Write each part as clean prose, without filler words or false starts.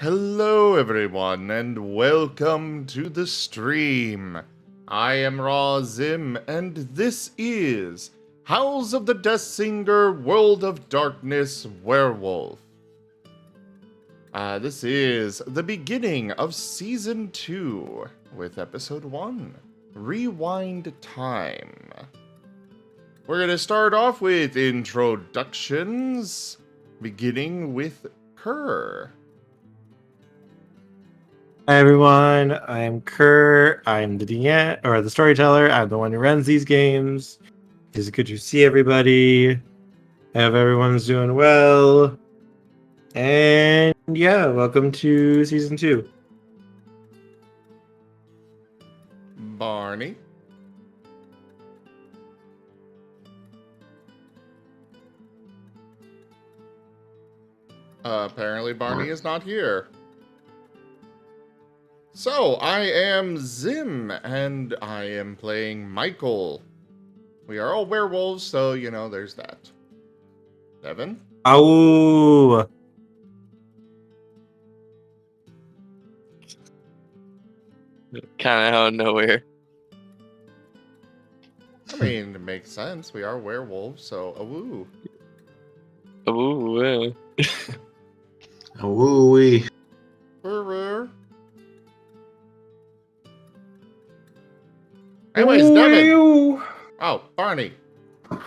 Hello everyone and welcome to the stream. I am Raw Zim and this is Howls of the Deathsinger World of Darkness Werewolf. This is the beginning of Season 2 with Episode 1, Rewind Time. We're going to start off with introductions, beginning with Kerr. Hi everyone, I'm Kerr. I'm the DM or the storyteller. I'm the one who runs these games. It's good to see everybody. I hope everyone's doing well. And yeah, welcome to season 2. Barney. Apparently Barney is not here. So, I am Zim, and I am playing Michael. We are all werewolves, so, there's that. Evan? Ow! Kind of out of nowhere. I mean, it makes sense. We are werewolves, so awoo. Ooh, Woo-wee. Brr. Anyways, Devin. Oh, Barney.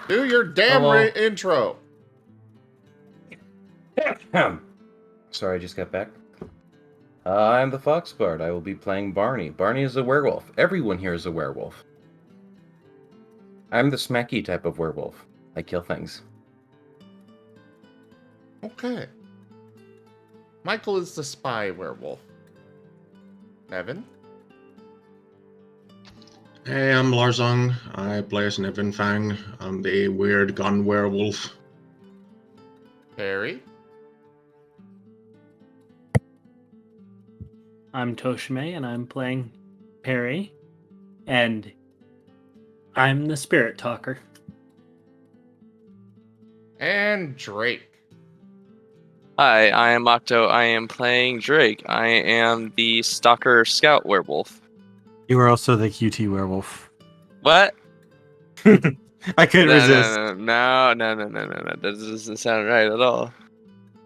Do your damn intro. Sorry, I just got back. I'm the Fox Bard. I will be playing Barney. Barney is a werewolf. Everyone here is a werewolf. I'm the smacky type of werewolf. I kill things. Okay. Michael is the spy werewolf. Evan? Hey, I'm Larzong. I play as Nevin Fang. I'm the weird gun werewolf. Perry? I'm Toshime, and I'm playing Perry, and I'm the spirit talker. And Drake. Hi, I am Octo. I am playing Drake. I am the Stalker Scout Werewolf. You are also the QT werewolf. What? I couldn't resist. No. That doesn't sound right at all.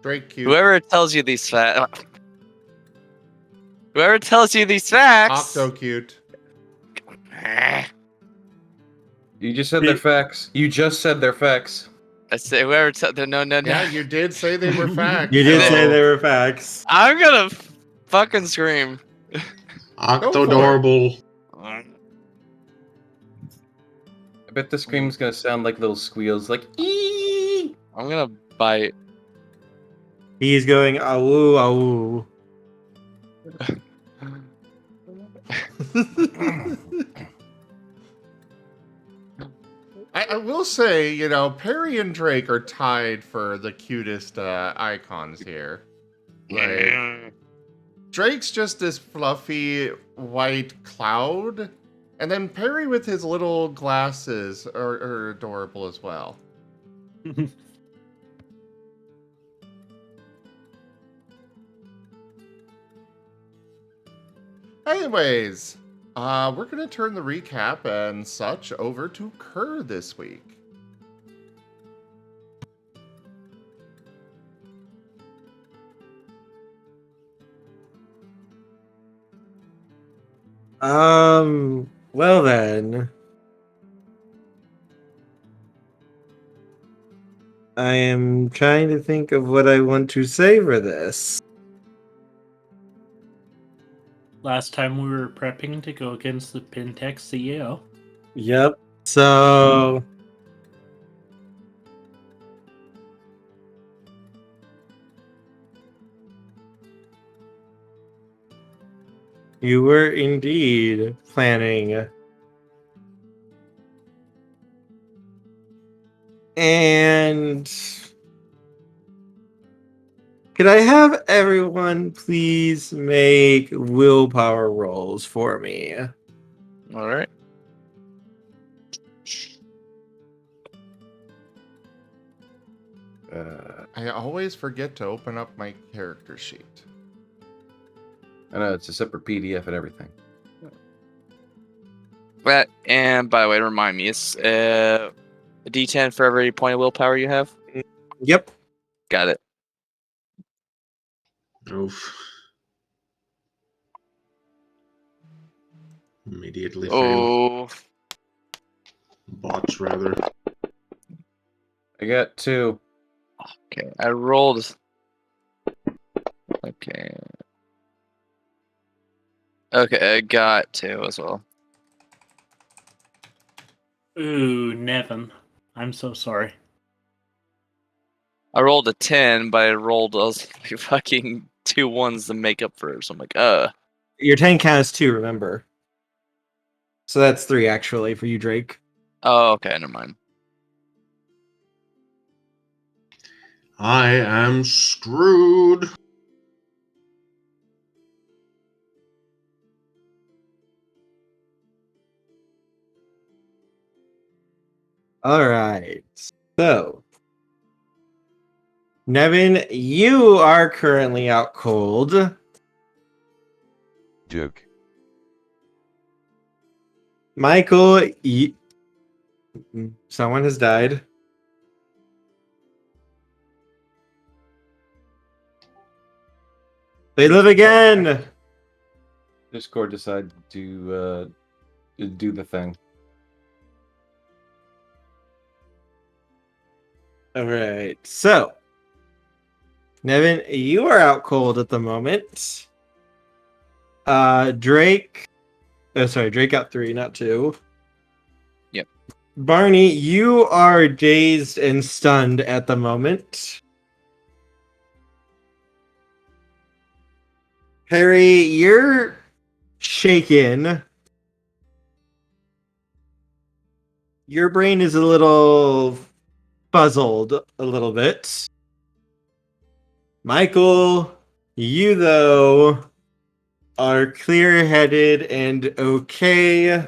Drake cute. Whoever tells you these facts. Whoever tells you these facts. Octo cute. You just said their facts. You just said their facts. I say whoever no. Yeah, you did say they were facts. You did so- say they were facts. I'm gonna fucking scream. Octodorable. I bet the scream's gonna sound like little squeals, like ee. I'm gonna bite. He's going awoo awoo. I will say, Perry and Drake are tied for the cutest icons here. Like, Drake's just this fluffy white cloud, and then Perry with his little glasses are adorable as well. Anyways, we're going to turn the recap and such over to Kerr this week. Well then. I am trying to think of what I want to say for this. Last time we were prepping to go against the Pintech CEO. Yep. So you were indeed planning. And could I have everyone please make willpower rolls for me? All right. I always forget to open up my character sheet. I know it's a separate PDF and everything. But, and by the way, remind me, it's a D10 for every point of willpower you have. Yep. Got it. Oof. Immediately fail. Oh, Bots, rather. I got 2. okay. I rolled. Okay. Okay, I got 2 as well. Ooh, Nevin. I'm so sorry. I rolled a 10, but I rolled those fucking 2 ones to make up for it. So I'm like, Your 10 counts 2, remember. So that's 3 actually for you, Drake. Oh, okay, never mind. I am screwed. Alright. So Nevin, you are currently out cold. Joke. Michael, someone has died. They live again. Discord decided to do the thing. All right. So, Nevin, you are out cold at the moment. Drake. Oh, sorry, Drake got 3, not 2. Yep. Barney, you are dazed and stunned at the moment. Harry, you're shaken. Your brain is a little puzzled a little bit. Michael, you though are clear-headed and okay.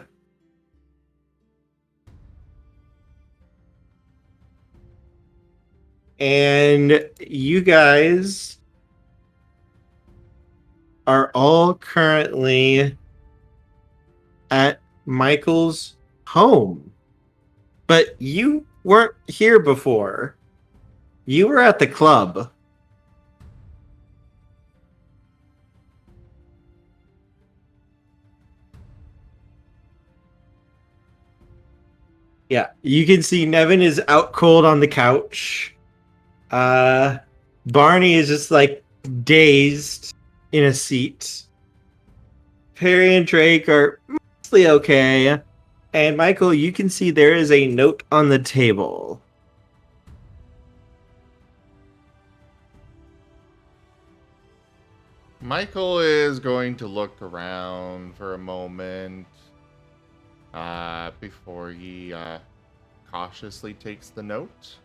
And you guys are all currently at Michael's home. But you weren't here before. You were at the club. Yeah, you can see Nevin is out cold on the couch. Barney is just like dazed in a seat. Perry and Drake are mostly okay. And Michael, you can see there is a note on the table. Michael is going to look around for a moment before he cautiously takes the note.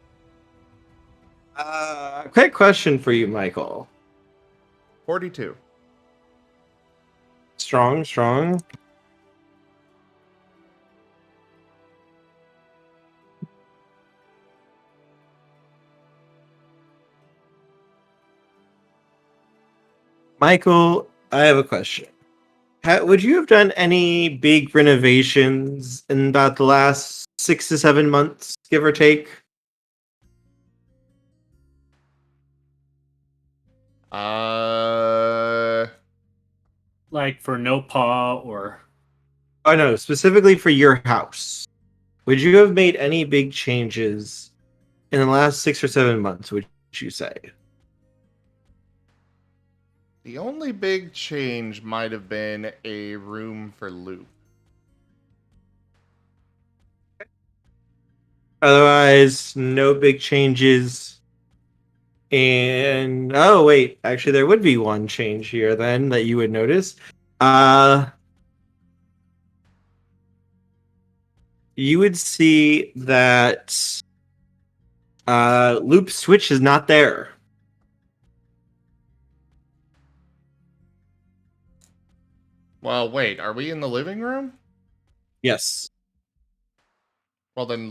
Quick question for you, Michael. 42. Strong. Michael, I have a question. Would you have done any big renovations in about the last 6 to 7 months, give or take? Like for no paw or Oh no, specifically for your house. Would you have made any big changes in the last 6 or 7 months, would you say? The only big change might have been a room for Luke. Otherwise, no big changes. And oh wait, actually there would be one change here then that you would notice. You would see that loop switch is not there. Well, wait, are we in the living room? Yes. Well, then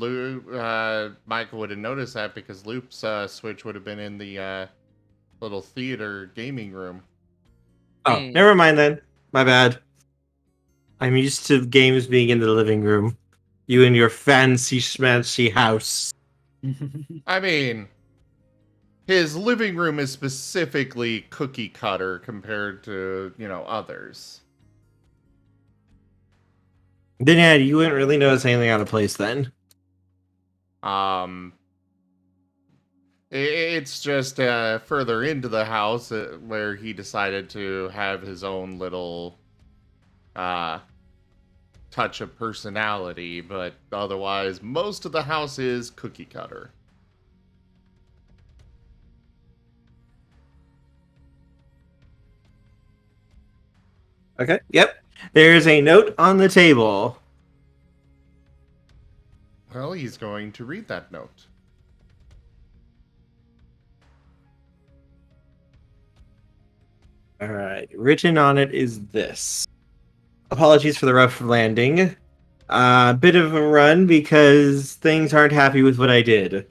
Michael would have noticed that because Loop's switch would have been in the little theater gaming room. Oh, never mind then. My bad. I'm used to games being in the living room. You and your fancy schmancy house. I mean, his living room is specifically cookie cutter compared to, others. Then yeah, you wouldn't really notice anything out of place then. Um, it's just further into the house where he decided to have his own little touch of personality, but otherwise, most of the house is cookie cutter. Okay. Yep. There's a note on the table. Well, he's going to read that note. All right. Written on it is this. Apologies for the rough landing. Bit of a run because things aren't happy with what I did.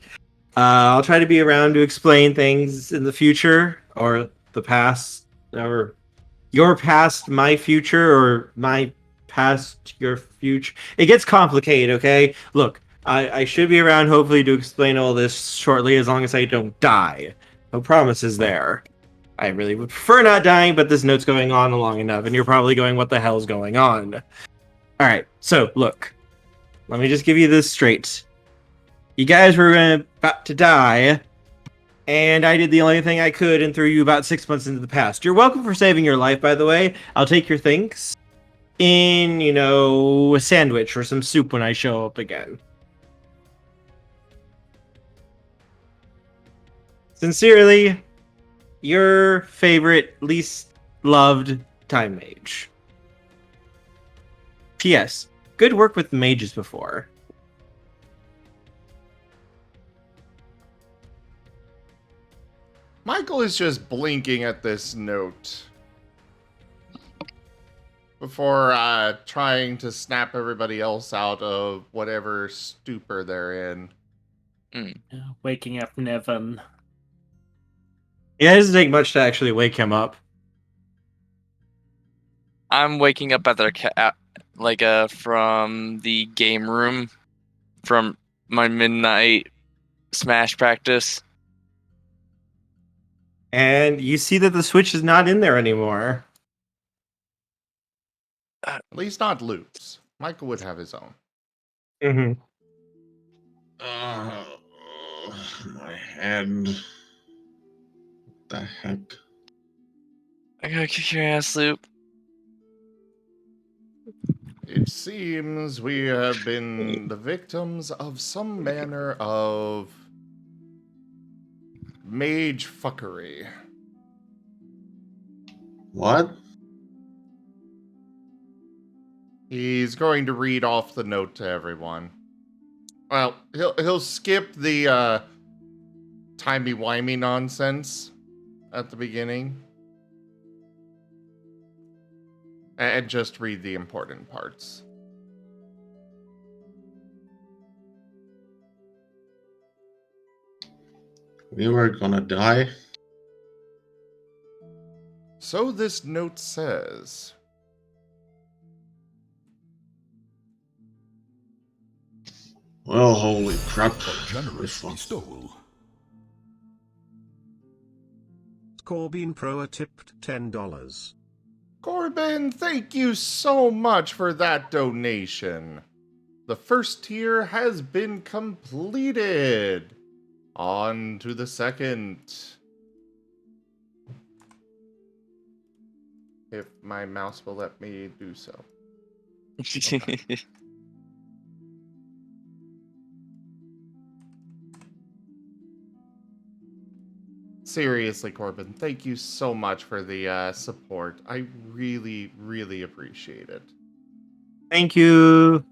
I'll try to be around to explain things in the future or the past, or your past, my future, or my past, your future. It gets complicated, okay? Look, I should be around hopefully to explain all this shortly as long as I don't die. No promises there. I really would prefer not dying, but this note's going on long enough, and you're probably going, what the hell's going on? Alright, so, look. Let me just give you this straight. You guys were about to die, and I did the only thing I could and threw you about 6 months into the past. You're welcome for saving your life, by the way. I'll take your thanks in, a sandwich or some soup when I show up again. Sincerely, your favorite, least loved time mage. P.S. Good work with mages before. Michael is just blinking at this note before trying to snap everybody else out of whatever stupor they're in. Waking up Nevin. Yeah, it doesn't take much to actually wake him up. I'm waking up at their from the game room from my midnight Smash practice. And you see that the Switch is not in there anymore. At least not Luke's. Michael would have his own. Mm-hmm. My head. What the heck? I gotta kick your ass, Loop. It seems we have been the victims of some manner of mage fuckery. What? He's going to read off the note to everyone. Well, he'll skip the timey-wimey nonsense at the beginning and just read the important parts. We were gonna die? So this note says, Well, holy crap. A generous Fuck. bestowal. Corbin Pro tipped $10. Corbin, thank you so much for that donation. The first tier has been completed. On to the second. If my mouse will let me do so. Okay. Seriously, Corbin, thank you so much for the support. I really, really appreciate it. Thank you.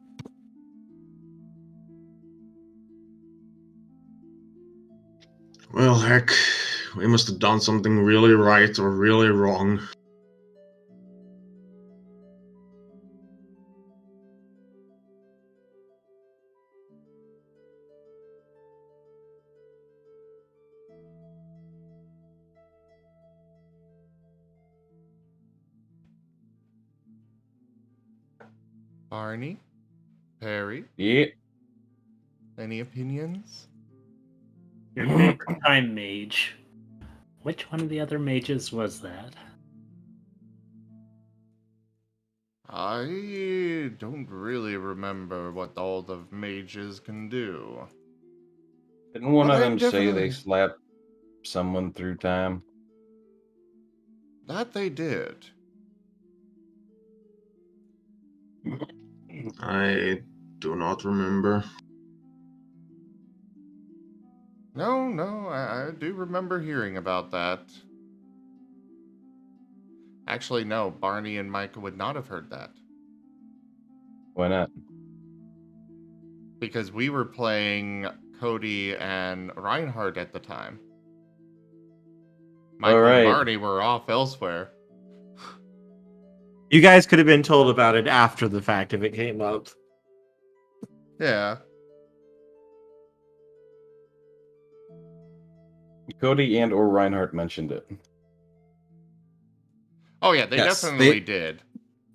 Well, heck. We must have done something really right or really wrong. Barney? Perry? Yeah. Any opinions? Your favorite time mage. Which one of the other mages was that? I don't really remember what all the mages can do. Didn't one But of I'm them say they definitely- slapped someone through time? That they did. I do not remember. No, I do remember hearing about that. Actually, no, Barney and Micah would not have heard that. Why not? Because we were playing Cody and Reinhardt at the time. Michael All right. and Barney were off elsewhere. You guys could have been told about it after the fact if it came up. Yeah. Cody and or Reinhardt mentioned it. Oh yeah, they Yes, definitely did.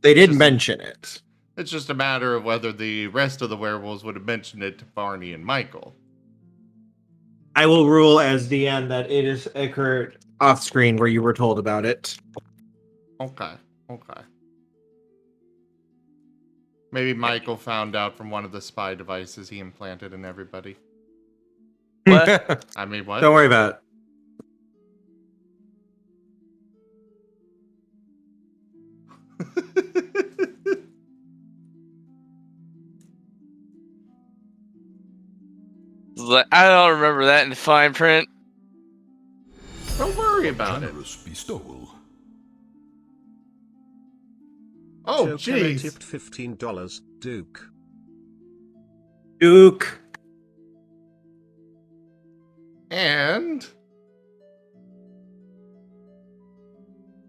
They did Just- mention it. It's just a matter of whether the rest of the werewolves would have mentioned it to Barney and Michael. I will rule as DM that it is occurred off screen where you were told about it. Okay. Maybe Michael found out from one of the spy devices he implanted in everybody. What? I mean, what? Don't worry about it. I don't remember that in the fine print. Don't worry about it. Generous bestowal. Oh, Joe Keller jeez. tipped $15. Duke. Duke. And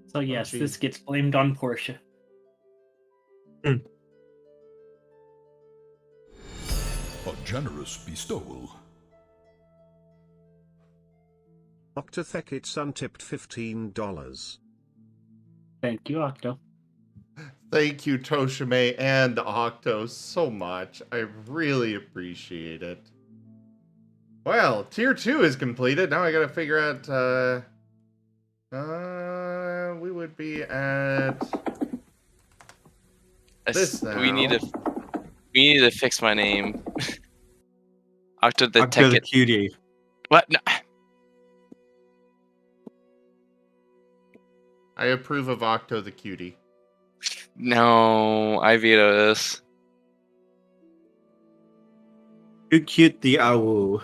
So yes, geez. this gets blamed on Portia. A generous bestowal. Octothecate tipped $15. Thank you, Octo. thank you, Toshime and Octo, so much. I really appreciate it. Well, tier 2 is completed. Now I gotta figure out, we would be at this now. We need to fix my name. Octo the Octo the Tech. cutie. What? No. I approve of Octo the cutie. No, I veto this. Too cute the owl.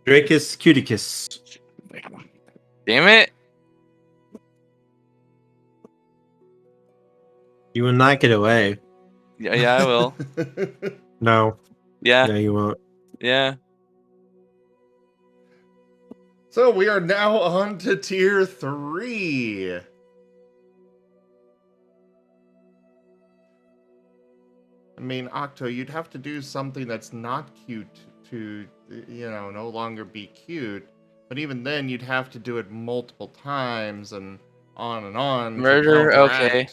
Dracus cuticus. Damn it! You will not get away. Yeah, I will. No. Yeah, No, you won't. yeah. So we are now on to tier 3. I mean, Octo, you'd have to do something that's not cute to, no longer be cute. But even then, you'd have to do it multiple times and on and on. to Murder, counteract. okay.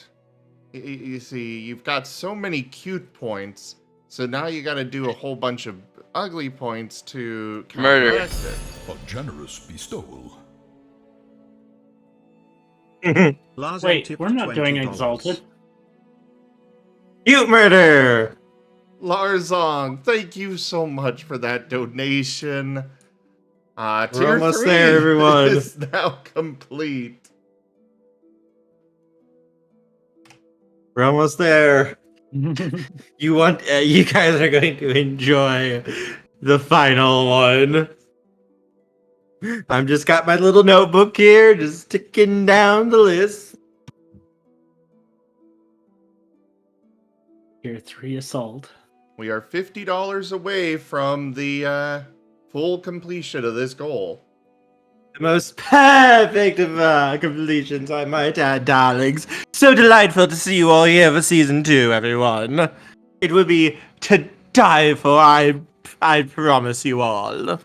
You see, you've got so many cute points, so now you got to do a whole bunch of ugly points to Murder. counteract it. A generous bestowal. Lazo Wait, tipped we're not doing $20. Exalted. Cute murder! Larzong, thank you so much for that donation. Tier almost 3 there, everyone. is now complete. We're almost there. You guys are going to enjoy the final one. I'm just got my little notebook here, just ticking down the list. Tier 3 Assault. We are $50 away from the full completion of this goal. The most perfect of completions, I might add, darlings. So delightful to see you all here for season 2, everyone. It will be to die for, I promise you all.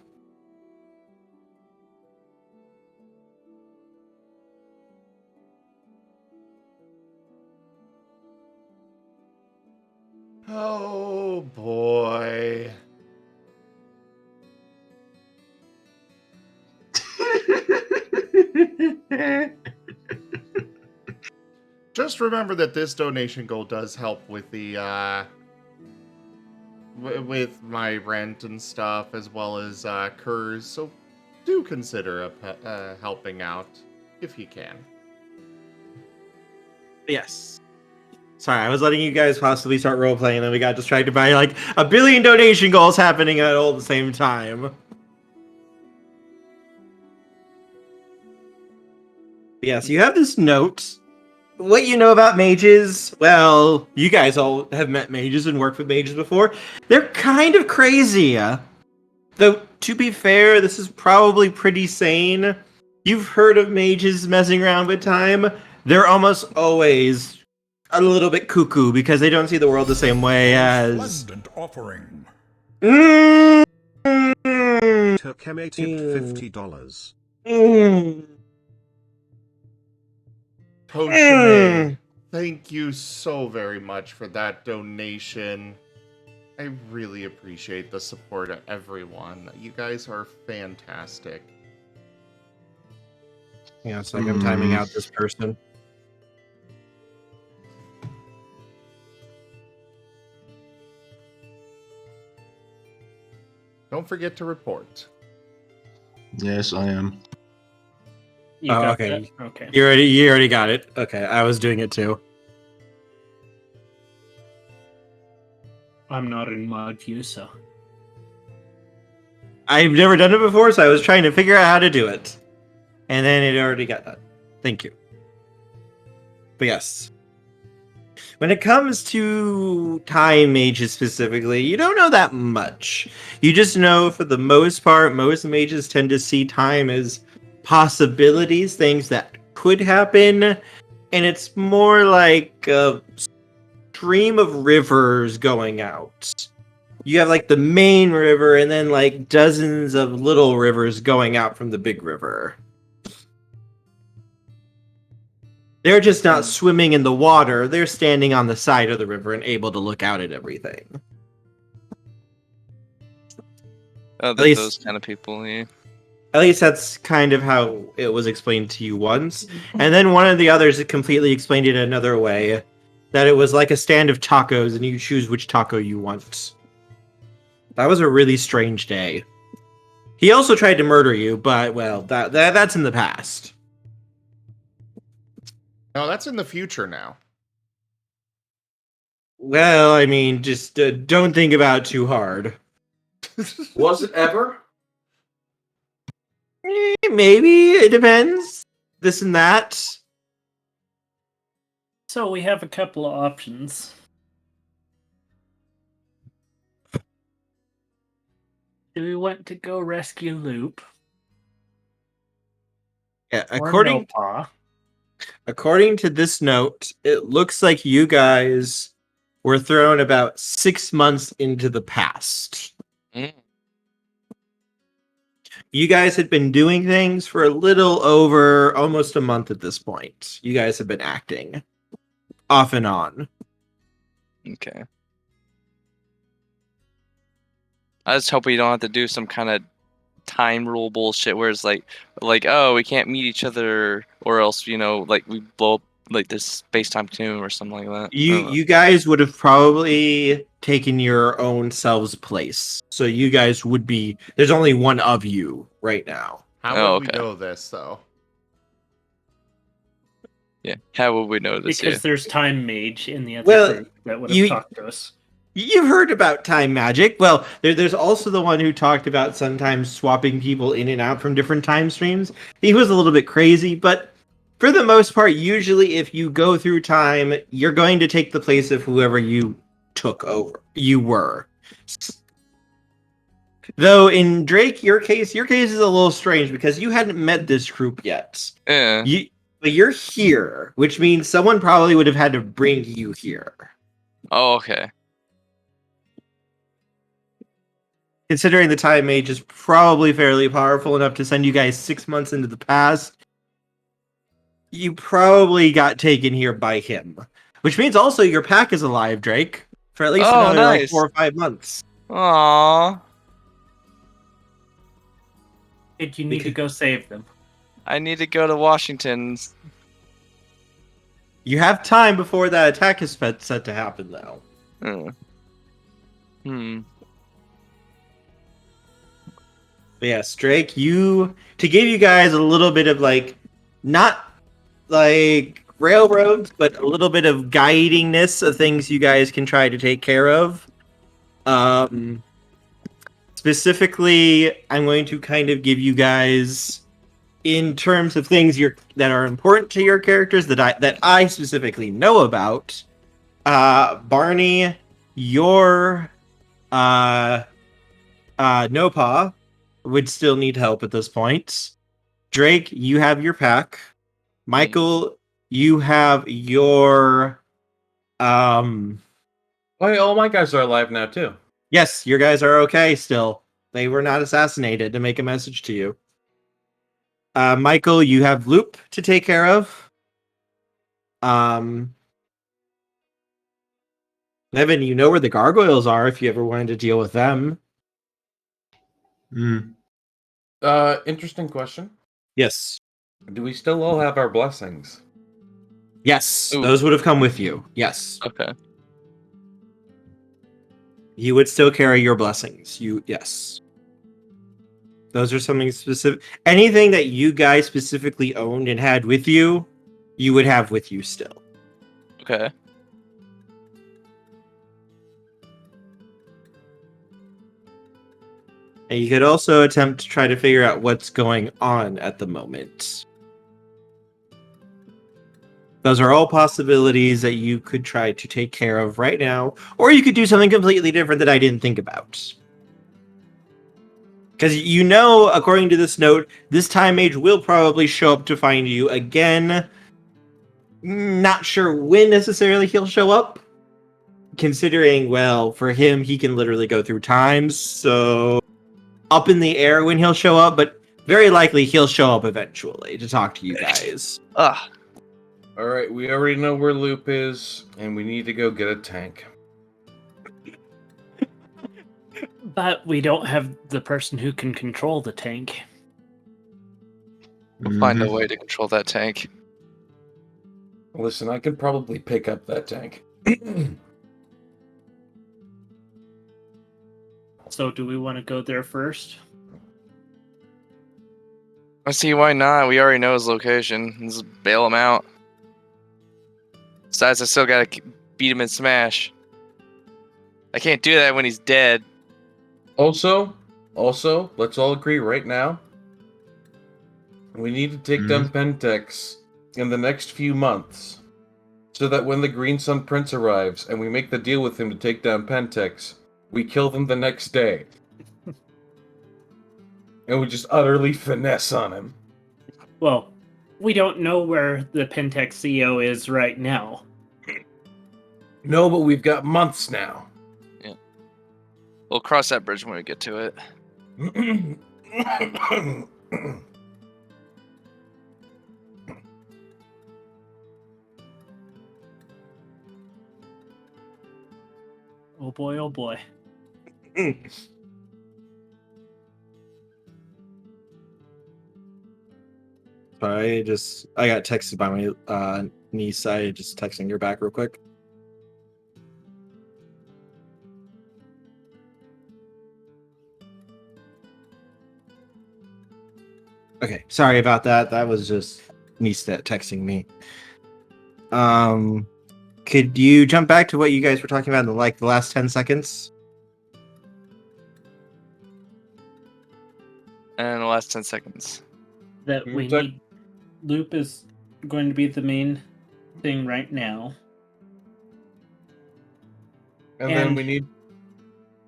Oh boy. Just remember that this donation goal does help with the with my rent and stuff, as well as Kerr's. So do consider helping out if you can. Yes. Sorry, I was letting you guys possibly start role playing, and then we got distracted by like a billion donation goals happening at all the same time. Yes, you have this note. What you know about mages? Well, you guys all have met mages and worked with mages before. They're kind of crazy. Though, to be fair, this is probably pretty sane. You've heard of mages messing around with time. They're almost always a little bit cuckoo because they don't see the world the same way as... Resplendent offering. Turkeme tipped $50. Toshime, thank you so very much for that donation. I really appreciate the support of everyone. You guys are fantastic. Yeah, it's like I'm timing out this person. Don't forget to report. Yes, I am. You Oh, got okay. that? Okay. You already got it. Okay, I was doing it too. I'm not in mod view, so. I've never done it before, so I was trying to figure out how to do it. And then it already got done. Thank you. But yes. When it comes to time mages specifically, you don't know that much. You just know, for the most part, most mages tend to see time as possibilities, things that could happen, and it's more like a stream of rivers going out. You have like the main river and then like dozens of little rivers going out from the big river. They're just not swimming in the water, they're standing on the side of the river and able to look out at everything. Oh, At least- those kind of people, yeah. At least that's kind of how it was explained to you once. And then one of the others completely explained it another way. That it was like a stand of tacos and you choose which taco you want. That was a really strange day. He also tried to murder you, but, well, that's in the past. No, that's in the future now. Well, I mean, just don't think about it too hard. Was it ever? Maybe, it depends. This and that. So we have a couple of options. Do we want to go rescue Loop? Yeah, Or according Nopaw? According to this note, it looks like you guys were thrown about 6 months into the past. Mm. You guys had been doing things for a little over almost a month at this point. You guys have been acting off and on. Okay. I just hope we don't have to do some kind of time rule bullshit where it's like, oh, we can't meet each other, or else, you know, like we blow up like this space-time tomb or something like that. You guys would have probably taken your own selves place. So you guys would be... There's only one of you right now. How Oh, would we okay. know this, though? Yeah. How would we know this? Because there's Time Mage in the other Well, group that would have you- talked to us. You've heard about time magic. Well, there's also the one who talked about sometimes swapping people in and out from different time streams. He was a little bit crazy, but for the most part, usually if you go through time, you're going to take the place of whoever you took over. You were. Though in Drake, your case is a little strange because you hadn't met this group yet. Yeah. But you're here, which means someone probably would have had to bring you here. Oh, okay. Considering the Time Mage is probably fairly powerful enough to send you guys 6 months into the past, you probably got taken here by him. Which means also your pack is alive, Drake. for at least Oh, another like nice. 4 or 5 months. Aww. Did you need to go save them? I need to go to Washington. You have time before that attack is set to happen, though. Hmm. But yes, Drake, to give you guys a little bit of like, not like railroads, but a little bit of guidingness of things you guys can try to take care of. Specifically, I'm going to kind of give you guys, in terms of things that are important to your characters that I specifically know about. Barney, your Nopa would still need help at this point. Drake, you have your pack. Michael, you have your Wait, all my guys are alive now too. Yes, your guys are okay still. They were not assassinated, to make a message to you. Michael, you have Loop to take care of. Evan, you know where the gargoyles are if you ever wanted to deal with them. Interesting question. Yes. Do we still all have our blessings? Yes, Ooh. those would have come with you. Yes. Okay. You would still carry your blessings. Yes. Those are something specific. Anything that you guys specifically owned and had with you, you would have with you still. Okay. And you could also attempt to try to figure out what's going on at the moment. Those are all possibilities that you could try to take care of right now, or you could do something completely different that I didn't think about. Because you know, according to this note, this time mage will probably show up to find you again. Not sure when necessarily he'll show up. Considering, well, for him, he can literally go through times, so up in the air when he'll show up, but very likely he'll show up eventually to talk to you guys. Ugh. Alright, we already know where Loop is, and we need to go get a tank. But we don't have the person who can control the tank. We'll find a way to control that tank. Listen, I can probably pick up that tank. So do we want to go there first? I see why not. We already know his location. Let's just bail him out. Besides, I still gotta beat him in Smash. I can't do that when he's dead. Also, let's all agree right now. We need to take down Pentex in the next few months. So that when the Green Sun Prince arrives and we make the deal with him to take down Pentex, we kill them the next day. And we just utterly finesse on him. Well, we don't know where the Pentex CEO is right now. No, but we've got months now. Yeah. We'll cross that bridge when we get to it. Oh boy, oh boy. Sorry, I got texted by my niece. I just texting her back real quick. Okay, sorry about that. That was just niece texting me. Could you jump back to what you guys were talking about in the last 10 seconds? And the last 10 seconds. That we need. Loop is going to be the main thing right now. And then we need...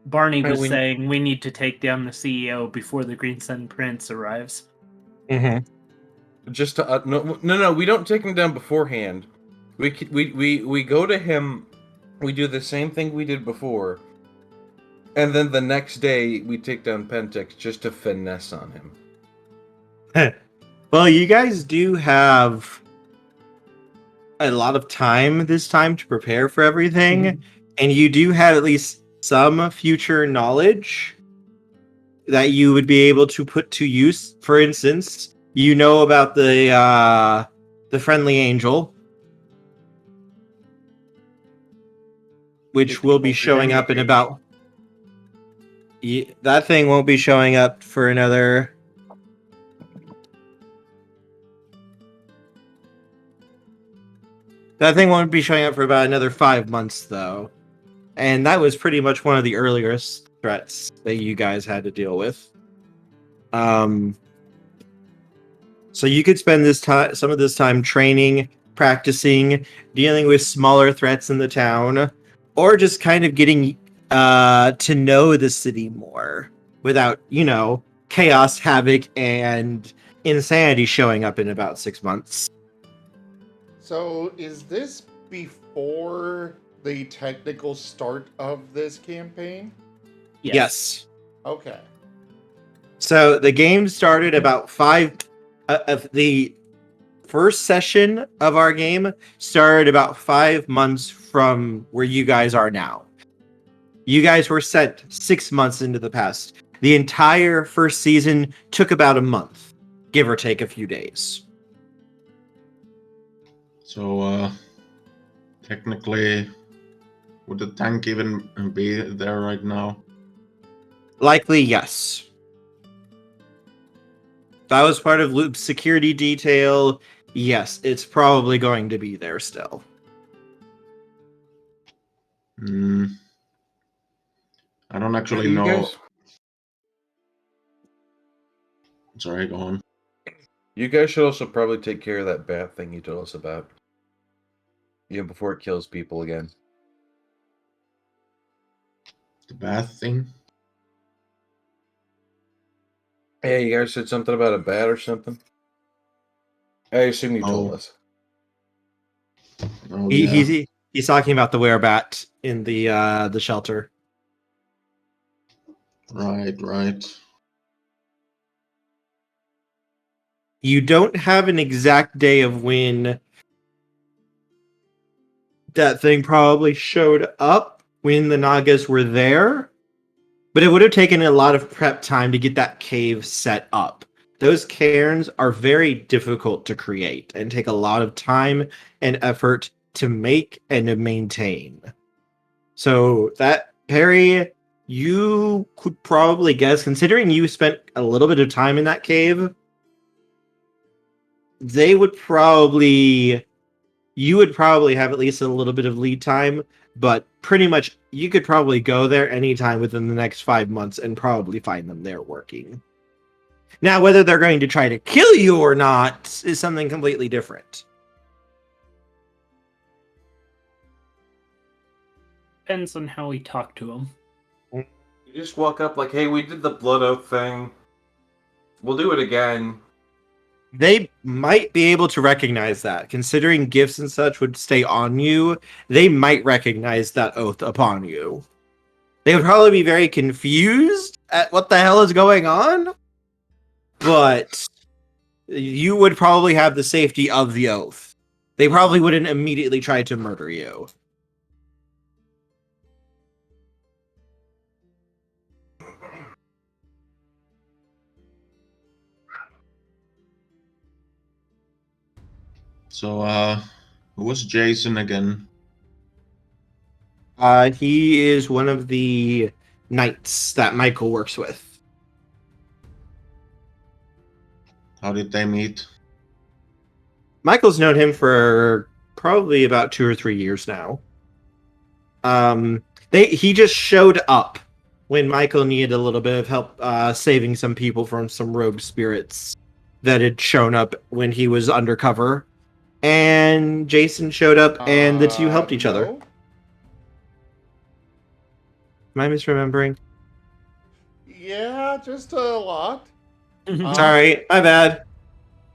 Barney was saying we need to take down the CEO before the Green Sun Prince arrives. Mm-hmm. Just to... No, we don't take him down beforehand. We go to him, we do the same thing we did before, and then the next day we take down Pentex just to finesse on him. Well, you guys do have a lot of time this time to prepare for everything. and you do have at least some future knowledge that you would be able to put to use. For instance, you know about the friendly angel, which It will be will showing be- up in about. That thing won't be showing up for another. That thing won't be showing up for about another 5 months, though. And that was pretty much one of the earliest threats that you guys had to deal with. So you could spend some of this time training, practicing, dealing with smaller threats in the town, or just kind of getting to know the city more without, chaos, havoc, and insanity showing up in about 6 months. So, is this before the technical start of this campaign? Yes. Okay. So the game started about of the first session of our game started about 5 months from where you guys are now. You guys were set 6 months into the past. The entire first season took about a month, give or take a few days. So, technically, would the tank even be there right now? Likely, yes. That was part of Loop's security detail. Yes, it's probably going to be there still. I don't actually You know. guys- Sorry, go on. You guys should also probably take care of that bat thing you told us about. Before it kills people again. The bath thing? Hey, you guys said something about a bat or something? I assume you told Oh. us. Oh, yeah. He's talking about the werebat in the shelter. Right. You don't have an exact day of when that thing probably showed up when the Nagas were there, but it would have taken a lot of prep time to get that cave set up. Those cairns are very difficult to create and take a lot of time and effort to make and to maintain. So that, Perry, you could probably guess, considering you spent a little bit of time in that cave, you would probably have at least a little bit of lead time, but pretty much you could probably go there anytime within the next 5 months and probably find them there working. Now, whether they're going to try to kill you or not is something completely different. Depends on how we talk to them. You just walk up like, hey, we did the blood oath thing. We'll do it again. They might be able to recognize that. Considering gifts and such would stay on you, they might recognize that oath upon you. They would probably be very confused at what the hell is going on, but you would probably have the safety of the oath. They probably wouldn't immediately try to murder you. So, who was Jason again? He is one of the knights that Michael works with. How did they meet? Michael's known him for probably about 2 or 3 years now. He just showed up when Michael needed a little bit of help saving some people from some rogue spirits that had shown up when he was undercover. And Jason showed up and the two helped each other. No. Am I misremembering? Yeah, just a lot. Sorry, my bad.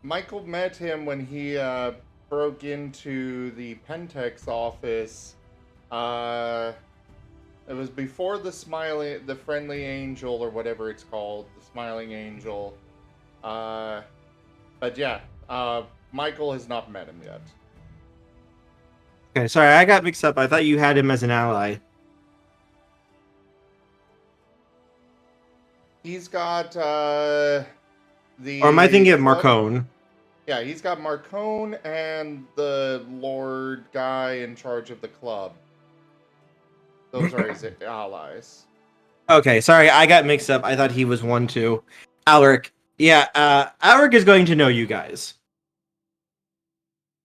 Michael met him when he broke into the Pentex office. It was before the friendly angel or whatever it's called, the smiling angel. But yeah, Michael has not met him yet. Okay, sorry, I got mixed up. I thought you had him as an ally. He's got the. Or am I thinking of club- Marcone? Yeah, he's got Marcone and the Lord guy in charge of the club. Those are his allies. Okay, sorry, I got mixed up. I thought he was one too. Alric. Yeah, Alric is going to know you guys.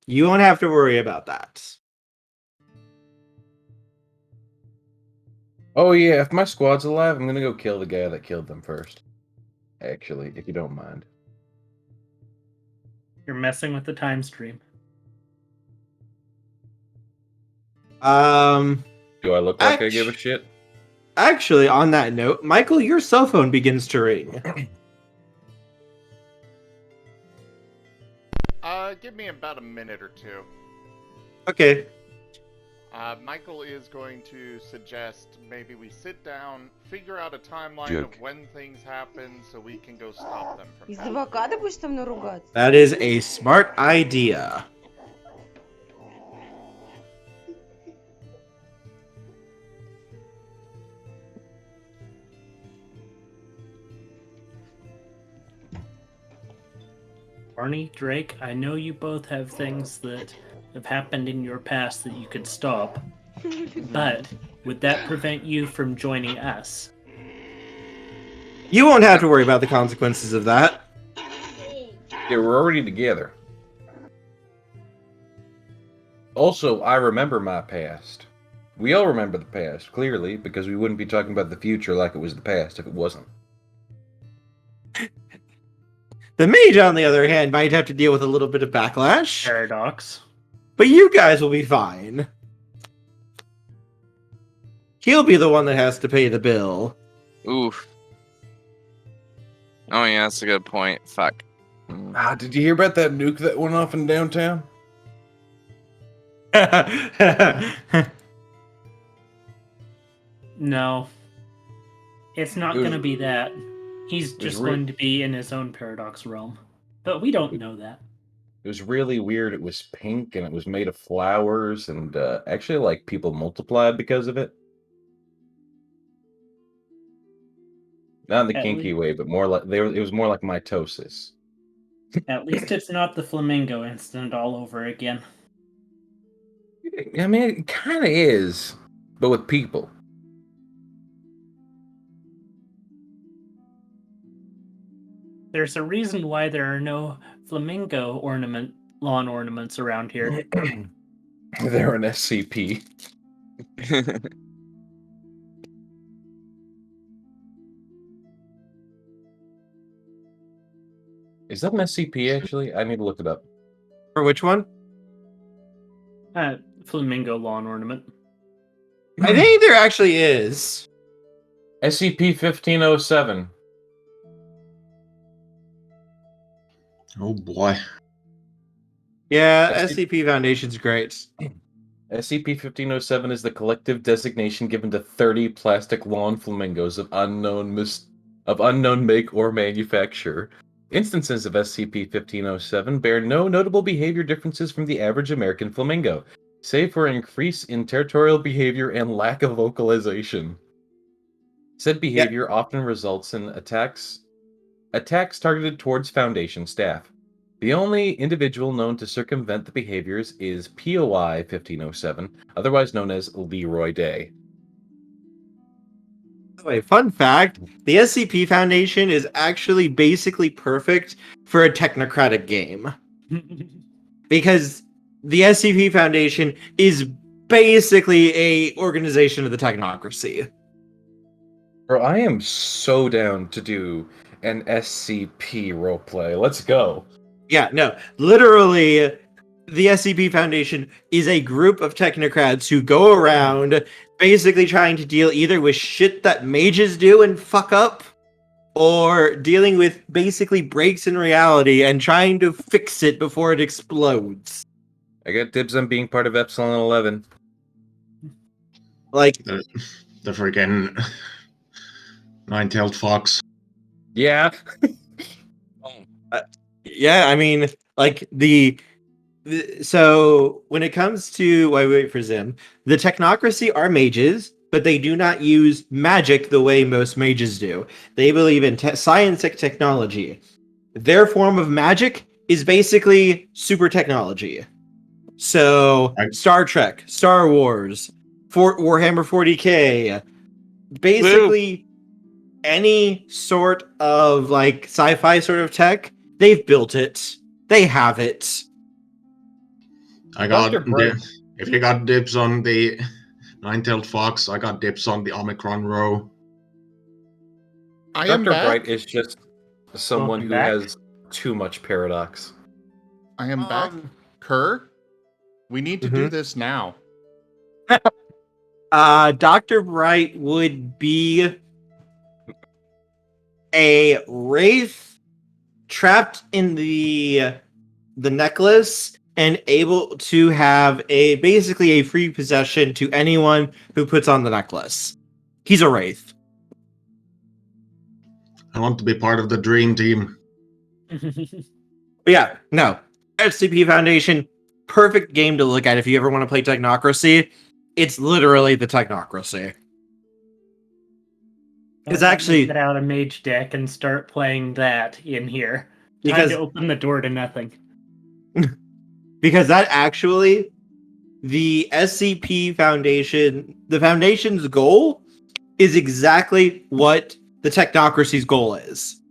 You won't have to worry about that. Oh yeah, if my squad's alive, I'm gonna go kill the guy that killed them first. Actually, if you don't mind. You're messing with the time stream. Do I look like I give a shit? Actually, on that note, Michael, your cell phone begins to ring. Give me about a minute or two. Okay. Michael is going to suggest maybe we sit down, figure out a timeline Joke. of when things happen so we can go stop them from Из happening. авокадо будешь со мной ругаться? That is a smart idea. Barney, Drake, I know you both have things that have happened in your past that you could stop, but would that prevent you from joining us? You won't have to worry about the consequences of that. Yeah, we're already together. Also, I remember my past. We all remember the past, clearly, because we wouldn't be talking about the future like it was the past if it wasn't. The mage, on the other hand, might have to deal with a little bit of backlash, Paradox. but you guys will be fine. He'll be the one that has to pay the bill. Oof. Oh yeah, that's a good point. Fuck. Ah, did you hear about that nuke that went off in downtown? No. It's not It was- going to be that. He's was just re- going to be in his own paradox realm. But we don't know that. It was really weird. It was pink and it was made of flowers, and actually, like, people multiplied because of it. Not in the At kinky least- way, but more like it was more like mitosis. At least it's not the flamingo incident all over again. I mean, it kind of is, but with people. There's a reason why there are no flamingo lawn ornaments around here. They're an SCP. Is that an SCP actually? I need to look it up. For which one? Flamingo lawn ornament. I think there actually is. SCP-1507. Oh boy. Yeah, SCP SCP Foundation's great. SCP-1507 is the collective designation given to 30 plastic lawn flamingos of unknown make or manufacture. Instances of SCP-1507 bear no notable behavior differences from the average American flamingo, save for an increase in territorial behavior and lack of vocalization. Said behavior often results in attacks targeted towards Foundation staff. The only individual known to circumvent the behaviors is POI 1507, otherwise known as Leroy Day. Wait, fun fact, the SCP Foundation is actually basically perfect for a technocratic game. Because the SCP Foundation is basically a organization of the technocracy. Bro, I am so down to do an SCP roleplay. Let's go. Yeah, no, literally, the SCP Foundation is a group of technocrats who go around basically trying to deal either with shit that mages do and fuck up, or dealing with basically breaks in reality and trying to fix it before it explodes. I got dibs on being part of Epsilon 11. Like, The freaking nine-tailed fox. Yeah. yeah, I mean, like so when it comes to wait for Zim, the technocracy are mages, but they do not use magic the way most mages do. They believe in scientific technology. Their form of magic is basically super technology. So, Star Trek, Star Wars, Warhammer 40k, basically any sort of like sci-fi sort of tech, they've built it. They have it. I got Dr. Bright. if you got dibs on the nine-tailed fox, I got dibs on the Omicron row. I am Dr. back. Bright is just someone Welcome who back. has too much paradox. I am back. Kerr, we need to do this now. Dr. Bright would be a wraith trapped in the necklace and able to have basically a free possession to anyone who puts on the necklace. He's a wraith. I want to be part of the dream team. But yeah, no. SCP Foundation, perfect game to look at if you ever want to play Technocracy. It's literally the Technocracy. It's actually get out a mage deck and start playing that in here. Because- Time to open the door to nothing. because that actually, the SCP Foundation, the Foundation's goal is exactly what the Technocracy's goal is.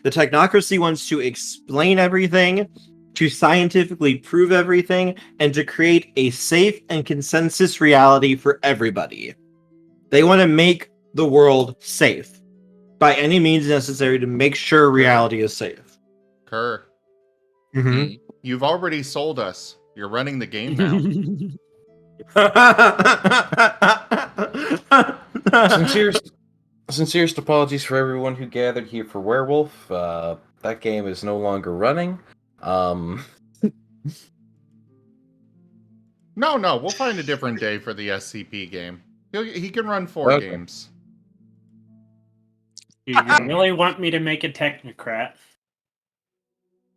The Technocracy wants to explain everything, to scientifically prove everything, and to create a safe and consensus reality for everybody. They want to make the world safe by any means necessary to make sure reality is safe. Kerr, Mm-hmm. you've already sold us. You're running the game now. Sincerest apologies for everyone who gathered here for Werewolf. That game is no longer running. No, we'll find a different day for the SCP game. He can run 4 Okay. games. Do you really want me to make a technocrat?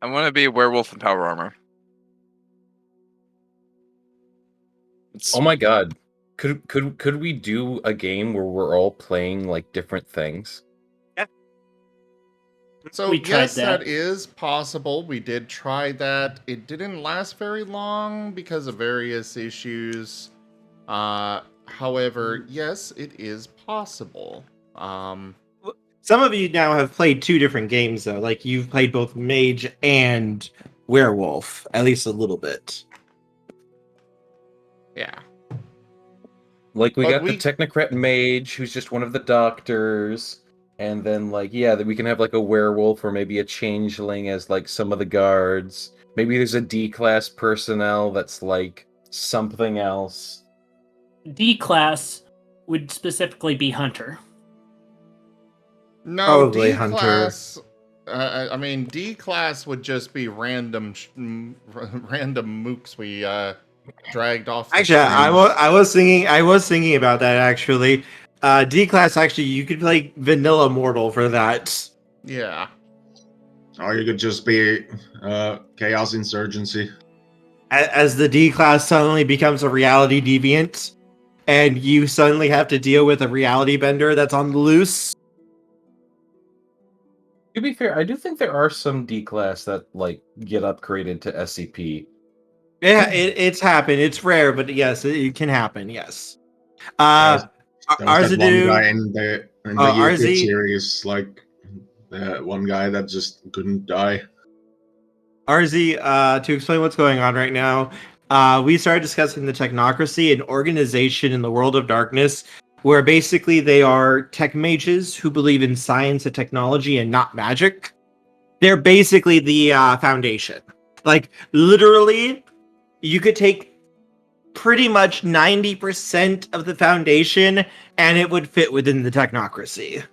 I want to be a werewolf in power armor. Oh my god. Could we do a game where we're all playing like different things? So We tried yes, that. that is possible. We did try that. It didn't last very long because of various issues. However, yes, it is possible. Some of you now have played 2 different games, though. Like, you've played both Mage and Werewolf, at least a little bit. Yeah. Like we But got we- the Technocrat Mage, who's just one of the doctors, and then that we can have like a werewolf or maybe a changeling as like some of the guards. Maybe there's a D-class personnel that's like something else. D class would specifically be Hunter. No, Probably D Hunter. class. I mean, D class would just be random mooks we dragged off. The Actually, stream. I was thinking about that, actually. D class, actually, you could play Vanilla Mortal for that. Yeah. Or you could just be Chaos Insurgency. As the D class suddenly becomes a reality deviant, and you suddenly have to deal with a reality bender that's on the loose. To be fair, I do think there are some D-class that like get upgraded to SCP. Yeah, it's happened. It's rare, but yes, it can happen. Yes. There was that one Arzadu. guy in the RZ? YouTube series, like the one guy that just couldn't die. RZ, to explain what's going on right now, we started discussing the Technocracy, an organization in the world of darkness, where basically they are tech mages who believe in science and technology and not magic. They're basically the Foundation. Like, literally, you could take pretty much 90% of the Foundation, and it would fit within the Technocracy.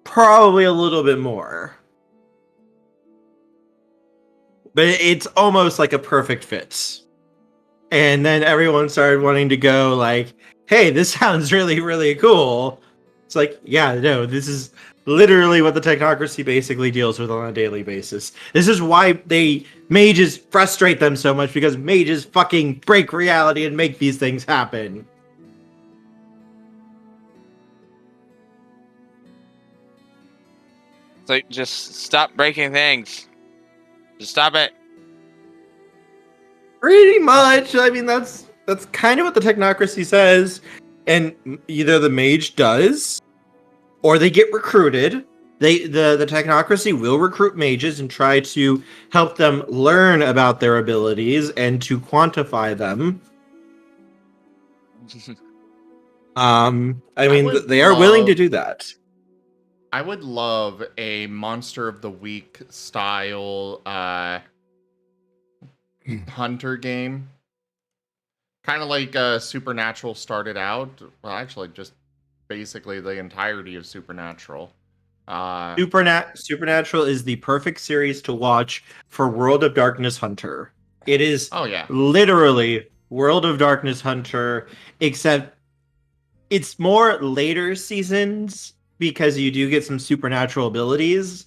Probably a little bit more. But it's almost like a perfect fit. And then everyone started wanting to go like, hey, this sounds really, really cool. It's like, yeah, no, this is literally what the Technocracy basically deals with on a daily basis. This is why mages frustrate them so much, because mages fucking break reality and make these things happen. It's like, just stop breaking things. Just stop it. Pretty much. I mean, that's kind of what the technocracy says, and either the mage does, or they get recruited. The technocracy will recruit mages and try to help them learn about their abilities and to quantify them. I mean, would they are willing to love- do that. I would love a Monster of the Week style hunter game. Kind of like Supernatural started out. Well, actually, just basically the entirety of Supernatural. Supernatural is the perfect series to watch for World of Darkness Hunter. It is Oh yeah. literally World of Darkness Hunter, except it's more later seasons because you do get some supernatural abilities.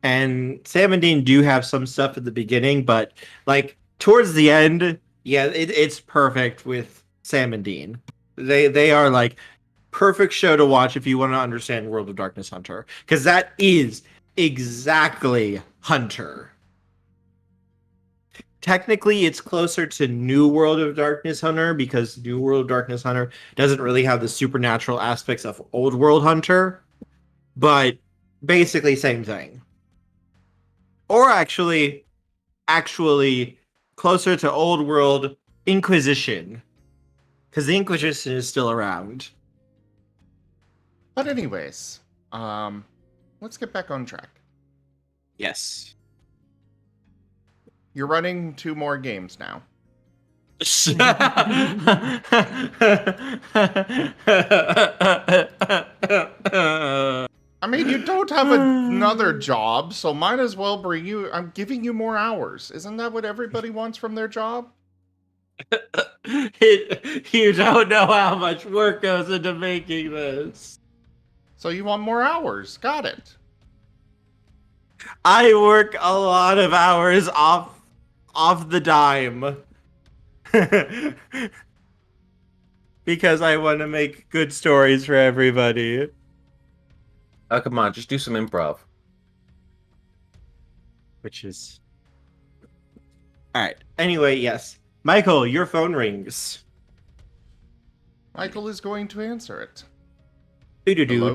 And Sam and Dean do have some stuff at the beginning, but like towards the end, yeah, it's perfect with Sam and Dean. They are like perfect show to watch if you want to understand World of Darkness Hunter, because that is exactly Hunter. Technically, it's closer to New World of Darkness Hunter because New World of Darkness Hunter doesn't really have the supernatural aspects of Old World Hunter, but basically same thing. Or actually closer to Old World Inquisition, because the Inquisition is still around. But anyways, let's get back on track. Yes. You're running 2 more games now. I mean, you don't have another job, so might as well bring you. I'm giving you more hours. Isn't that what everybody wants from their job? You don't know how much work goes into making this. So you want more hours. Got it. I work a lot of hours off the dime. Because I want to make good stories for everybody. Oh, come on, just do some improv. Which is... Alright, anyway, yes. Michael, your phone rings. Michael is going to answer it. Hello?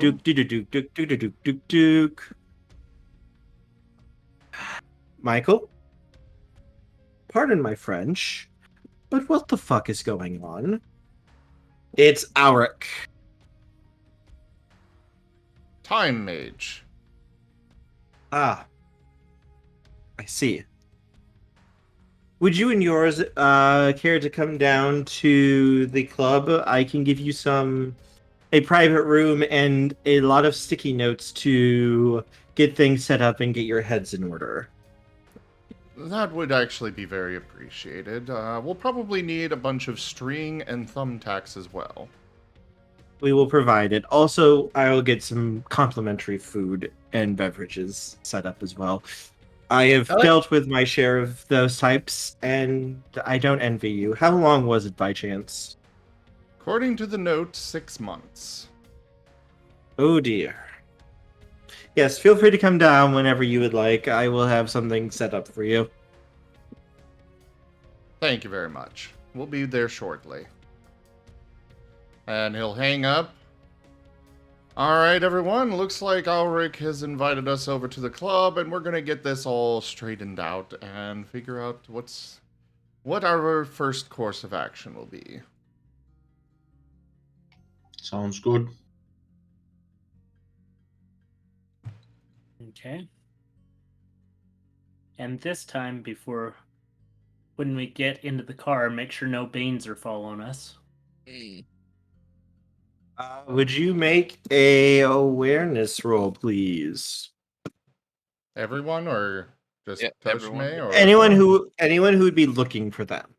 Michael? Pardon my French, but what the fuck is going on? It's Auric. Time Mage. Ah. I see. Would you and yours care to come down to the club? I can give you a private room and a lot of sticky notes to get things set up and get your heads in order. That would actually be very appreciated. We'll probably need a bunch of string and thumbtacks as well. We will provide it. Also, I will get some complimentary food and beverages set up as well. I have dealt with my share of those types, and I don't envy you. How long was it by chance? According to the note, 6 months. Oh dear. Yes, feel free to come down whenever you would like. I will have something set up for you. Thank you very much. We'll be there shortly. And he'll hang up. Alright, everyone. Looks like Ulrich has invited us over to the club, and we're going to get this all straightened out and figure out what our first course of action will be. Sounds good. Okay. And this time, when we get into the car, make sure no beans are following us. Would you make a awareness roll, please? Everyone, or just everyone. Toshime, or Anyone who would be looking for them.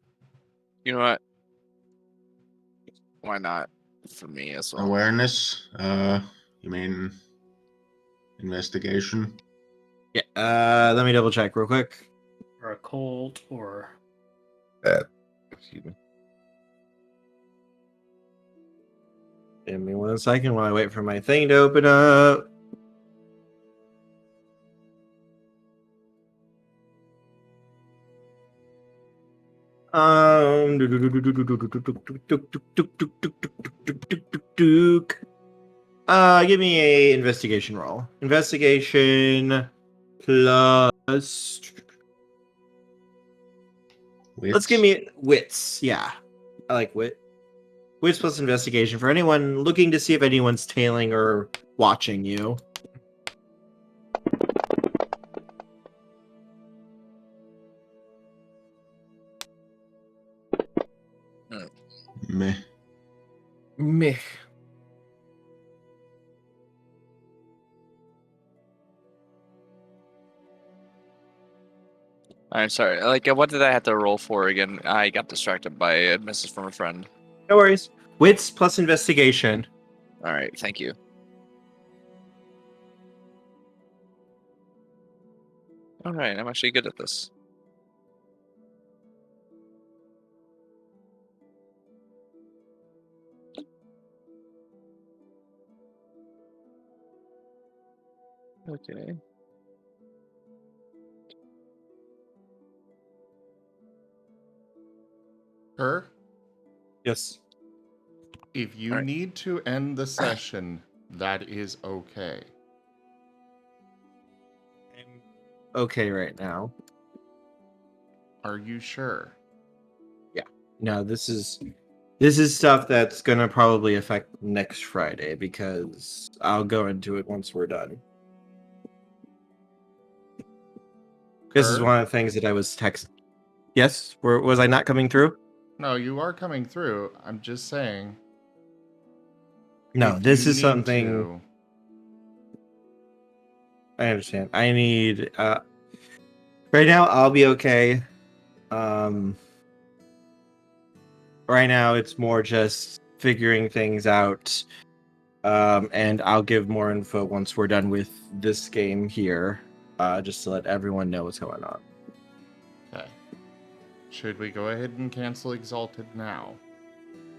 You know what? Why not? For me as well. Awareness. You mean investigation? Yeah. Let me double check real quick. Or a colt, or... Excuse me. Give me 1 second while I wait for my thing to open up. Give me a investigation roll. Investigation plus. Let's give me wits. Yeah, I like wit. Wits plus investigation for anyone looking to see if anyone's tailing or watching you. Meh. Meh. I'm sorry. Like, what did I have to roll for again? I got distracted by a message from a friend. No worries. Wits plus investigation. All right, thank you. All right, I'm actually good at this. Okay. Her, Yes. if you Alright. need to end the session, that is okay. I'm okay right now. Are you sure? No, this is stuff that's gonna probably affect next Friday because I'll go into it once we're done. This is Kerr? one of the things that I was texting. Yes, was I not coming through? No, you are coming through. I'm just saying. No, if this you is need something to- I understand. I need right now I'll be okay. Right now it's more just figuring things out. And I'll give more info once we're done with this game here. Just to let everyone know what's going on. Okay. Should we go ahead and cancel Exalted now?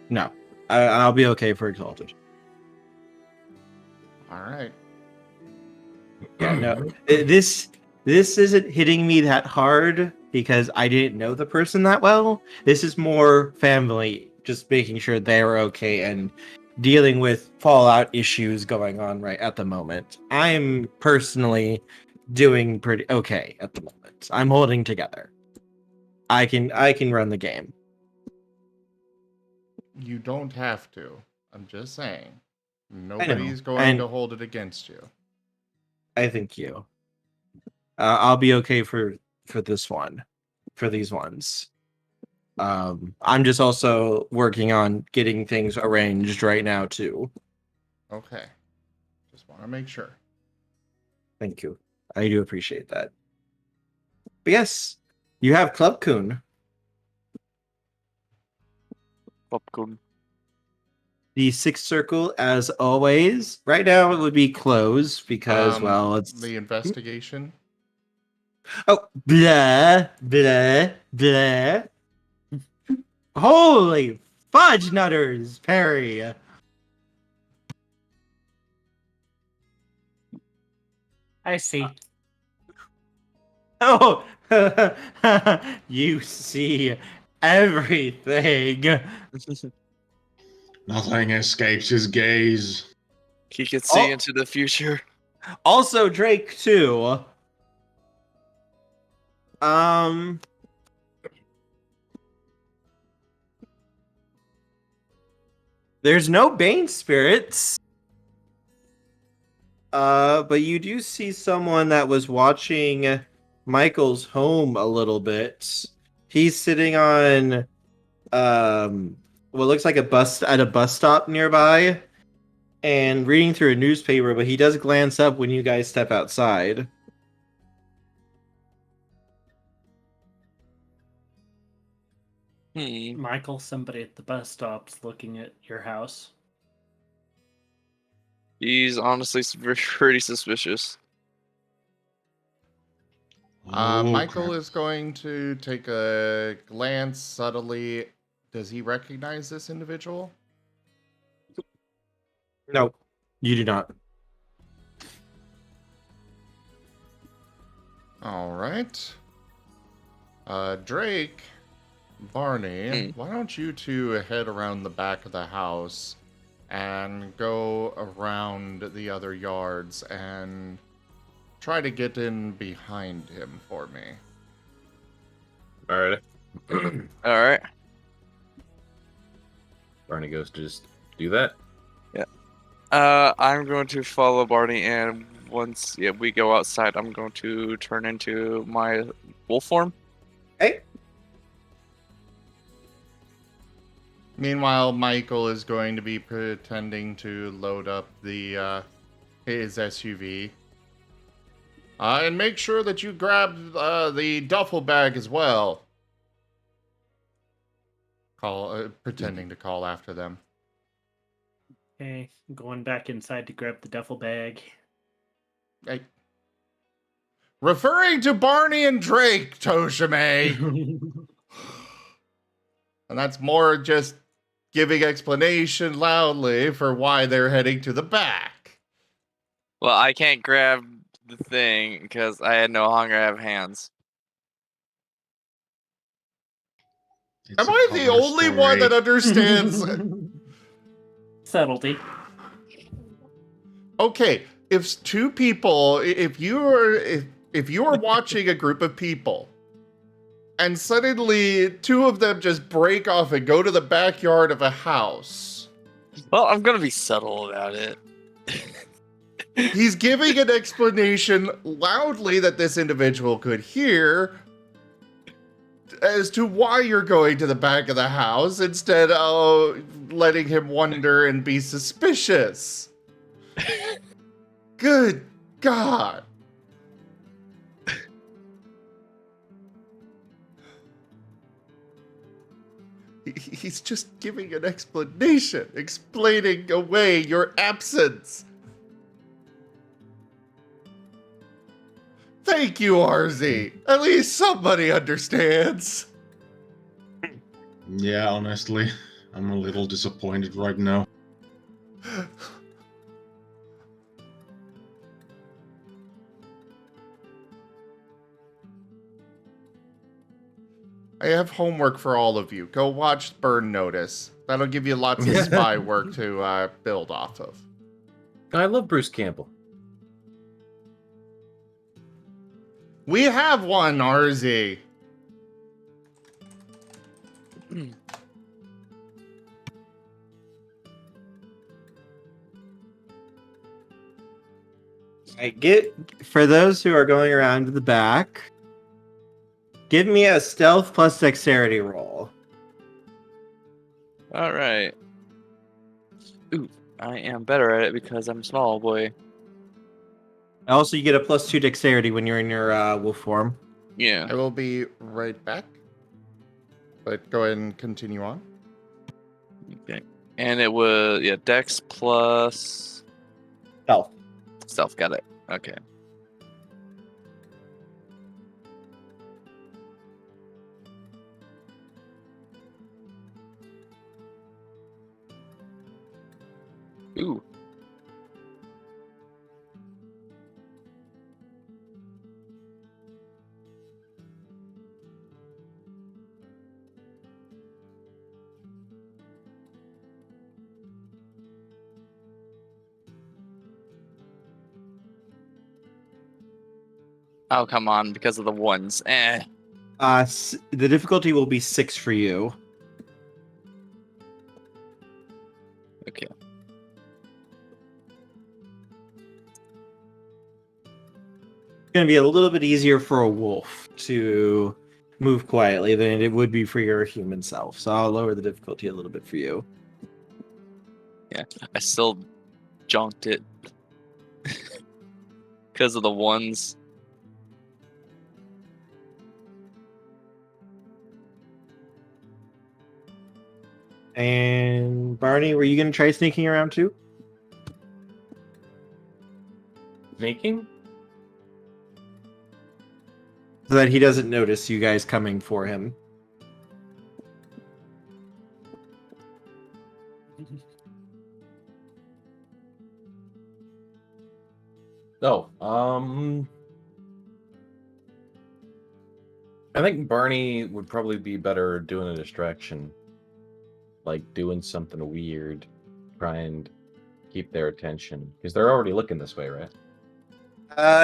No. I'll be okay for Exalted. All right. Yeah, no. This isn't hitting me that hard because I didn't know the person that well. This is more family, just making sure they're okay and dealing with fallout issues going on right at the moment. I'm personally doing pretty okay at the moment. I'm holding together. I can run the game. You don't have to. I'm just saying. Nobody's going and- to hold it against you. I think you. I'll be okay for this one, for these ones. I'm just also working on getting things arranged right now too. Okay. Just want to make sure. Thank you. I do appreciate that. But yes, you have Club Coon. Popcorn. The sixth circle, as always. Right now it would be closed because, well, it's the investigation. oh blah blah blah. Holy fudge nutters, Perry. I see. Oh, you see everything. Nothing escapes his gaze. He could see Oh. into the future. Also, Drake too. There's no Bane spirits. But you do see someone that was watching Michael's home a little bit. He's sitting on what looks like a bus stop nearby and reading through a newspaper, but he does glance up when you guys step outside. Michael, somebody at the bus stop's looking at your house. He's honestly pretty suspicious. Michael crap. is going to take a glance subtly. Does he recognize this individual? No, you do not. All right. Drake, Barney, why don't you two head around the back of the house and go around the other yards and try to get in behind him for me. Alright. All right. Barney goes to just do that. I'm going to follow Barney, and once we go outside, I'm going to turn into my wolf form. Hey. Meanwhile, Michael is going to be pretending to load up the his SUV. And make sure that you grab the duffel bag as well. Pretending to call after them. Okay, going back inside to grab the duffel bag. Hey. Referring to Barney and Drake, Toshime. And that's more just giving explanation loudly for why they're heading to the back. Well, I can't grab the thing because I had no longer have hands. It's Am a I the cover only one story. that understands? Subtlety. Okay, if two people, if you are watching a group of people, and suddenly two of them just break off and go to the backyard of a house, Well, I'm gonna be subtle about it. he's giving an explanation loudly that this individual could hear as to why you're going to the back of the house instead of letting him wonder and be suspicious. Good God. He's just giving an explanation, explaining away your absence. Thank you, RZ. At least somebody understands. Yeah, honestly, I'm a little disappointed right now. I have homework for all of you. Go watch Burn Notice. That'll give you lots of spy work to build off of. I love Bruce Campbell. We have one, RZ. For those who are going around to the back, give me a stealth plus dexterity roll. All right. Ooh, I am better at it because I'm small, boy. Also, you get a +2 dexterity when you're in your wolf form. Yeah. I will be right back. But go ahead and continue on. Okay. And it was Dex plus Stealth. stealth. Got it. Okay. Ooh. Oh, come on, because of the ones. The difficulty will be 6 for you. Okay. It's going to be a little bit easier for a wolf to move quietly than it would be for your human self. So I'll lower the difficulty a little bit for you. Yeah, I still jonked it because of the ones. And Barney, were you going to try sneaking around too? Sneaking? So that he doesn't notice you guys coming for him. Oh, I think Barney would probably be better doing a distraction. Like doing something weird. Try and keep their attention. Because they're already looking this way, right?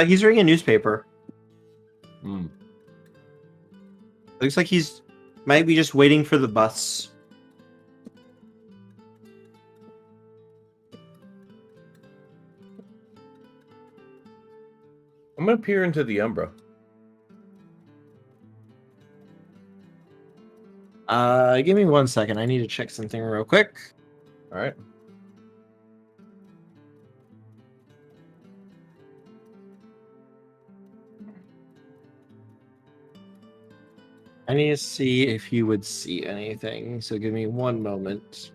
He's reading a newspaper. Hmm. Looks like he's might be just waiting for the bus. I'm gonna peer into the Umbra. Give me 1 second. I need to check something real quick. Alright. I need to see if you would see anything. So give me 1 moment.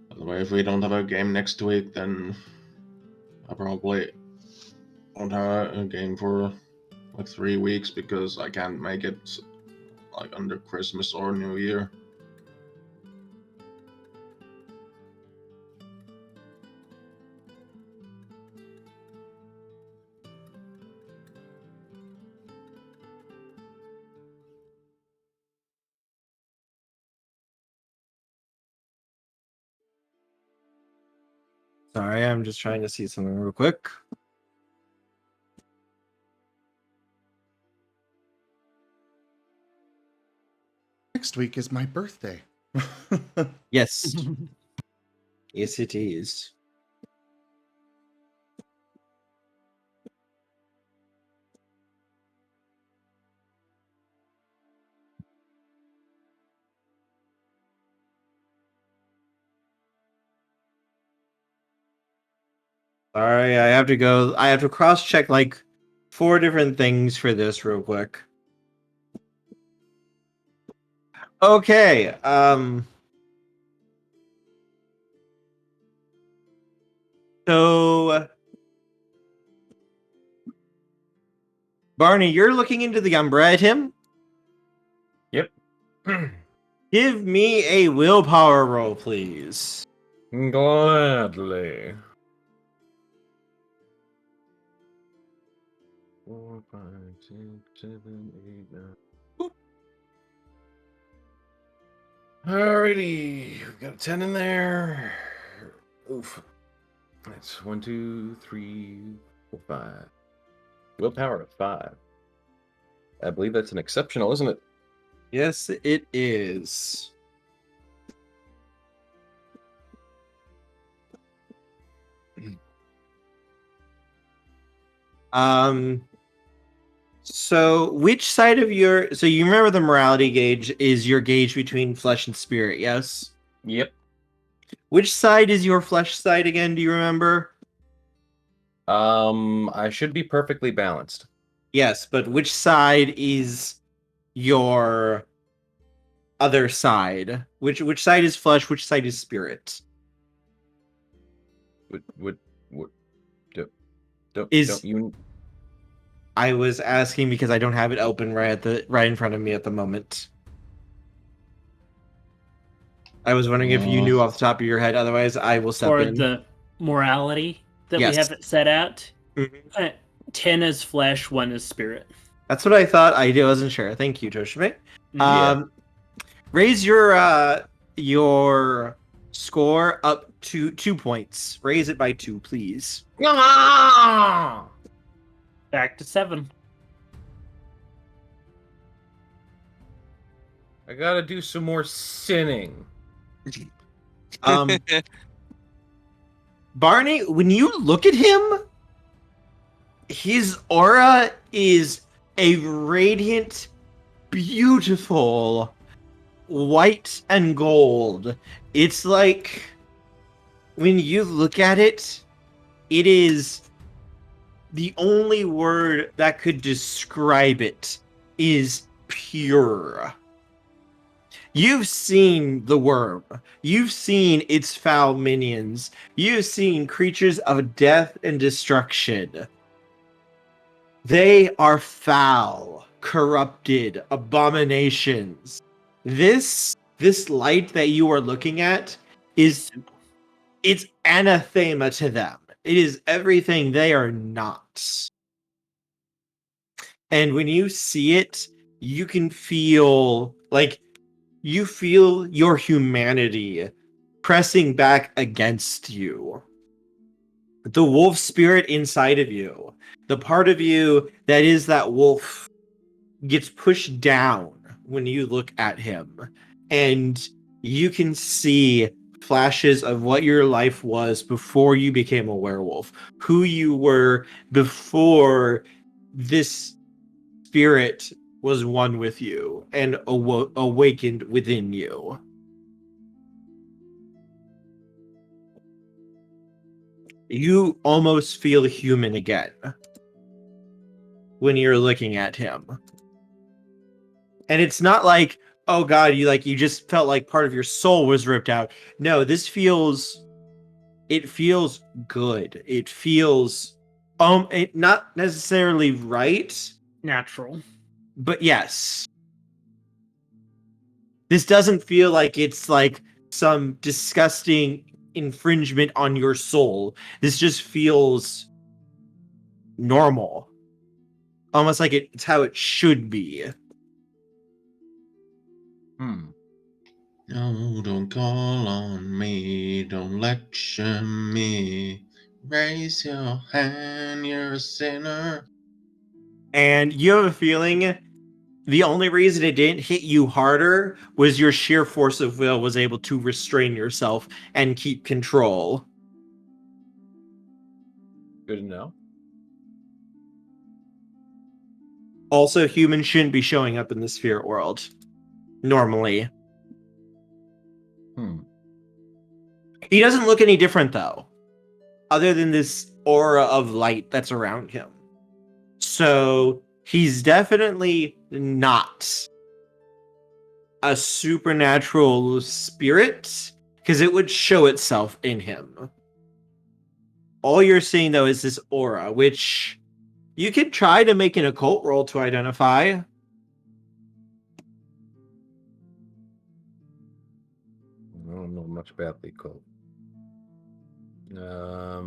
By the way, if we don't have a game next week, then I probably won't have a game for like 3 weeks because I can't make it like under Christmas or New Year. Sorry, I'm just trying to see something real quick. Next week is my birthday. Yes. Yes, it is. Sorry, I have to go. I have to cross-check like 4 different things for this real quick. Okay. So, Barney, you're looking into the Umbra at him. Yep. Give me a willpower roll, please. Gladly. 4, 5, 6, 7, 8, 9. Alrighty, we got a 10 in there. Oof. That's 1, 2, 3, 4, 5. Willpower of 5. I believe that's an exceptional, isn't it? Yes, it is. So which side of so you remember the morality gauge is your gauge between flesh and spirit, yes? Yep. Which side is your flesh side again, do you remember? I should be perfectly balanced. Yes, but which side is your other side? Which side is flesh, which side is spirit? What don't you? I was asking because I don't have it open right in front of me at the moment. I was wondering if you knew off the top of your head. Otherwise, I will step For in. the morality that we Yes. have it set out, Mhm. 10 is flesh, 1 is spirit. That's what I thought. I wasn't sure. Thank you, Toshime. Yeah. Raise your score up to 2 points. Raise it by 2, please. Back to 7. I gotta do some more sinning. Barney, when you look at him, his aura is a radiant, beautiful white and gold. It's like when you look at it, it is the only word that could describe it is pure. You've seen the worm. You've seen its foul minions. You've seen creatures of death and destruction. They are foul, corrupted abominations. This light that you are looking at it's anathema to them. It is everything they are not. And when you see it, you can feel you feel your humanity pressing back against you. The wolf spirit inside of you, the part of you that is that wolf, gets pushed down when you look at him. And you can see flashes of what your life was before you became a werewolf, who you were before this spirit was one with you and awakened within you. You almost feel human again when you're looking at him. And it's not like, oh god, you just felt like part of your soul was ripped out. No, it feels good. It feels not necessarily right, Natural. but yes. This doesn't feel like it's like some disgusting infringement on your soul. This just feels normal. Almost like it's how it should be. No, don't call on me, don't lecture me. Raise your hand, you're a sinner. And you have a feeling the only reason it didn't hit you harder was your sheer force of will was able to restrain yourself and keep control. Good to know. Also, humans shouldn't be showing up in the spirit world. Normally. He doesn't look any different, though. Other than this aura of light that's around him. So, he's definitely not a supernatural spirit, because it would show itself in him. All you're seeing, though, is this aura, which you could try to make an occult roll to identify. I don't know much about the occult. I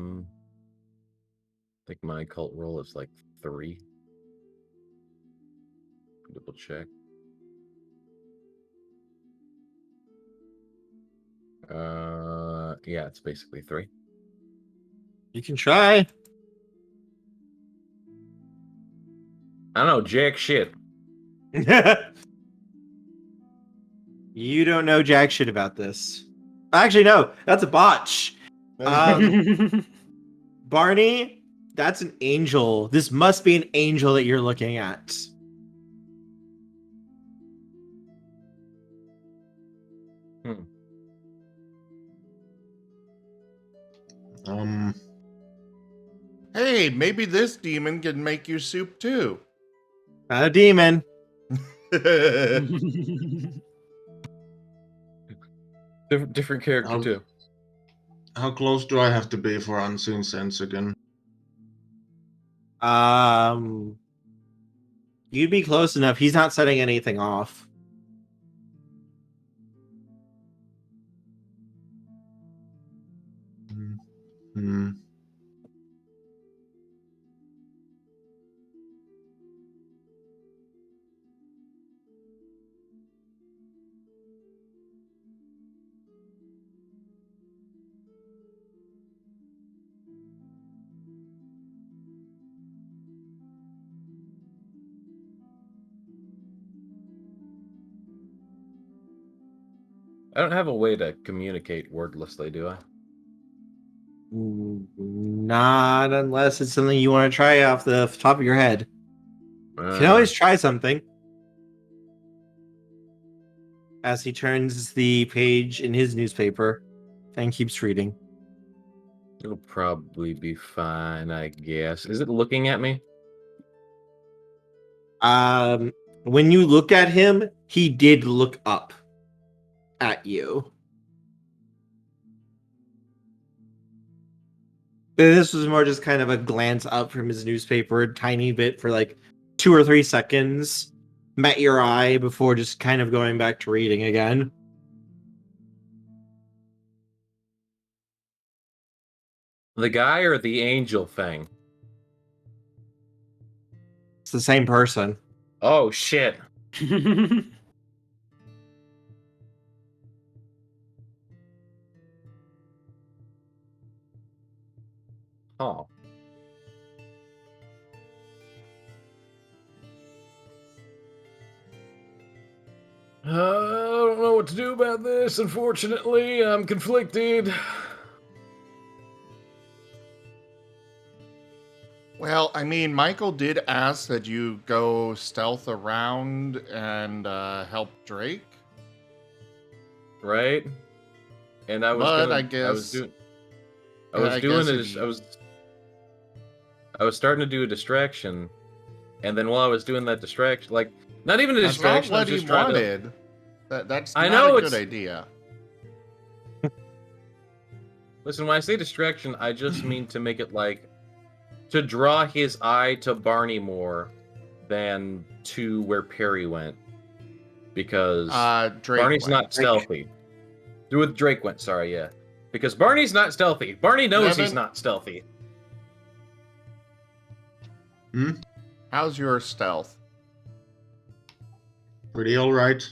think my occult roll is like 3. Double check. Yeah, it's basically 3. You can try. I don't know, jack shit. You don't know jack shit about this. Actually, no, that's a botch. Barney, that's an angel. This must be an angel that you're looking at. Hey, maybe this demon can make you soup too. Not a demon. Different character too. How close do I have to be for unseen sense again? You'd be close enough. He's not setting anything off. I don't have a way to communicate wordlessly, do I? Not unless it's something you want to try off the top of your head. You can always try something. As he turns the page in his newspaper and keeps reading. It'll probably be fine, I guess. Is it looking at me? When you look at him, he did look up. at you. This was more just kind of a glance up from his newspaper, a tiny bit for like 2 or 3 seconds, met your eye before just kind of going back to reading again. The guy or the angel thing? It's the same person. Oh, shit. Oh. I don't know what to do about this, unfortunately. I'm conflicted. Well, I mean, Michael did ask that you go stealth around and help Drake. Right? And I was But gonna, I guess I was doing if it. you- I was starting to do a distraction, and then while I was doing that distraction, like not even a That's not distraction, I what was he just trying to. wanted. That's I not know a good it's- idea. Listen, when I say distraction, I just mean to make it like to draw his eye to Barney more than to where Perry went, because Drake Barney's went. not stealthy. With Drake went, sorry, yeah, because Barney's not stealthy. Barney knows he's Nevin? not stealthy. How's your stealth? Pretty alright.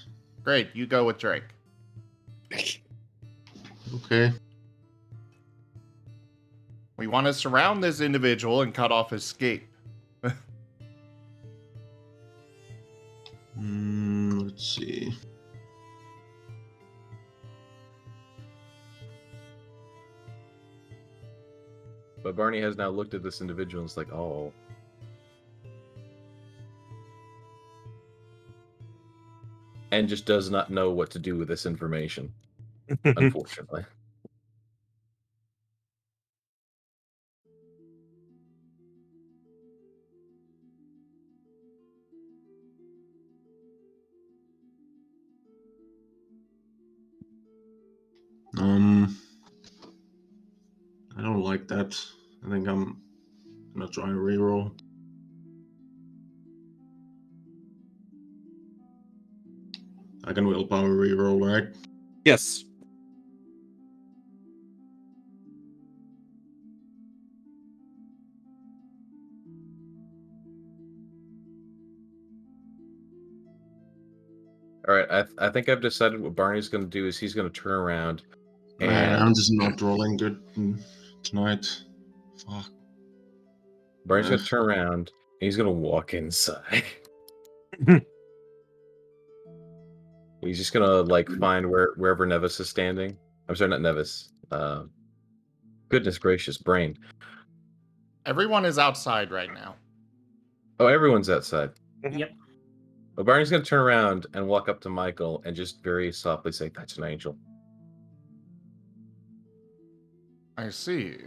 Great, you go with Drake. Okay. We want to surround this individual and cut off escape. Let's see. But Barney has now looked at this individual and it's like, oh. And just does not know what to do with this information, unfortunately. I don't like that. I think I'm gonna try and reroll. I can willpower reroll, right? Yes. All right, I think I've decided what Barney's going to do is he's going to turn around Man, and I'm just not rolling good tonight. Fuck. Barney's going to turn around and he's going to walk inside. He's just going to like find wherever Nevis is standing. I'm sorry, not Nevis. Goodness gracious, brain. Everyone is outside right now. Oh, everyone's outside. Yep. But Barney's going to turn around and walk up to Michael and just very softly say, "That's an angel." I see.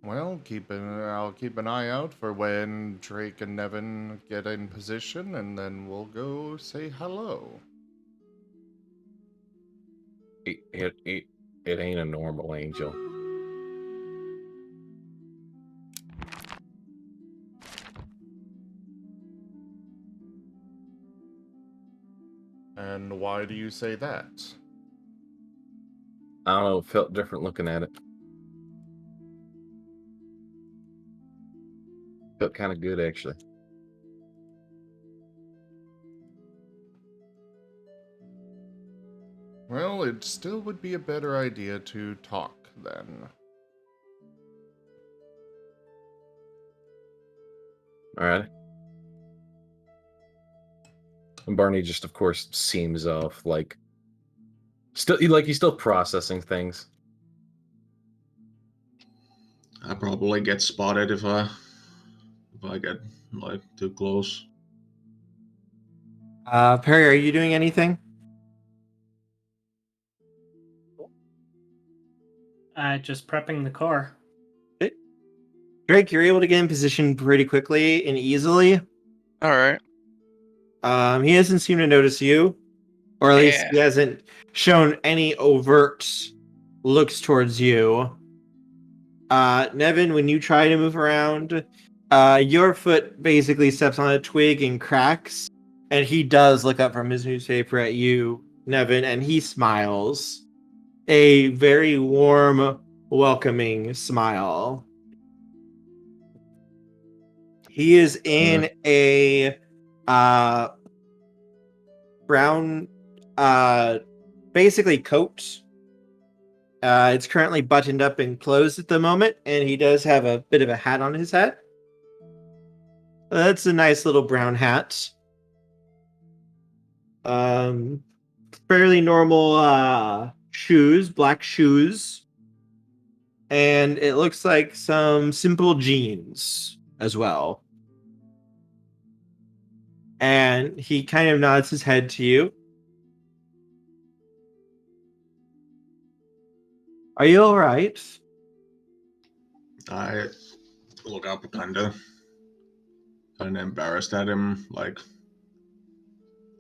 Well, I'll keep an eye out for when Drake and Nevin get in position, and then we'll go say hello. It ain't a normal angel. And why do you say that? I don't know, it felt different looking at it. Felt kind of good, actually. Well, it still would be a better idea to talk then. All right. And Barney just, of course, seems off, like he's still processing things. I probably get spotted if I get like too close. Perry, are you doing anything? Just prepping the car. Drake, you're able to get in position pretty quickly and easily. All right. He doesn't seem to notice you. or at least he hasn't shown any overt looks towards you. Nevin, when you try to move around, your foot basically steps on a twig and cracks, and he does look up from his newspaper at you, Nevin, and he smiles. A very warm, welcoming smile. He is in a brown, basically coat. It's currently buttoned up and closed at the moment, and he does have a bit of a hat on his head. That's a nice little brown hat. Fairly normal shoes, black shoes. And it looks like some simple jeans as well. And he kind of nods his head to you. Are you all right? I look up kind of embarrassed at him, like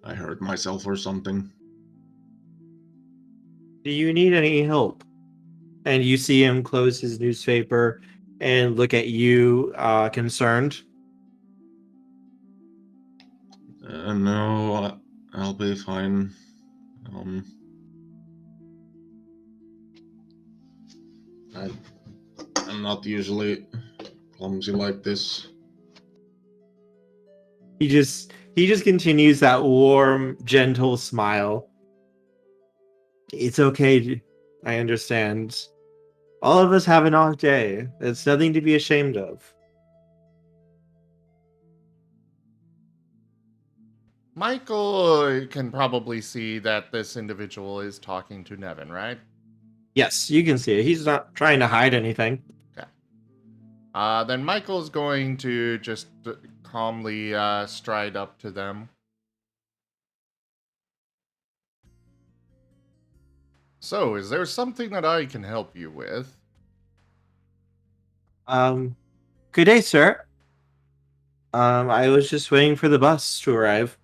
I hurt myself or something. Do you need any help? And you see him close his newspaper and look at you, concerned. No, I'll be fine. I'm not usually clumsy like this. He just continues that warm, gentle smile. It's okay. I understand. All of us have an off day. It's nothing to be ashamed of. Michael can probably see that this individual is talking to Nevin, right? Yes, you can see it. He's not trying to hide anything. Okay. Then Michael's going to just calmly stride up to them. So, is there something that I can help you with? Good day, sir. I was just waiting for the bus to arrive.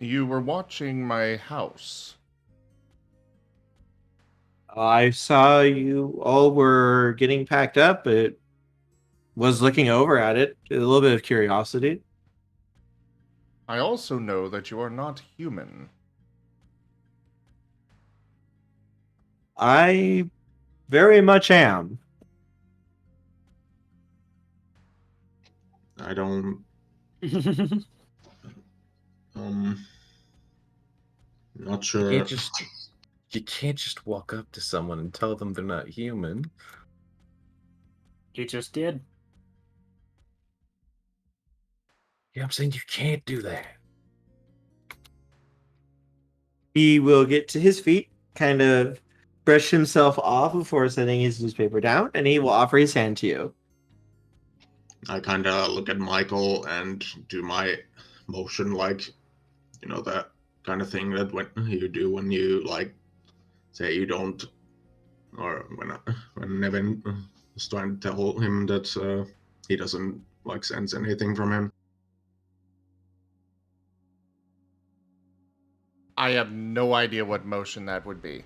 You were watching my house. I saw you all were getting packed up. It was looking over at it. A little bit of curiosity. I also know that you are not human. I very much am. I don't. Not sure. You can't just walk up to someone and tell them they're not human. You just did. Yeah, I'm saying you can't do that. He will get to his feet, kind of brush himself off before setting his newspaper down, and he will offer his hand to you. I kind of look at Michael and do my motion, like, you know, that kind of thing that when you do when you, like, say you don't, or when Nevin is trying to tell him that he doesn't, like, sense anything from him. I have no idea what motion that would be.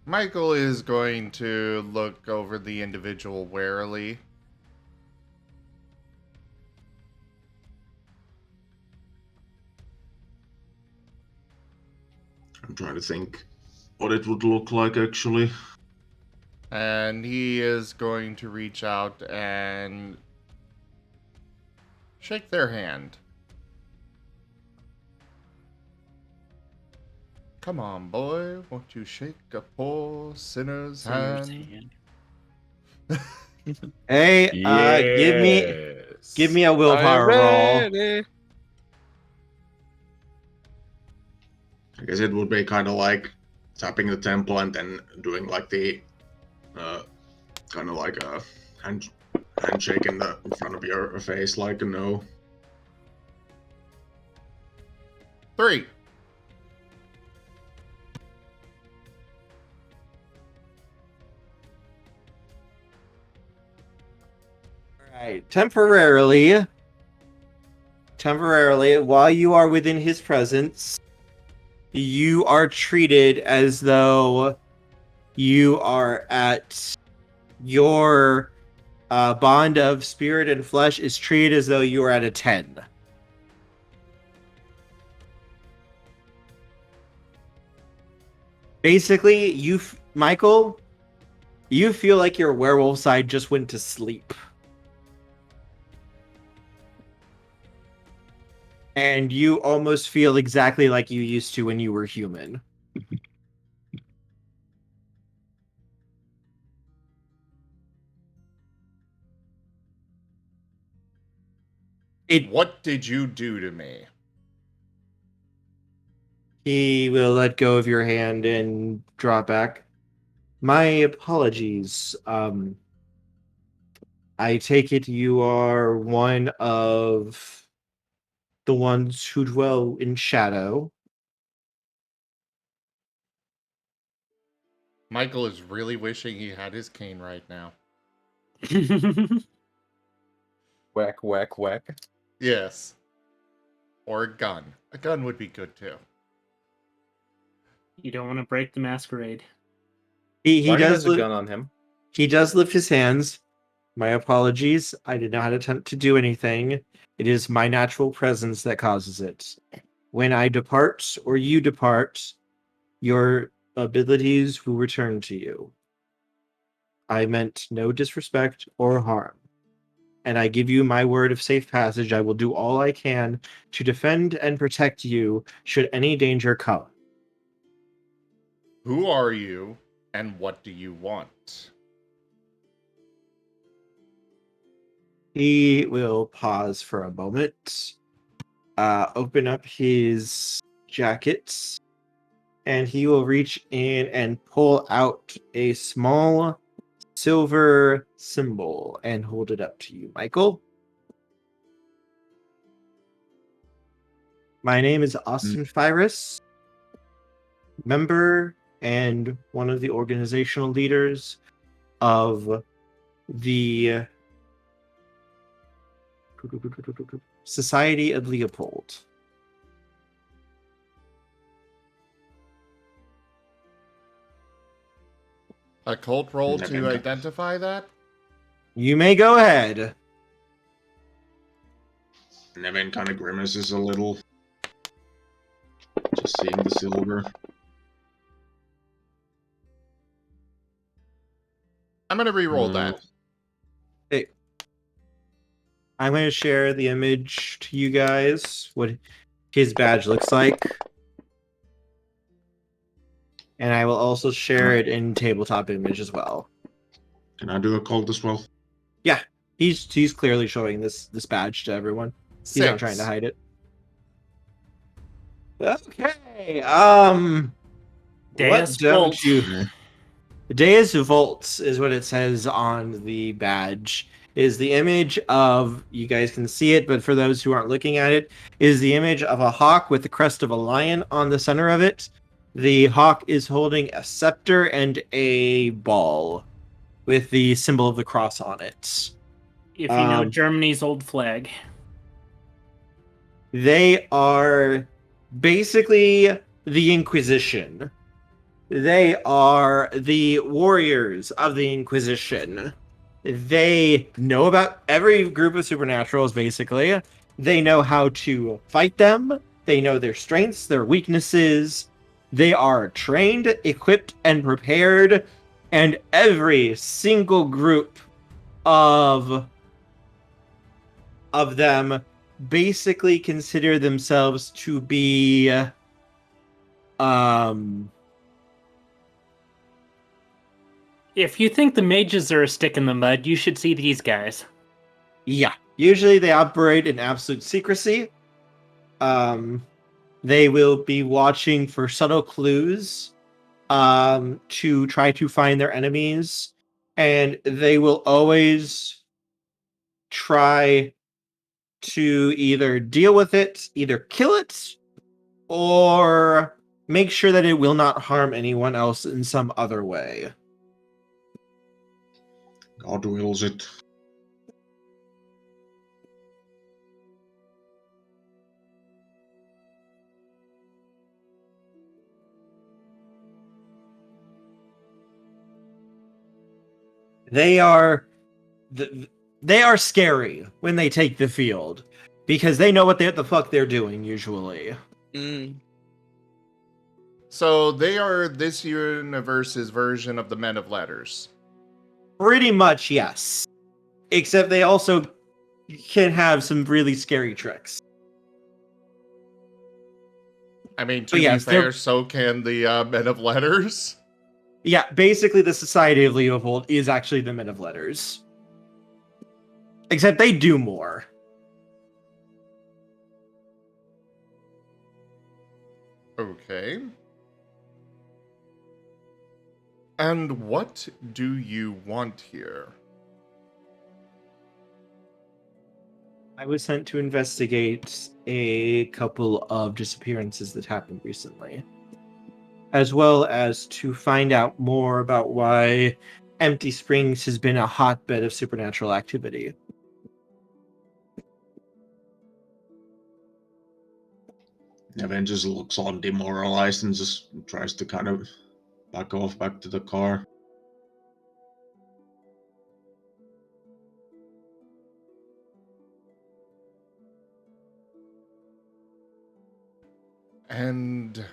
Michael is going to look over the individual warily. I'm trying to think what it would look like, actually. And he is going to reach out and shake their hand. Come on, boy, won't you shake a poor sinner's hand? Hey, give me a willpower roll. I guess it would be kind of like tapping the temple and then doing like the kind of like a handshake in front of your face, like a no. 3. Alright, temporarily, while you are within his presence, you are treated as though you are at your bond of spirit and flesh is treated as though you are at a 10. Basically, Michael, you feel like your werewolf side just went to sleep. And you almost feel exactly like you used to when you were human. What did you do to me? He will let go of your hand and draw back. My apologies. I take it you are one of the ones who dwell in shadow. Michael is really wishing he had his cane right now. Whack, whack, whack. Yes. Or a gun. A gun would be good too. You don't want to break the masquerade. He Barney does has a gun on him. He does lift his hands. My apologies. I did not attempt to do anything. It is my natural presence that causes it. When I depart or you depart, your abilities will return to you. I meant no disrespect or harm. And I give you my word of safe passage. I will do all I can to defend and protect you should any danger come. Who are you, and what do you want? He will pause for a moment, open up his jacket, and he will reach in and pull out a small silver symbol and hold it up to you, Michael. My name is Austin Fyrus, member and one of the organizational leaders of the Society of Leopold. A cult roll Never to got- identify that? You may go ahead. Nevin kind of grimaces a little. Just seeing the silver. I'm gonna re-roll that. Hey, I'm going to share the image to you guys, what his badge looks like. And I will also share it in tabletop image as well. Can I do a cult as well? Yeah, he's clearly showing this badge to everyone. He's not trying to hide it. Okay. Deus what don't Vult. you? Deus Vult is what it says on the badge. Is the image of, you guys can see it, but for those who aren't looking at it, is the image of a hawk with the crest of a lion on the center of it. The hawk is holding a scepter and a ball with the symbol of the cross on it. If you know Germany's old flag. They are basically the Inquisition. They are the warriors of the Inquisition. They know about every group of supernaturals, basically. They know how to fight them. They know their strengths, their weaknesses. They are trained, equipped, and prepared. And every single group of them basically consider themselves to be If you think the mages are a stick in the mud, you should see these guys. yeah, usually they operate in absolute secrecy. They will be watching for subtle clues to try to find their enemies, and they will always try to either deal with it, either kill it, or make sure that it will not harm anyone else in some other way. God wills it. They are they are scary when they take the field because they know what the fuck they're doing usually. So they are this universe's version of the Men of Letters. Pretty much, yes. Except they also can have some really scary tricks. I mean, to But yes, be fair, they're- so can the Men of Letters. Yeah, basically the Society of Leopold is actually the Men of Letters. Except they do more. Okay. And what do you want here? I was sent to investigate a couple of disappearances that happened recently, as well as to find out more about why Empty Springs has been a hotbed of supernatural activity. Evan just looks all demoralized and just tries to kind of back off back to the car. And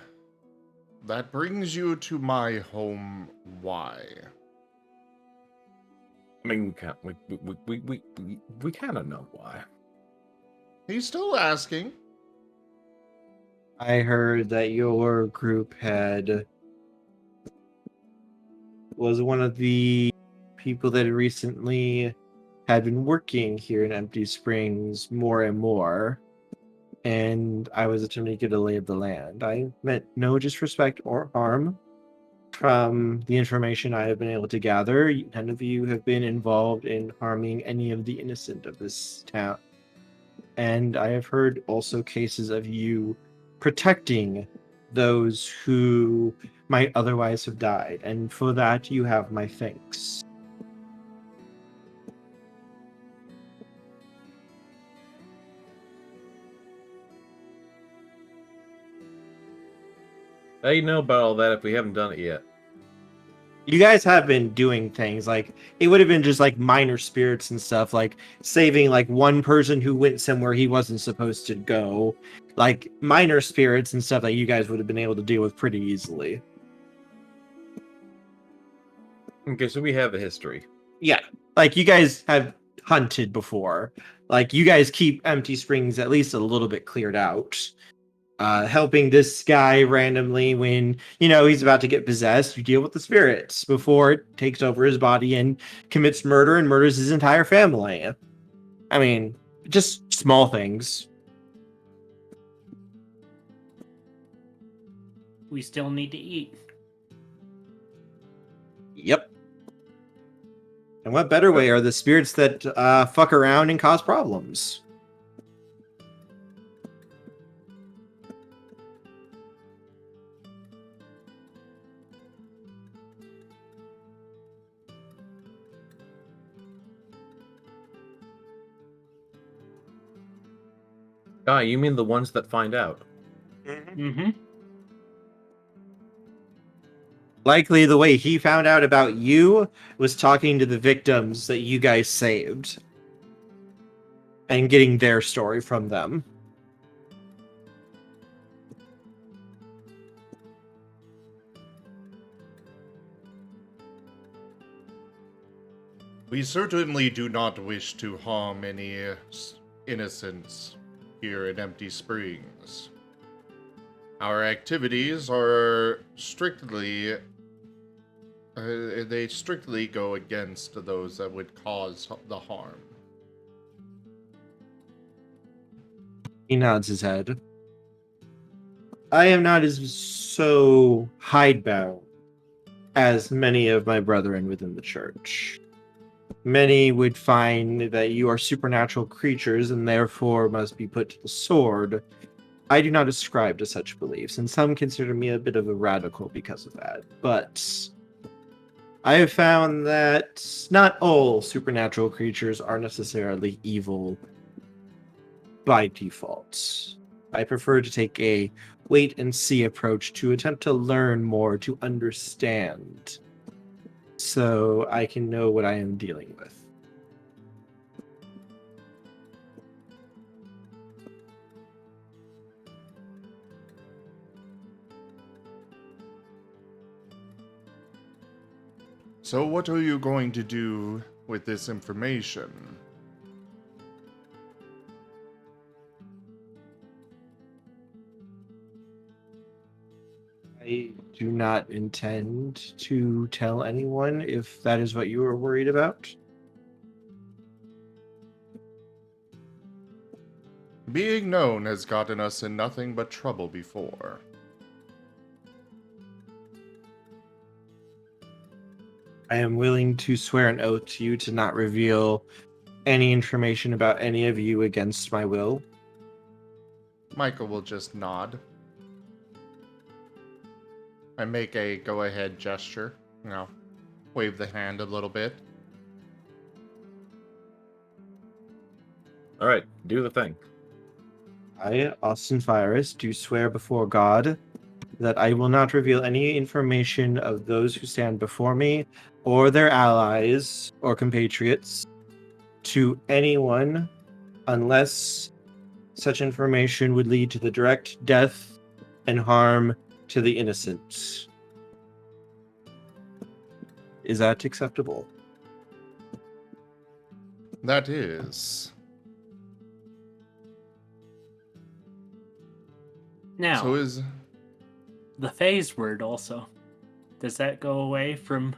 that brings you to my home. Why? I mean, we kind of know why. He's still asking. I heard that your group was one of the people that recently had been working here in Empty Springs more and more, and I was attempting to get a lay of the land. I meant no disrespect or harm. From the information I have been able to gather, none of you have been involved in harming any of the innocent of this town. And I have heard also cases of you protecting those who might otherwise have died, and for that you have my thanks. How do you know about all that if we haven't done it yet? You guys have been doing things like it would have been just like minor spirits and stuff, like saving like one person who went somewhere he wasn't supposed to go, like minor spirits and stuff that you guys would have been able to deal with pretty easily. Okay, so we have a history. Yeah, like you guys have hunted before. Like you guys keep Empty Springs at least a little bit cleared out. Helping this guy randomly when, you know, he's about to get possessed, you deal with the spirits before it takes over his body and commits murder and murders his entire family. I mean, just small things. We still need to eat. Yep. And what better way are the spirits that fuck around and cause problems? Ah, you mean the ones that find out? Mm-hmm. Likely the way he found out about you was talking to the victims that you guys saved and getting their story from them. We certainly do not wish to harm any innocents here in Empty Springs. Our activities are strictly they strictly go against those that would cause the harm. He nods his head. I am not as so hidebound as many of my brethren within the church. Many would find that you are supernatural creatures and therefore must be put to the sword. I do not ascribe to such beliefs, and some consider me a bit of a radical because of that. But I have found that not all supernatural creatures are necessarily evil by default. I prefer to take a wait and see approach to attempt to learn more, to understand. so I can know what I am dealing with. So what are you going to do with this information? I do not intend to tell anyone if that is what you are worried about. Being known has gotten us in nothing but trouble before. I am willing to swear an oath to you to not reveal any information about any of you against my will. Michael will just nod. I make a go-ahead gesture. Wave the hand a little bit. All right, do the thing. I, Austin Virus, do swear before God that I will not reveal any information of those who stand before me or their allies or compatriots to anyone unless such information would lead to the direct death and harm to the innocent. Is that acceptable? That is. Now, So is... the phase word also. Does that go away from...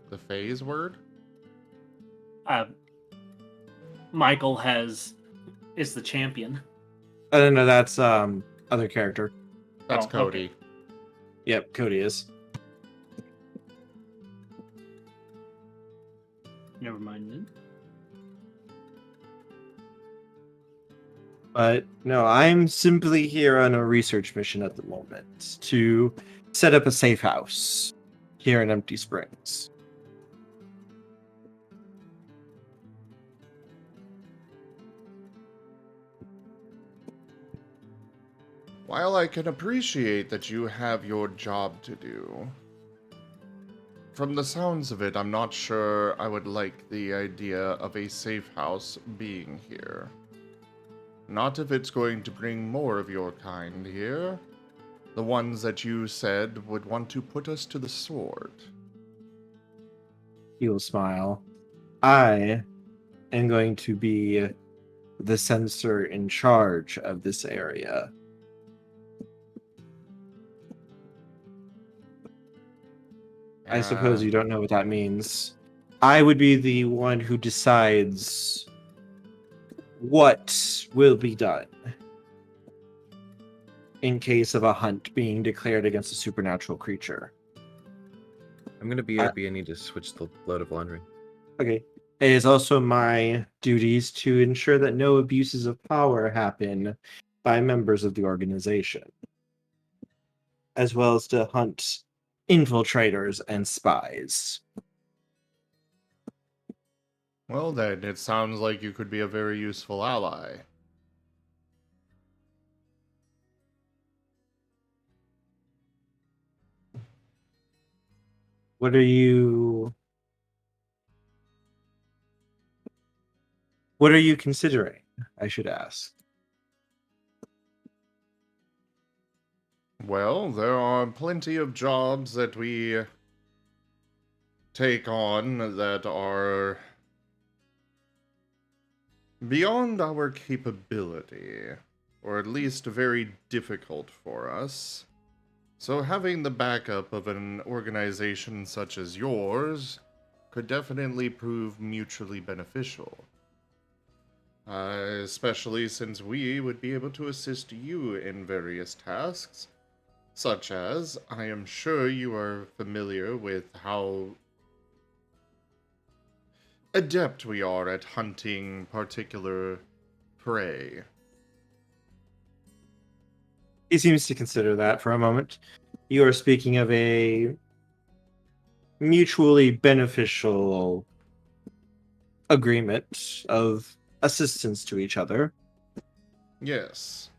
the phase word? Michael is the champion. I don't know, that's other character. That's Oh, Cody. okay. Yep, Cody is. Never mind then. But no, I'm simply here on a research mission at the moment to set up a safe house here in Empty Springs. While I can appreciate that you have your job to do, from the sounds of it, I'm not sure I would like the idea of a safe house being here. Not if it's going to bring more of your kind here. The ones that you said would want to put us to the sword. He will smile. I am going to be the censor in charge of this area. I suppose you don't know what that means. I would be the one who decides what will be done in case of a hunt being declared against a supernatural creature. I'm gonna BRB. I need to switch the load of laundry. Okay. It is also my duties to ensure that no abuses of power happen by members of the organization, as well as to hunt infiltrators and spies. Well then, it sounds like you could be a very useful ally. What are you considering? I should ask. Well, there are plenty of jobs that we take on that are beyond our capability, or at least very difficult for us. So having the backup of an organization such as yours could definitely prove mutually beneficial. Especially since we would be able to assist you in various tasks, such as, I am sure you are familiar with how adept we are at hunting particular prey. He seems to consider that for a moment. You are speaking of a mutually beneficial agreement of assistance to each other. Yes.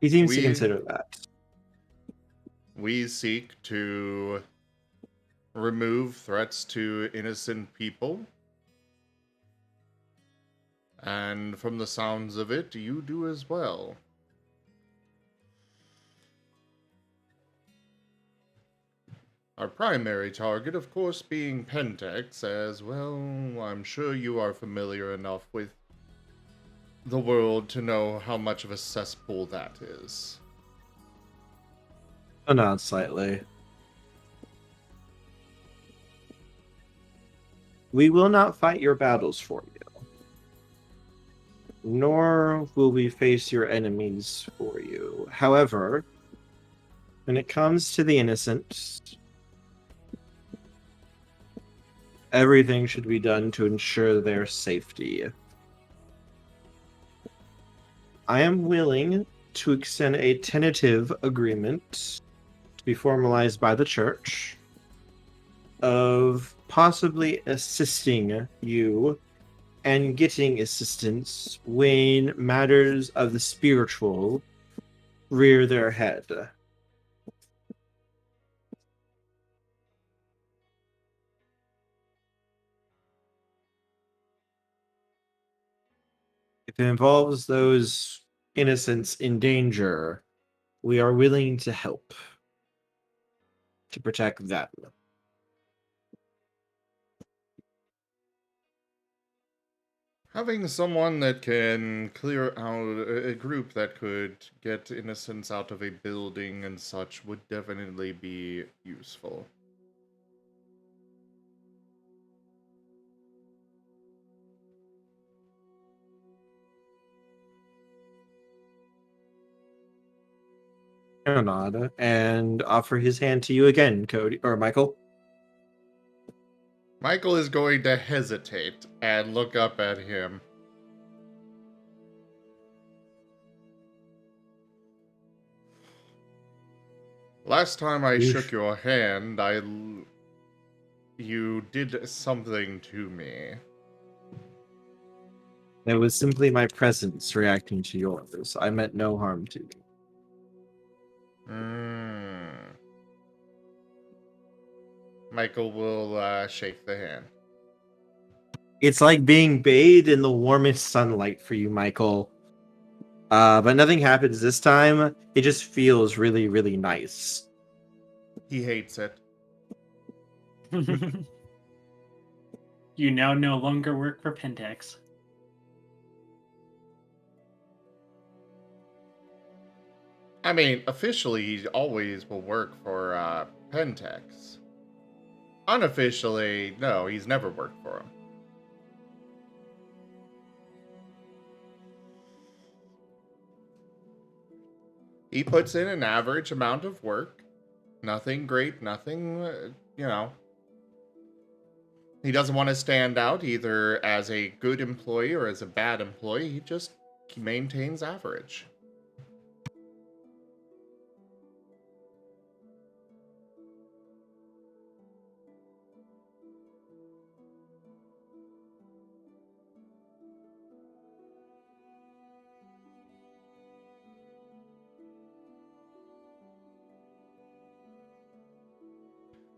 He seems to We- consider that. We seek to remove threats to innocent people. And from the sounds of it, you do as well. Our primary target, of course, being Pentex, as well. I'm sure you are familiar enough with the world to know how much of a cesspool that is. Oh, not slightly. We will not fight your battles for you, nor will we face your enemies for you. However, when it comes to the innocent, everything should be done to ensure their safety. I am willing to extend a tentative agreement to be formalized by the church of possibly assisting you and getting assistance when matters of the spiritual rear their head. If it involves those innocents in danger, we are willing to help to protect them. Having someone that can clear out a group that could get innocents out of a building and such would definitely be useful. He'll nod and offer his hand to you again, Cody or Michael. Michael is going to hesitate and look up at him. Last time I shook your hand, you did something to me. It was simply my presence reacting to yours. I meant no harm to you. Michael will shake the hand. It's like being bathed in the warmest sunlight for you, Michael. But nothing happens this time. It just feels really, really nice. He hates it. You now no longer work for Pentex. I mean, officially, he always will work for Pentex. Unofficially, no, he's never worked for him. He puts in an average amount of work. Nothing great, nothing, you know. He doesn't want to stand out either as a good employee or as a bad employee. He just maintains average.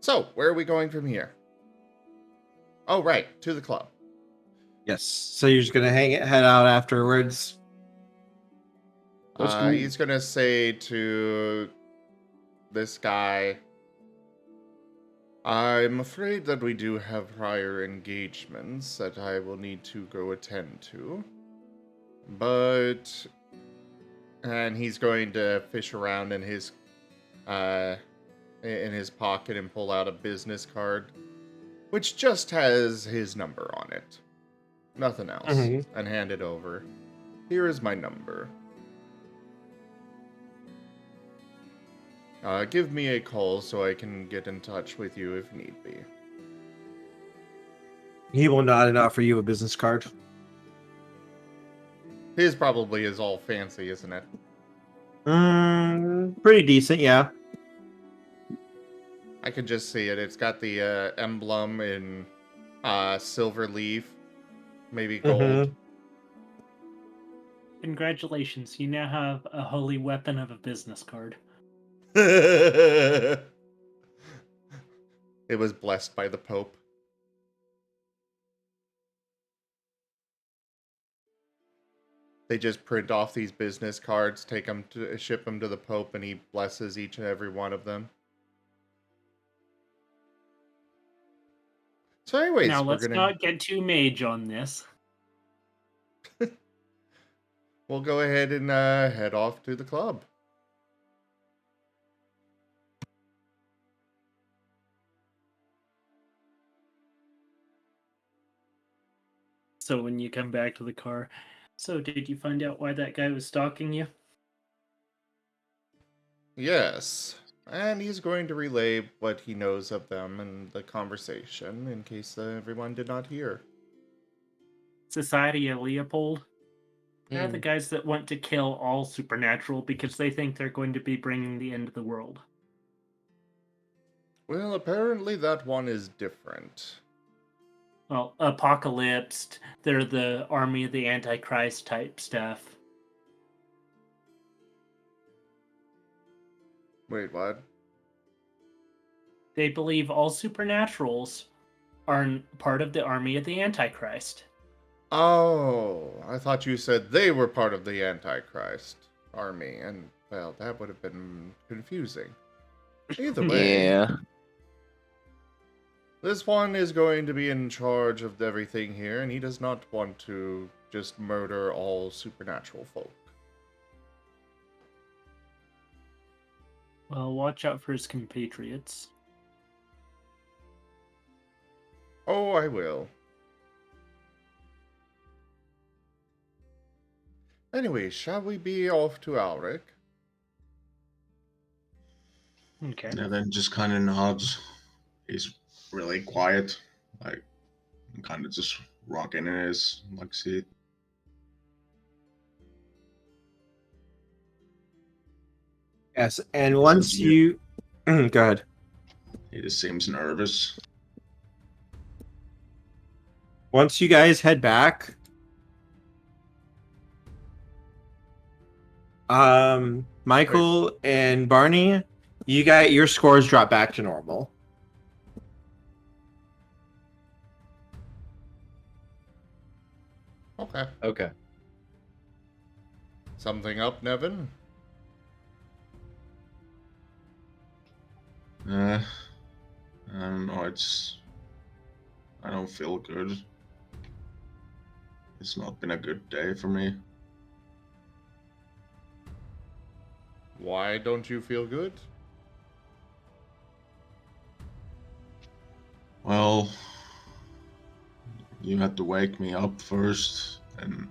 So, where are we going from here? Oh, right, to the club. Yes. So you're just gonna head out afterwards. He's gonna say to this guy, I'm afraid that we do have prior engagements that I will need to go attend to. But... And he's going to fish around in his pocket and pull out a business card, which just has his number on it. Nothing else. And hand it over. Here is my number. Give me a call so I can get in touch with you if need be. He will nod and offer you a business card. His probably is all fancy, isn't it? Pretty decent, yeah. I can just see it. It's got the emblem in silver leaf, maybe gold. Congratulations, you now have a holy weapon of a business card. It was blessed by the Pope. They just print off these business cards, ship them to the Pope, and he blesses each and every one of them. So anyways, Now we're let's gonna not get too mage on this. we'll go ahead and head off to the club. So when you come back to the car, so did you find out why that guy was stalking you? Yes. And he's going to relay what he knows of them and the conversation in case everyone did not hear. Society of Leopold. They're the Hmm. guys that want to kill all supernatural because they think they're going to be bringing the end of the world. Well, apparently that one is different. Well, apocalypsed. They're the army of the Antichrist type stuff. Wait, what? They believe all supernaturals are part of the army of the Antichrist. Oh, I thought you said they were part of the Antichrist army, and, well, that would have been confusing. Either way, Yeah. this one is going to be in charge of everything here, and he does not want to just murder all supernatural folk. Well, watch out for his compatriots. Oh, I will. Anyway, shall we be off to Alric? Okay. And then just kind of nods. He's really quiet, like kind of just rocking in his seat. Yes, and once you go ahead. He just seems nervous. Once you guys head back, Michael and Barney, you got your scores drop back to normal. Okay. Okay. Something up, Nevin? I don't know. I don't feel good. It's not been a good day for me. Why don't you feel good? Well, you had to wake me up first, and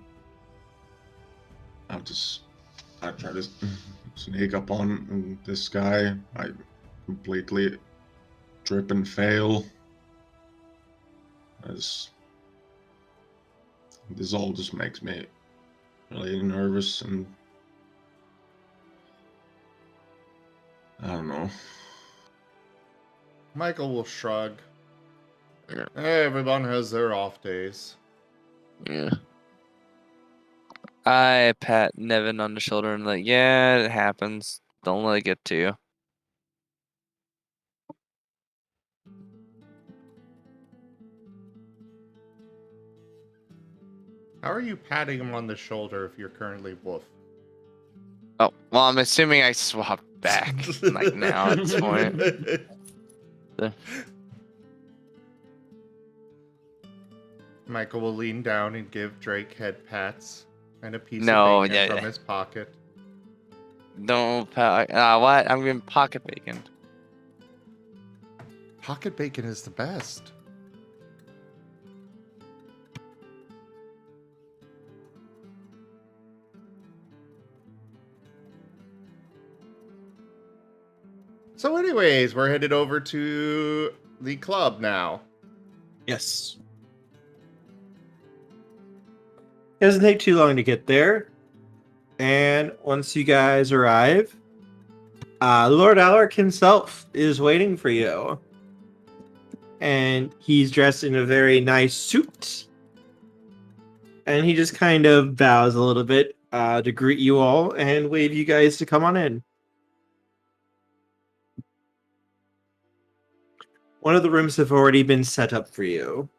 I tried to sneak up on this guy. I completely trip and fail. This all just makes me really nervous, and I don't know. Michael will shrug. Everyone has their off days. Yeah. I pat Nevin on the shoulder and like, yeah, it happens. Don't let it get to you. How are you patting him on the shoulder if you're currently Wolf? Oh, well, I'm assuming I swapped back like now at this point. Michael will lean down and give Drake head pats and a piece No, of bacon yeah. from his pocket. Don't pat. What? I'm getting pocket bacon. Pocket bacon is the best. So anyways, we're headed over to the club now. Yes. It doesn't take too long to get there. And once you guys arrive, Lord Alaric himself is waiting for you. And he's dressed in a very nice suit. And he just kind of bows a little bit. to greet you all and wave you guys to come on in. One of the rooms have already been set up for you.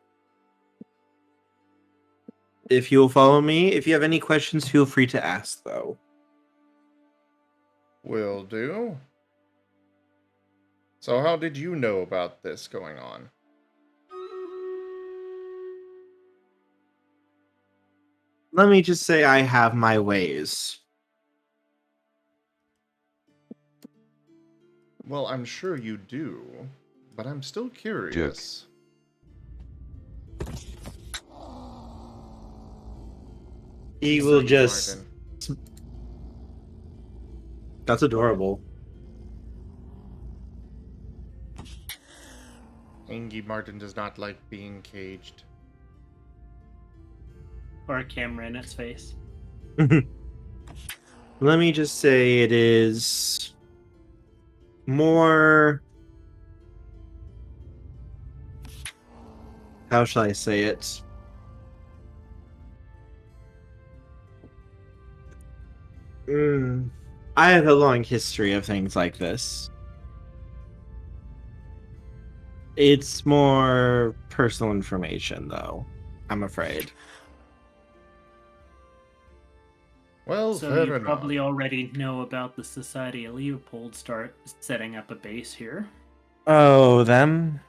If you'll follow me, if you have any questions, feel free to ask, though. Will do. So how did you know about this going on? Let me just say I have my ways. Well, I'm sure you do, but I'm still curious. He will Sorry, just... Marten. That's adorable. Angie Marten does not like being caged. Or a camera in its face. Let me just say it is more... How shall I say it? I have a long history of things like this. It's more personal information, though, I'm afraid. Well, So fair you enough. probably already know about the Society of Leopold setting up a base here. Oh, them?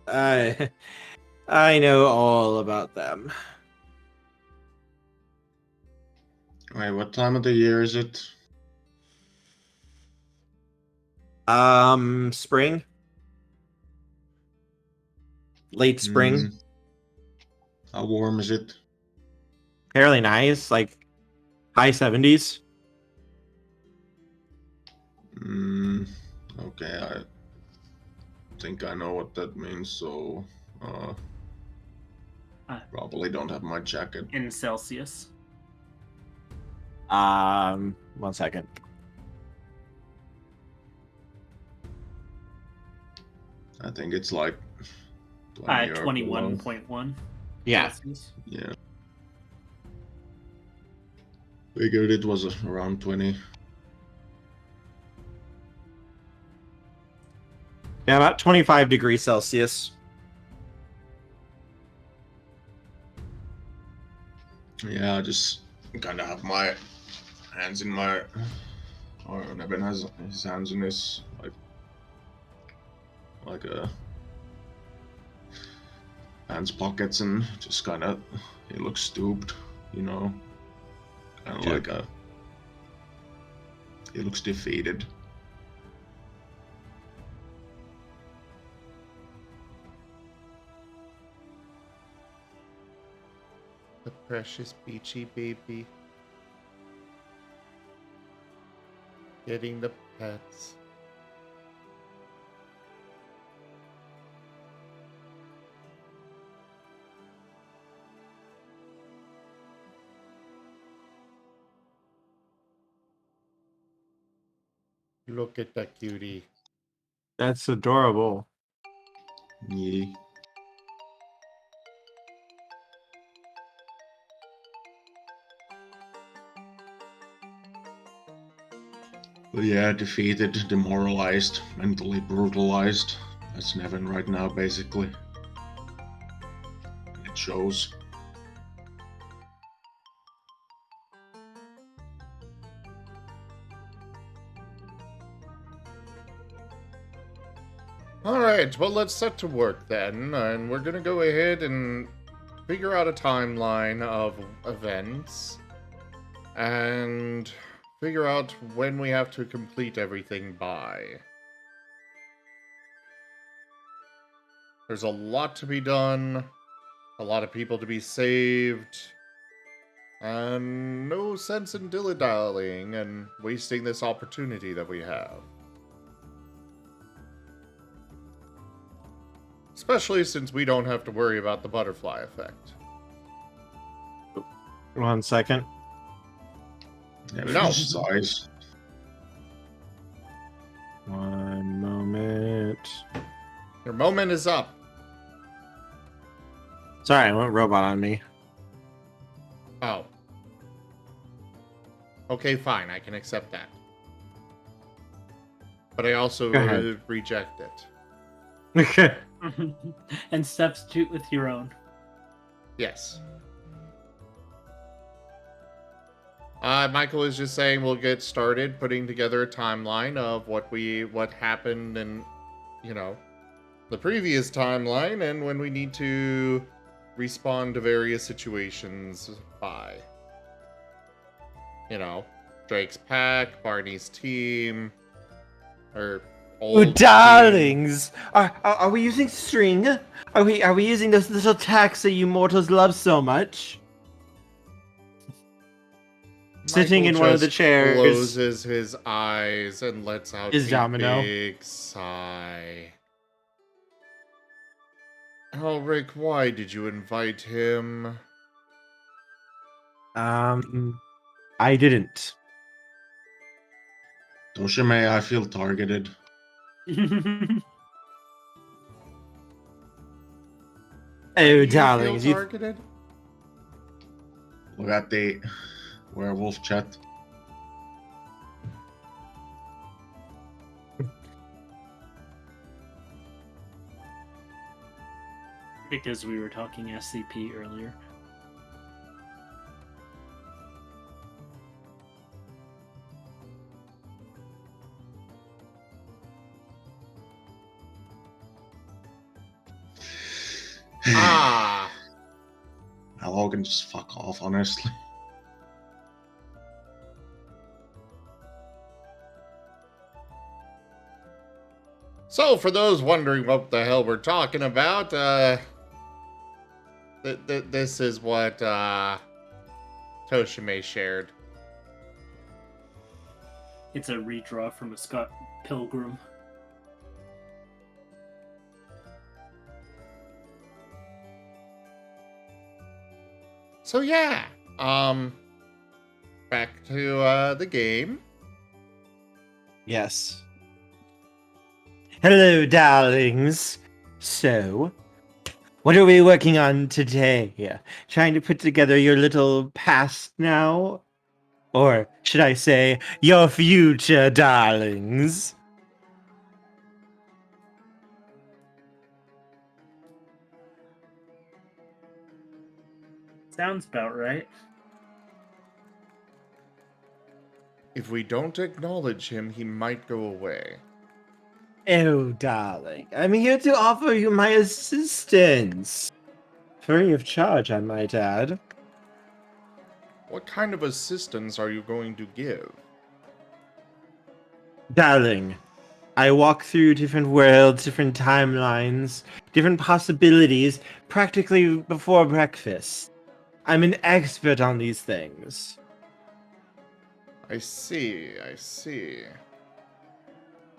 I know all about them. Wait, what time of the year is it? Spring? Late spring? Mm, how warm is it? Fairly nice, like high 70s. Okay, I think I know what that means, so probably don't have my jacket. In Celsius. 1 second. I think it's like 20 or below. 21.1. Yeah. Celsius. Yeah. Figured it was around 20. Yeah, about 25 degrees Celsius. Yeah, I just kind of have my hands in my... Or Nevin has his hands in his, like a... hands pockets, and just kind of... He looks stooped, you know? Kind of like a... He looks defeated. The precious beachy baby. Getting the pets. Look at that cutie. That's adorable. Yeah. But yeah, defeated, demoralized, mentally brutalized. That's Nevin right now, basically. It shows. Alright, well, let's set to work then, and we're gonna go ahead and figure out a timeline of events, and figure out when we have to complete everything by. There's a lot to be done, a lot of people to be saved, and no sense in dilly-dallying and wasting this opportunity that we have. Especially since we don't have to worry about the butterfly effect. 1 second. Yeah, No. his eyes. 1 moment. Your moment is up. Sorry, I went robot on me. Oh. Okay, fine, I can accept that. But I also Go ahead. reject it. Okay. And substitute with your own. Yes. Michael is just saying we'll get started putting together a timeline of what happened in, the previous timeline and when we need to respond to various situations by. Drake's pack, Barney's team, or Oh, old darlings! Are we using string? Are we using those little tacks that you mortals love so much? Sitting Michael in one of the just chairs. closes his eyes and lets out Is a Domino. big sigh. Elric, why did you invite him? I didn't. Toshime, I feel targeted. Oh, Do you darlings, feel you targeted? Look at the werewolf chat. Because we were talking SCP earlier. Ah! Hello can just fuck off, honestly. So, for those wondering what the hell we're talking about, this is what Toshime shared. It's a redraw from a Scott Pilgrim. So yeah, back to the game. Yes. Hello, darlings. So, what are we working on today? Trying to put together your little past now? Or should I say, your future, darlings? Sounds about right. If we don't acknowledge him, he might go away. Oh, darling, I'm here to offer you my assistance. Free of charge, I might add. What kind of assistance are you going to give? Darling, I walk through different worlds, different timelines, different possibilities practically before breakfast. I'm an expert on these things. I see.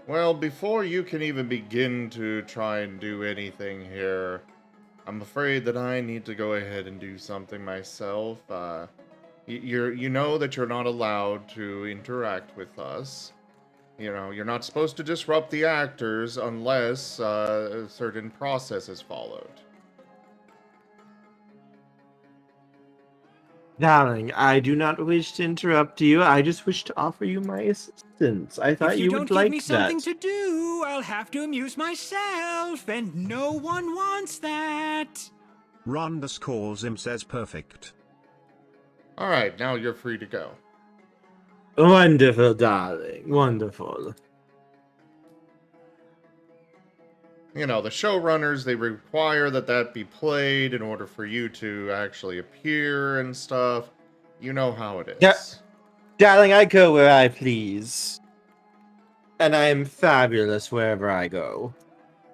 Well, before you can even begin to try and do anything here, I'm afraid that I need to go ahead and do something myself. You know that you're not allowed to interact with us. You're not supposed to disrupt the actors unless a certain process is followed. Darling, I do not wish to interrupt you. I just wish to offer you my assistance. I thought If you you don't would give like me something that. to do, I'll have to amuse myself, and no one wants that. Ron_Zim says perfect. All right, now you're free to go. Wonderful, darling. Wonderful. The showrunners, they require that be played in order for you to actually appear and stuff. You know how it is. Yeah. Darling, I go where I please. And I am fabulous wherever I go.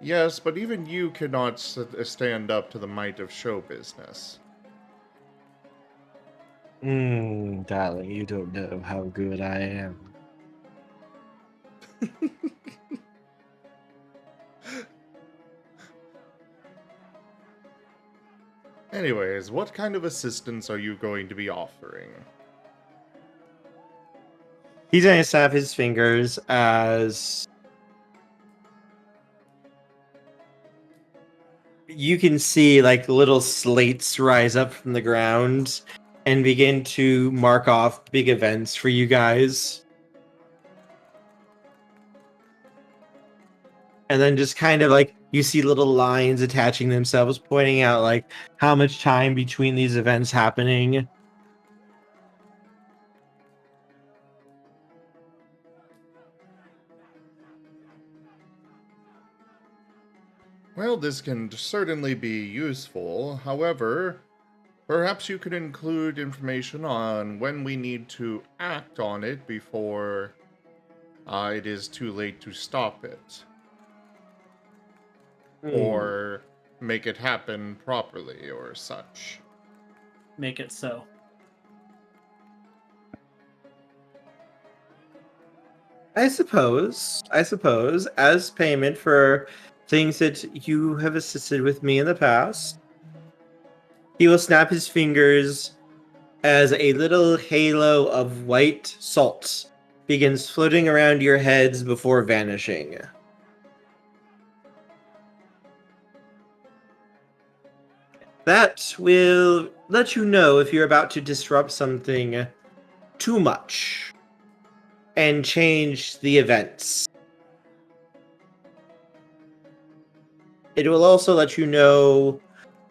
Yes, but even you cannot stand up to the might of show business. Darling, you don't know how good I am. Anyways, what kind of assistance are you going to be offering? He's gonna snap his fingers as you can see like little slates rise up from the ground, and begin to mark off big events for you guys. And then just kind of like you see little lines attaching themselves, pointing out like how much time between these events happening. Well, this can certainly be useful. However, perhaps you could include information on when we need to act on it before it is too late to stop it. Or make it happen properly or such. Make it so. I suppose, as payment for things that you have assisted with me in the past, he will snap his fingers as a little halo of white salt begins floating around your heads before vanishing. That will let you know if you're about to disrupt something too much and change the events. It will also let you know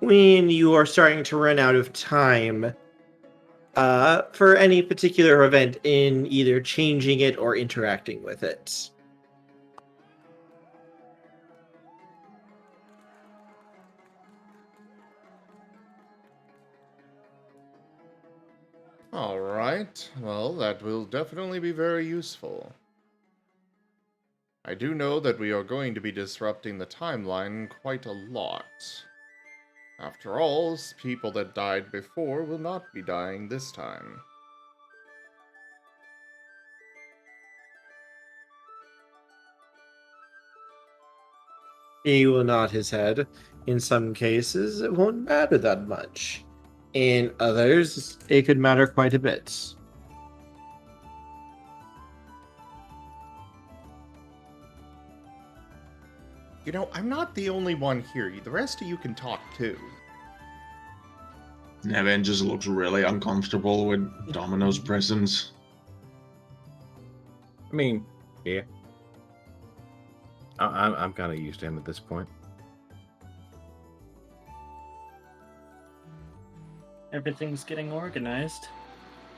when you are starting to run out of time for any particular event in either changing it or interacting with it. Alright, well, that will definitely be very useful. I do know that we are going to be disrupting the timeline quite a lot. After all, people that died before will not be dying this time. He will nod his head. In some cases, it won't matter that much. In others, it could matter quite a bit. You know, I'm not the only one here. The rest of you can talk too. Nevin just looks really uncomfortable with Domino's presence. I mean, yeah. I'm kind of used to him at this point. Everything's getting organized.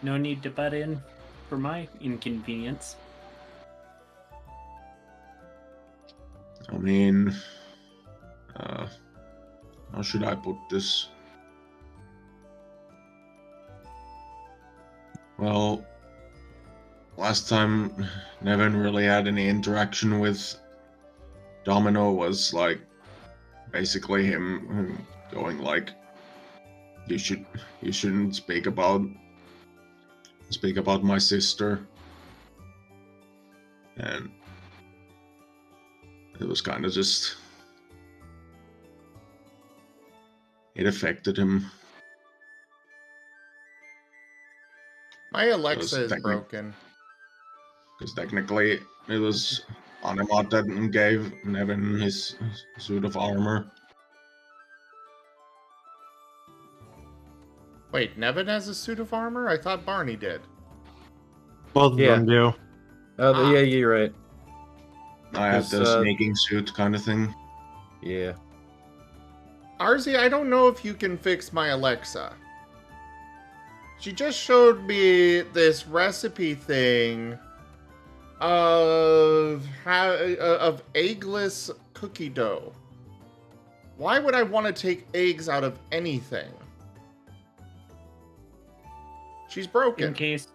No need to butt in for my inconvenience. I mean, how should I put this? Well, last time Nevin really had any interaction with Domino was like basically him going like, you shouldn't speak about my sister, and it was kind of just, it affected him. My Alexa is broken. Because technically it was Animat that gave Nevin his suit of armor. Wait, Nevin has a suit of armor? I thought Barney did. Both of them do. Oh, yeah, you're right. I have the snaking suit kind of thing. Yeah. Arzi, I don't know if you can fix my Alexa. She just showed me this recipe thing of eggless cookie dough. Why would I want to take eggs out of anything? She's broken. In case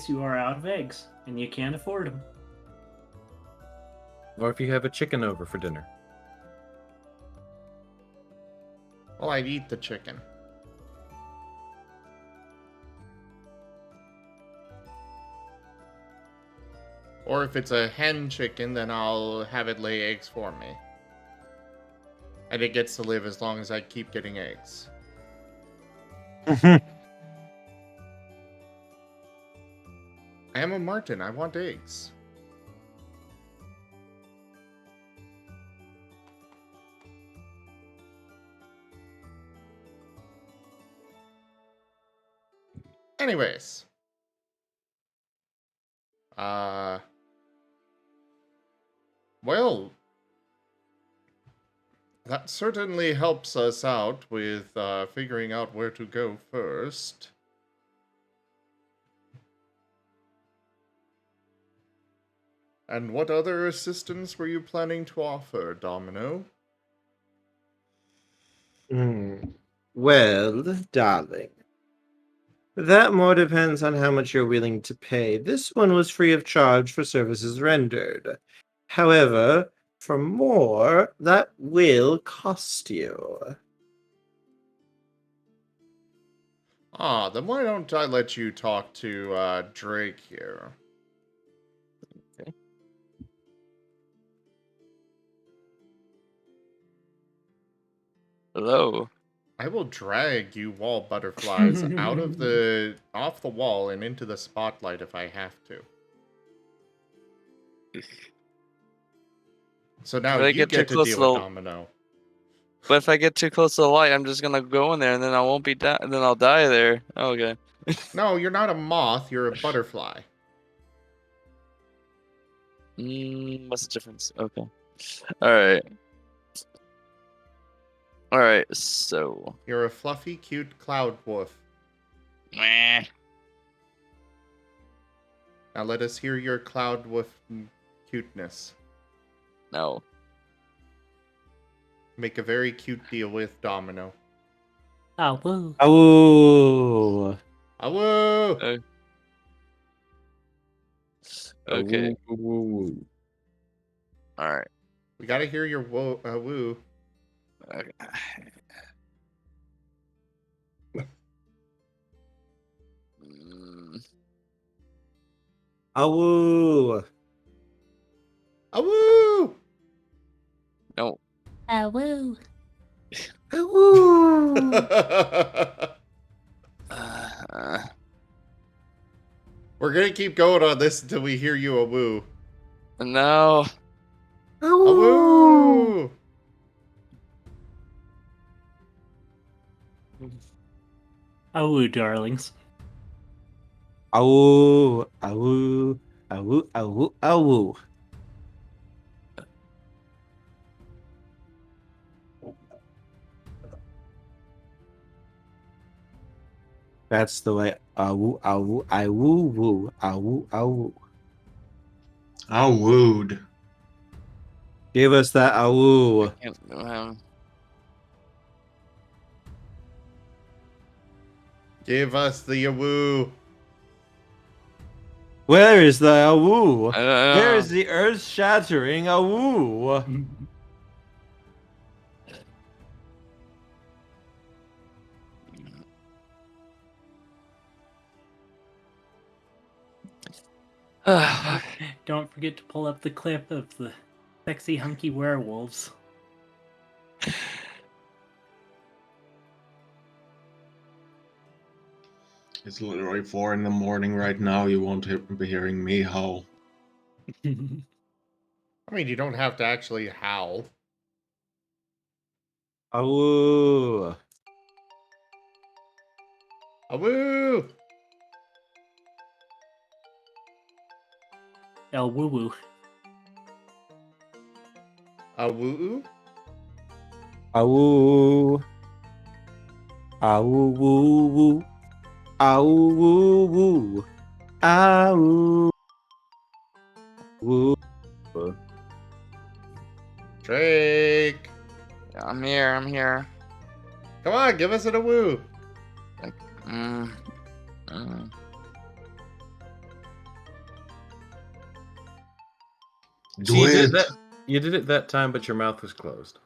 you are out of eggs and you can't afford them. Or if you have a chicken over for dinner. Well, I'd eat the chicken. Or if it's a hen chicken, then I'll have it lay eggs for me. And it gets to live as long as I keep getting eggs. I am a Marten. I want eggs. Anyways. Well, that certainly helps us out with figuring out where to go first. And what other assistance were you planning to offer, Domino? Well, darling, that more depends on how much you're willing to pay. This one was free of charge for services rendered. However, for more, that will cost you. Ah, then why don't I let you talk to Drake here? Okay. Hello. I will drag you wall butterflies off the wall and into the spotlight if I have to. So now If I you get too get to close deal to with the- Domino. But if I get too close to the light, I'm just gonna go in there and then I won't be then I'll die there. Okay. No, you're not a moth, you're a butterfly. What's the difference? Okay. Alright. Alright, so. You're a fluffy, cute cloud wolf. Meh. Now let us hear your cloud wolf cuteness. No. Make a very cute deal with Domino. Oh, woo. Oh, Awoo! Okay. Ooh. Alright. We gotta hear your woo. Okay. awoo. Awoo! No. Oh, woo. Awoo. We're gonna keep going on this until we hear you a woo. No. Awoo! Oh, woo, darlings. Awoo. Awoo. Awoo. Awoo. Awoo. That's the way. Awoo. Awoo. I woo woo. Awoo. Awoo. I wooed. Give us that awoo. Give us the awoo. Where is the awoo? I don't know. Where is the earth-shattering awoo? Don't forget to pull up the clip of the sexy hunky werewolves. It's literally 4 in the morning right now. You won't be hearing me howl. I mean, you don't have to actually howl. Awoo. Awoo! El woo woo. Awoo? Awoo. Awoo woo woo. Awoo woo woo. Awoo. Woo. Drake! I'm here. I'm here. Come on, give us a woo! Mm. Do See, it! you did it that time, but your mouth was closed.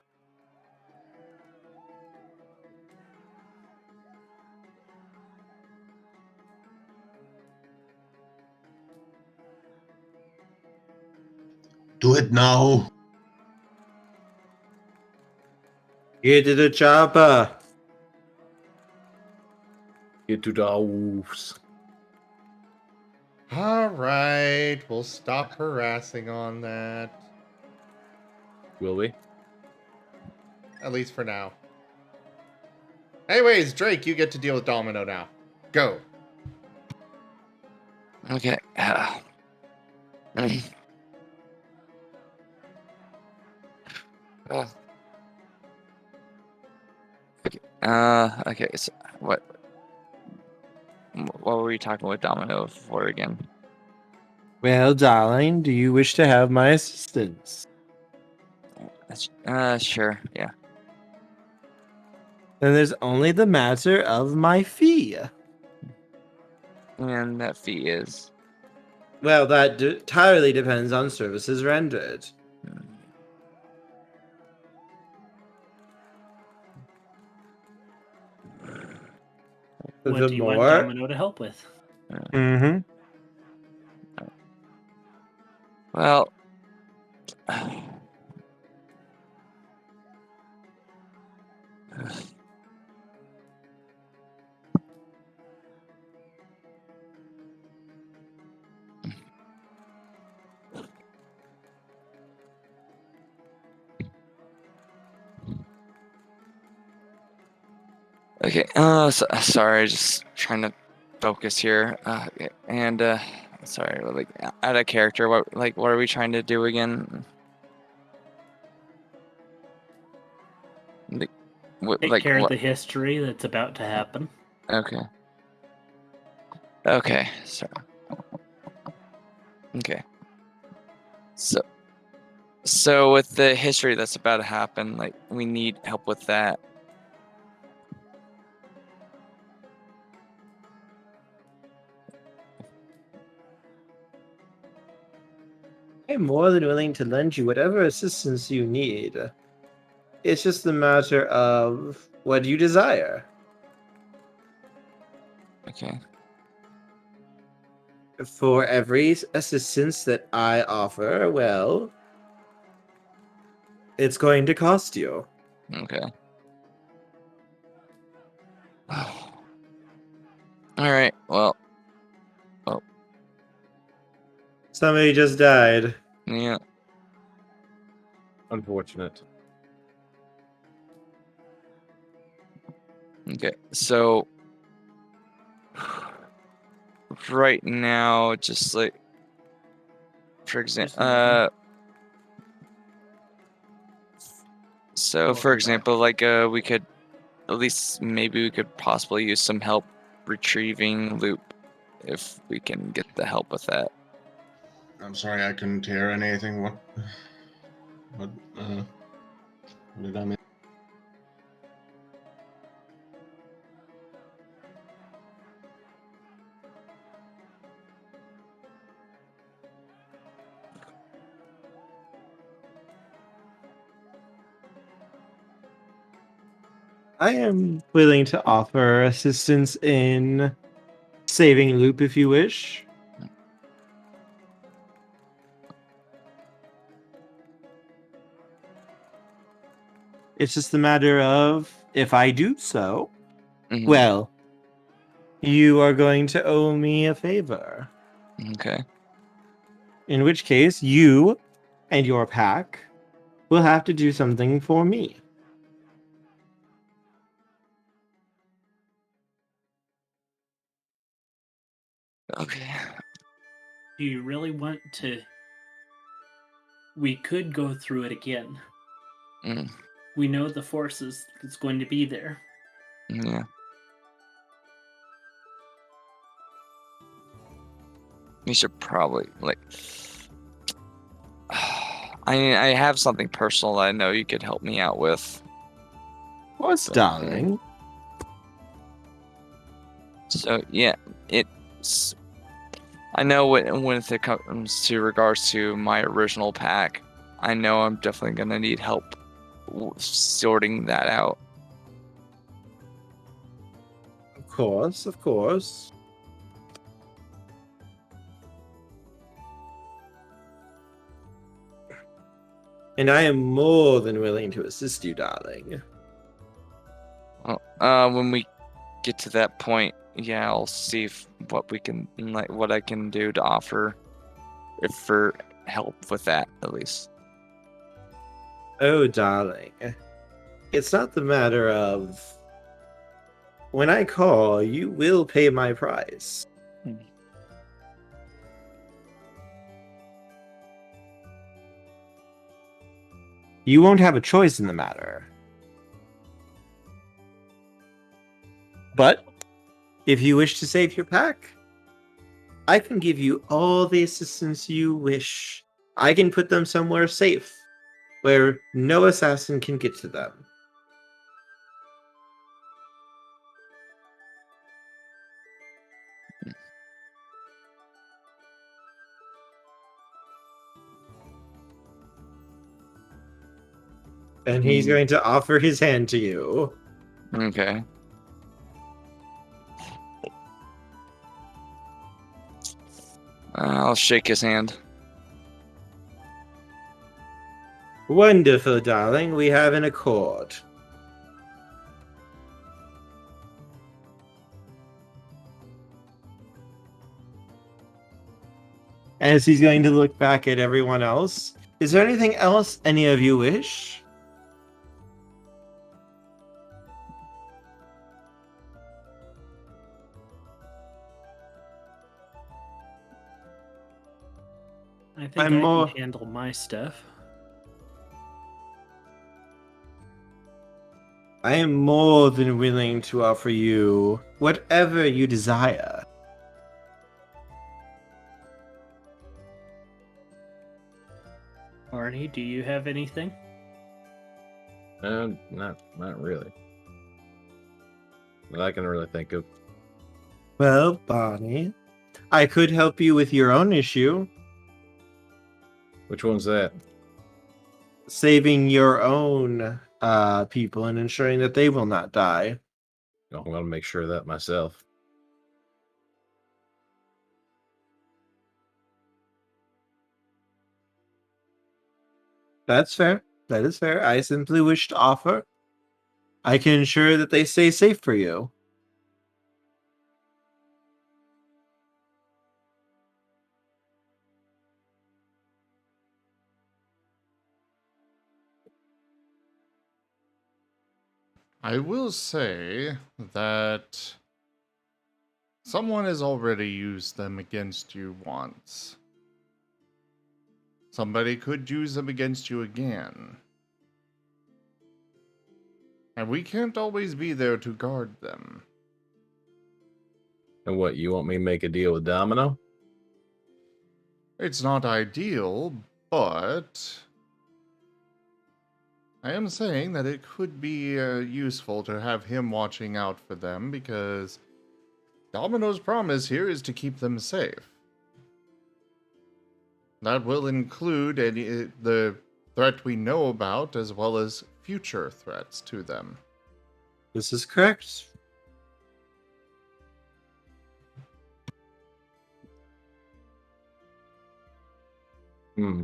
Do it now! Get to the chopper. Get to the wolves. Alright, we'll stop harassing on that. Will we? At least for now. Anyways, Drake, you get to deal with Domino now. Go. Okay. Okay. Okay. So what were we talking with Domino for again? Well, darling, do you wish to have my assistance? Sure. Yeah. Then there's only the matter of my fee. And that fee is. Well, that entirely depends on services rendered. What The do you want more. Domino to help with? Mm-hmm. Well. Okay. Sorry, just trying to focus here. Sorry, like out of character. What are we trying to do again? Take care of the history that's about to happen. Okay. Okay. Okay. So with the history that's about to happen, like we need help with that. I'm more than willing to lend you whatever assistance you need. It's just a matter of what you desire. Okay. For every assistance that I offer, well, it's going to cost you. Okay. All right. Well. Somebody just died. Yeah. Unfortunate. Okay. So right now, just like for example, for example, like we could at least maybe we could possibly use some help retrieving loot if we can get the help with that. I'm sorry, I couldn't hear anything. What did I miss? I am willing to offer assistance in saving loop if you wish. It's just a matter of if I do so, well, you are going to owe me a favor. Okay. In which case, you and your pack will have to do something for me. Okay. Do you really want to? We could go through it again. We know the forces that's going to be there. Yeah. We should probably like. I have something personal that I know you could help me out with. What's darling? So yeah, it's. I know when it comes to regards to my original pack, I know I'm definitely gonna need help sorting that out. Of course, of course. And I am more than willing to assist you, darling. Well, when we get to that point, yeah, I'll see what I can do to offer, for help with that at least. Oh, darling. It's not the matter of when I call, you will pay my price. You won't have a choice in the matter. But if you wish to save your pack, I can give you all the assistance you wish. I can put them somewhere safe, where no assassin can get to them. And he's going to offer his hand to you. Okay. I'll shake his hand. Wonderful, darling. We have an accord. As he's going to look back at everyone else, is there anything else any of you wish? I think I'm I more- can handle my stuff. I am more than willing to offer you whatever you desire. Arnie, do you have anything? Not really. That I can really think of. Well, Bonnie, I could help you with your own issue. Which one's that? Saving your own people and ensuring that they will not die. I'm gonna make sure of that myself. That's fair. That is fair. I simply wish to offer. I can ensure that they stay safe for you. I will say that someone has already used them against you once. Somebody could use them against you again. And we can't always be there to guard them. And what, you want me to make a deal with Domino? It's not ideal, but I am saying that it could be useful to have him watching out for them, because Domino's promise here is to keep them safe. That will include the threat we know about, as well as future threats to them. This is correct. Hmm.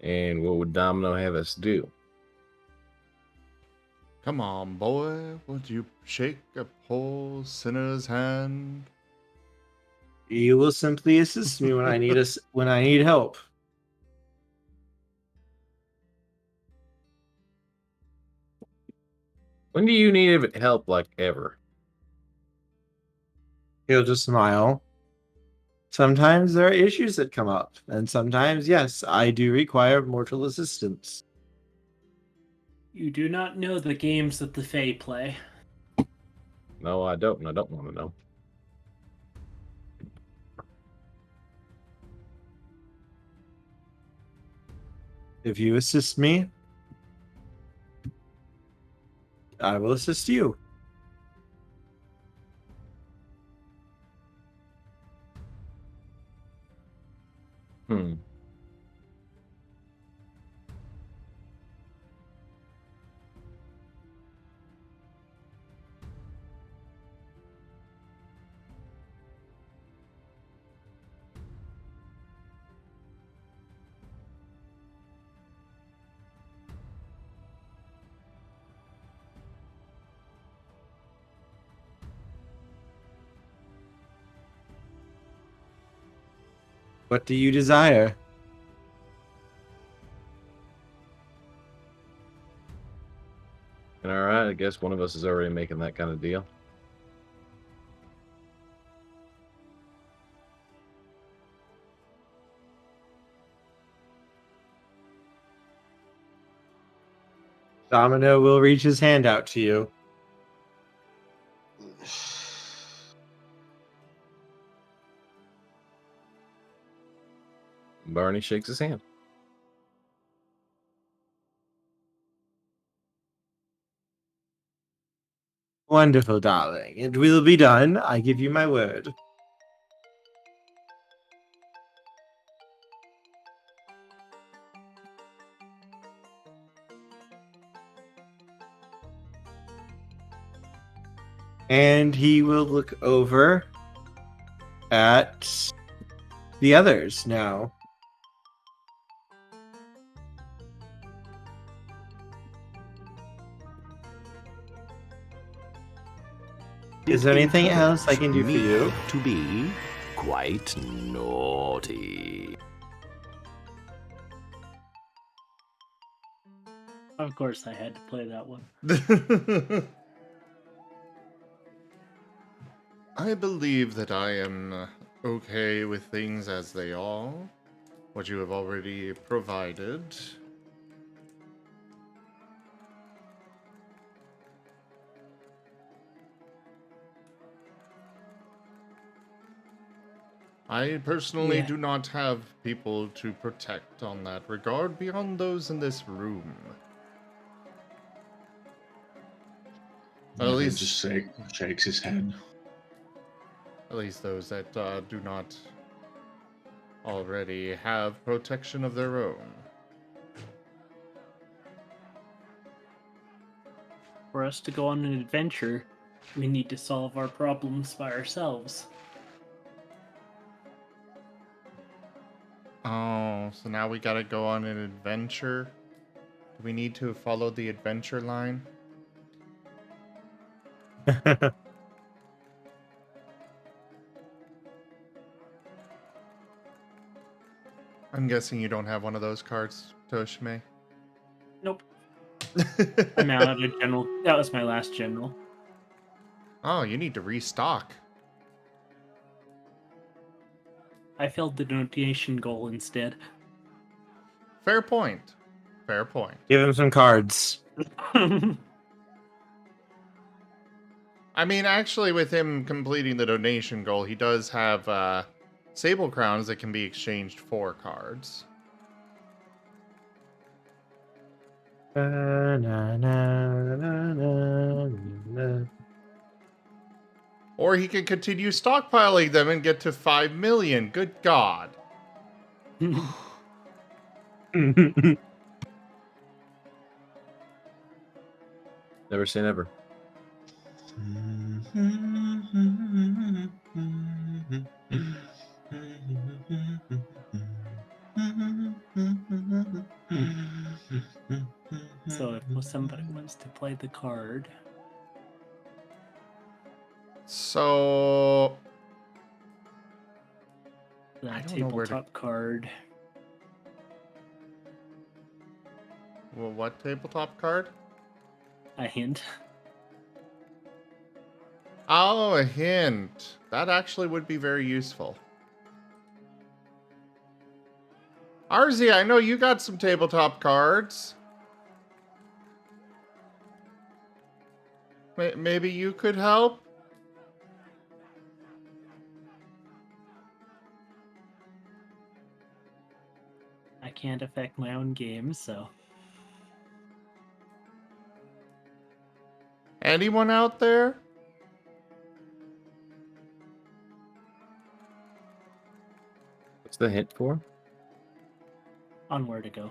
And what would Domino have us do? Come on, boy, would you shake a poor sinner's hand? You will simply assist me when I need when I need help. When do you need help, like, ever? He'll just smile. Sometimes there are issues that come up, and sometimes, yes, I do require mortal assistance. You do not know the games that the Fae play. No, I don't, and I don't want to know. If you assist me, I will assist you. Hmm. What do you desire? And all right, I guess one of us is already making that kind of deal. Domino will reach his hand out to you. Barney shakes his hand. Wonderful, darling. It will be done. I give you my word. And he will look over at the others now. Is there anything else I can do for you? To be quite naughty. Of course, I had to play that one. I believe that I am okay with things as they are. What you have already provided. I personally do not have people to protect on that regard beyond those in this room. At He least just shakes his head. At least those that do not already have protection of their own. For us to go on an adventure, we need to solve our problems by ourselves. Oh, so now we gotta go on an adventure? Do we need to follow the adventure line? I'm guessing you don't have one of those cards, Toshime? Nope. I'm out of general. That was my last general. Oh, you need to restock. I filled the donation goal instead. Fair point. Fair point. Give him some cards. I mean, actually, with him completing the donation goal, he does have Sable Crowns that can be exchanged for cards. Or he can continue stockpiling them and get to 5 million. Good God. Never say never. So if somebody wants to play the card, So the I don't know where to... tabletop card. Well, what tabletop card? A hint. Oh, a hint. That actually would be very useful. Arzi, I know you got some tabletop cards. Maybe you could help? I can't affect my own game, so. Anyone out there? What's the hint for? On where to go.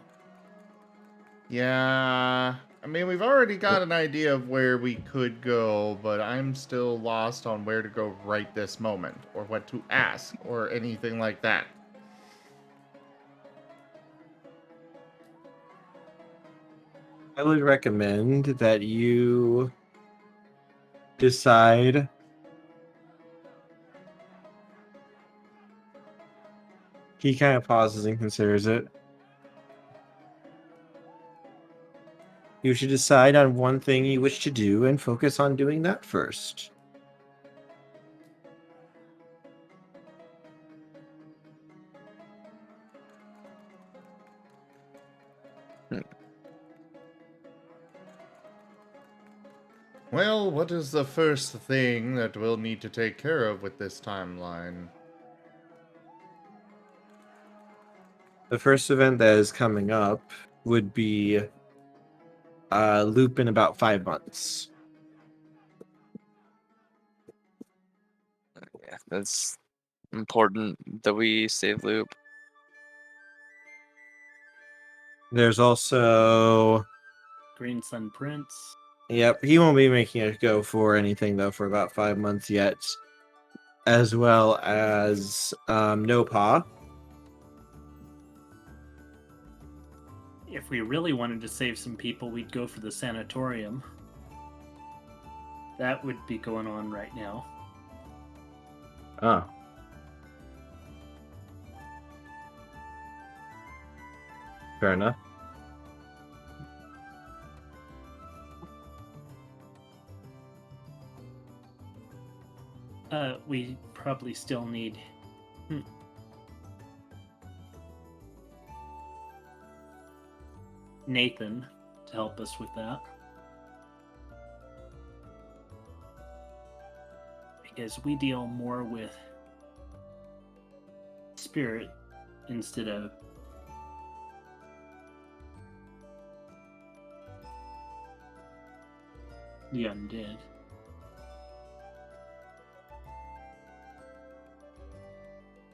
Yeah, I mean, we've already got an idea of where we could go, but I'm still lost on where to go right this moment, or what to ask, or anything like that. I would recommend that you decide he kind of pauses and considers it. You should decide on one thing you wish to do and focus on doing that first. Well, what is the first thing that we'll need to take care of with this timeline? The first event that is coming up would be loop in about 5 months. Yeah, that's important that we save loop. There's also, Green Sun Prince. yep, he won't be making a go for anything though for about 5 months yet, as well as No Paw. If we really wanted to save some people, we'd go for the sanatorium. That would be going on right now. Ah. Fair enough. We probably still need... Nathan to help us with that. Because we deal more with spirit instead of the undead.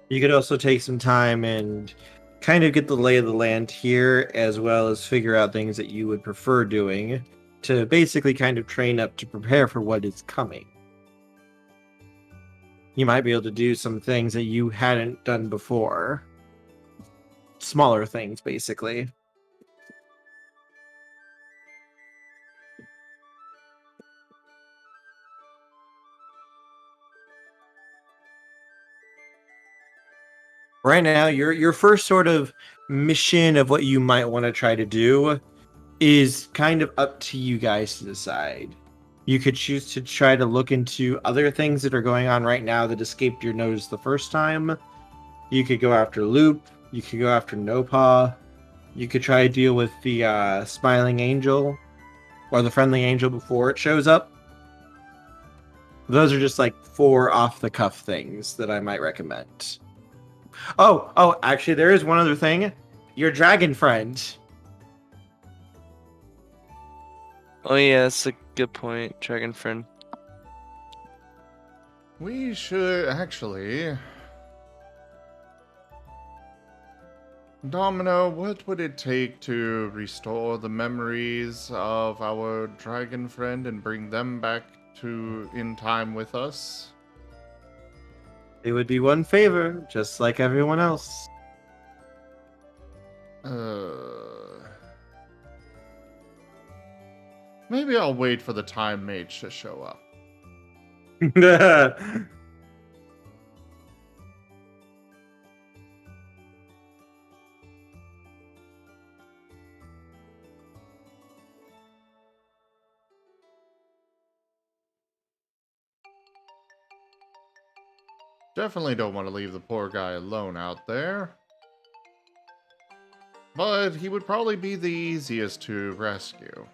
You could also take some time and kind of get the lay of the land here, as well as figure out things that you would prefer doing to basically kind of train up to prepare for what is coming. You might be able to do some things that you hadn't done before. Smaller things, basically. Right now, your first sort of mission of what you might want to try to do is kind of up to you guys to decide. You could choose to try to look into other things that are going on right now that escaped your notice the first time. You could go after Loop. You could go after Nopaw. You could try to deal with the Smiling Angel or the Friendly Angel before it shows up. Those are just like 4 off-the-cuff things that I might recommend. Oh, actually, there is one other thing. Your dragon friend. Oh yeah, that's a good point, Dragon Friend. We should actually... Domino, what would it take to restore the memories of our dragon friend and bring them back to in time with us? It would be one favor, just like everyone else. Maybe I'll wait for the time mage to show up. Definitely don't want to leave the poor guy alone out there. But he would probably be the easiest to rescue.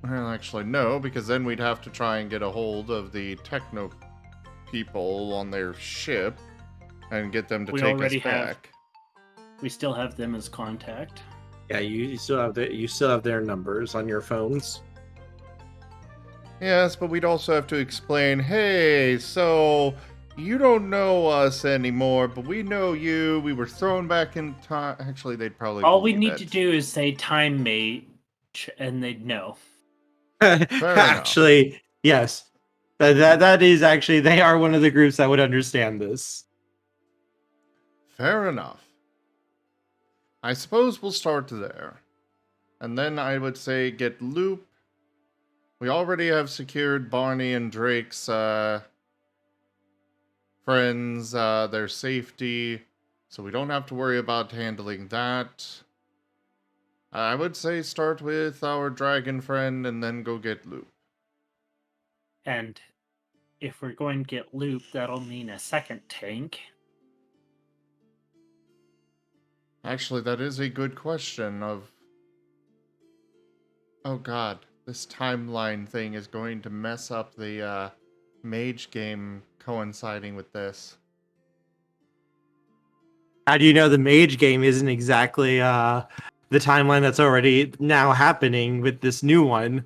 Well, actually, no, because then we'd have to try and get a hold of the techno people on their ship and get them to take us back. We still have them as contact. Yeah, you still have their numbers on your phones. Yes, but we'd also have to explain, hey, so you don't know us anymore, but we know you. We were thrown back in time. Actually, they'd probably All we need to do is say time mage, and they'd know. Actually, yes. That is actually, they are one of the groups that would understand this. Fair enough. I suppose we'll start there. And then I would say get Loop. We already have secured Barney and Drake's friends, their safety, so we don't have to worry about handling that. I would say start with our dragon friend and then go get Loop. And if we're going to get Loop, that'll mean a second tank. Actually, that is a good question of... Oh god, this timeline thing is going to mess up the mage game coinciding with this. How do you know the mage game isn't exactly the timeline that's already now happening with this new one?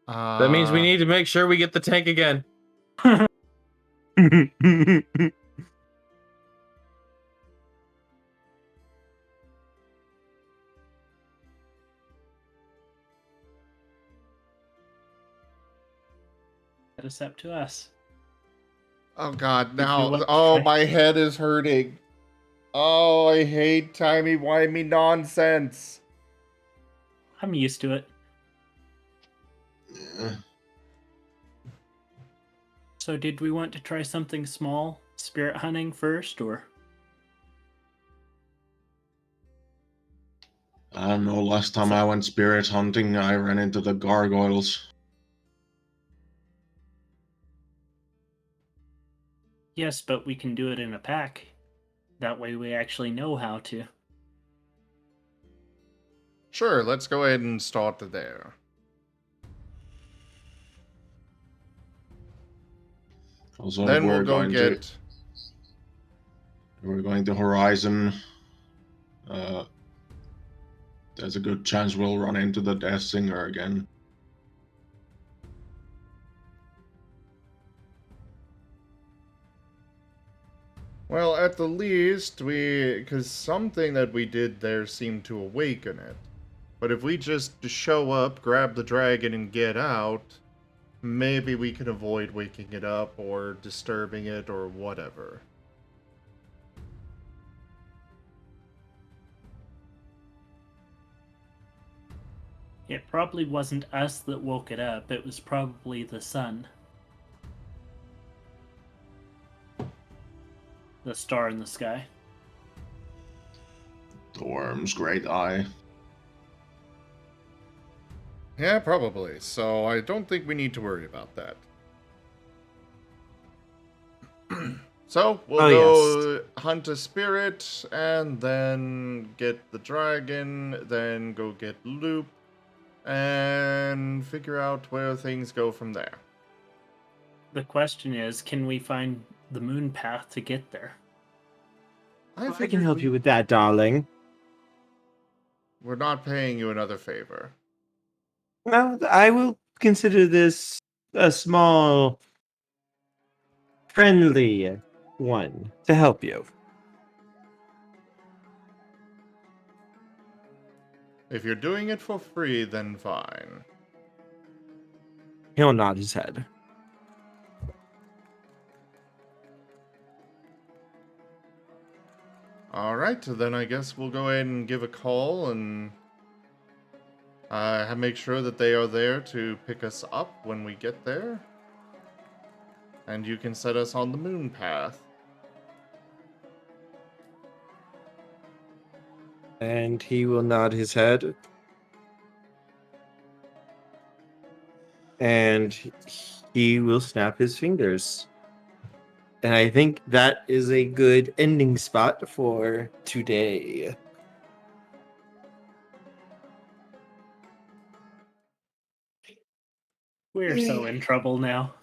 That means we need to make sure we get the tank again. It's up to us. Oh god, you now want to try? my head is hurting. Oh, I hate timey-wimey nonsense. I'm used to it. Yeah. So did we want to try something small? Spirit hunting first, or? I don't know, last time I went spirit hunting, I ran into the gargoyles. Yes, but we can do it in a pack. That way we actually know how to. Sure, let's go ahead and start there. Also, Then if we'll go get... we're going to Horizon. There's a good chance we'll run into the Deathsinger again. Well, at the least, because something that we did there seemed to awaken it. But if we just show up, grab the dragon, and get out, maybe we can avoid waking it up or disturbing it or whatever. It probably wasn't us that woke it up. It was probably the sun. The star in the sky. The worm's great eye. Yeah, probably. So I don't think we need to worry about that. So we'll go hunt a spirit, and then get the dragon, then go get Loop, and figure out where things go from there. The question is, can we find the moon path to get there? I can help you with that, darling. We're not paying you another favor. Well, I will consider this a small, friendly one to help you. If you're doing it for free, then fine. He'll nod his head. Alright, then I guess we'll go ahead and give a call and make sure that they are there to pick us up when we get there. And you can set us on the moon path. And he will nod his head. And he will snap his fingers. And I think that is a good ending spot for today. We're so in trouble now.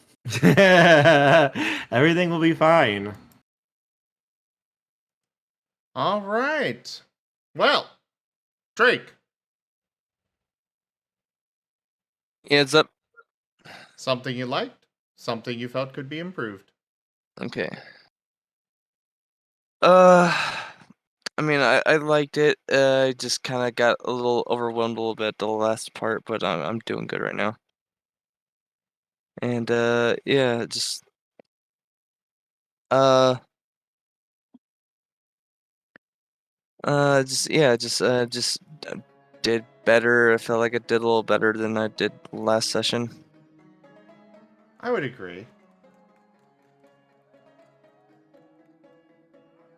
Everything will be fine. All right. Well, Drake. Yeah, it's up. Something you liked? Something you felt could be improved? Okay. I mean, I liked it. I just kind of got a little overwhelmed a little bit at the last part, but I'm doing good right now. And yeah, just did better. I felt like I did a little better than I did last session. I would agree.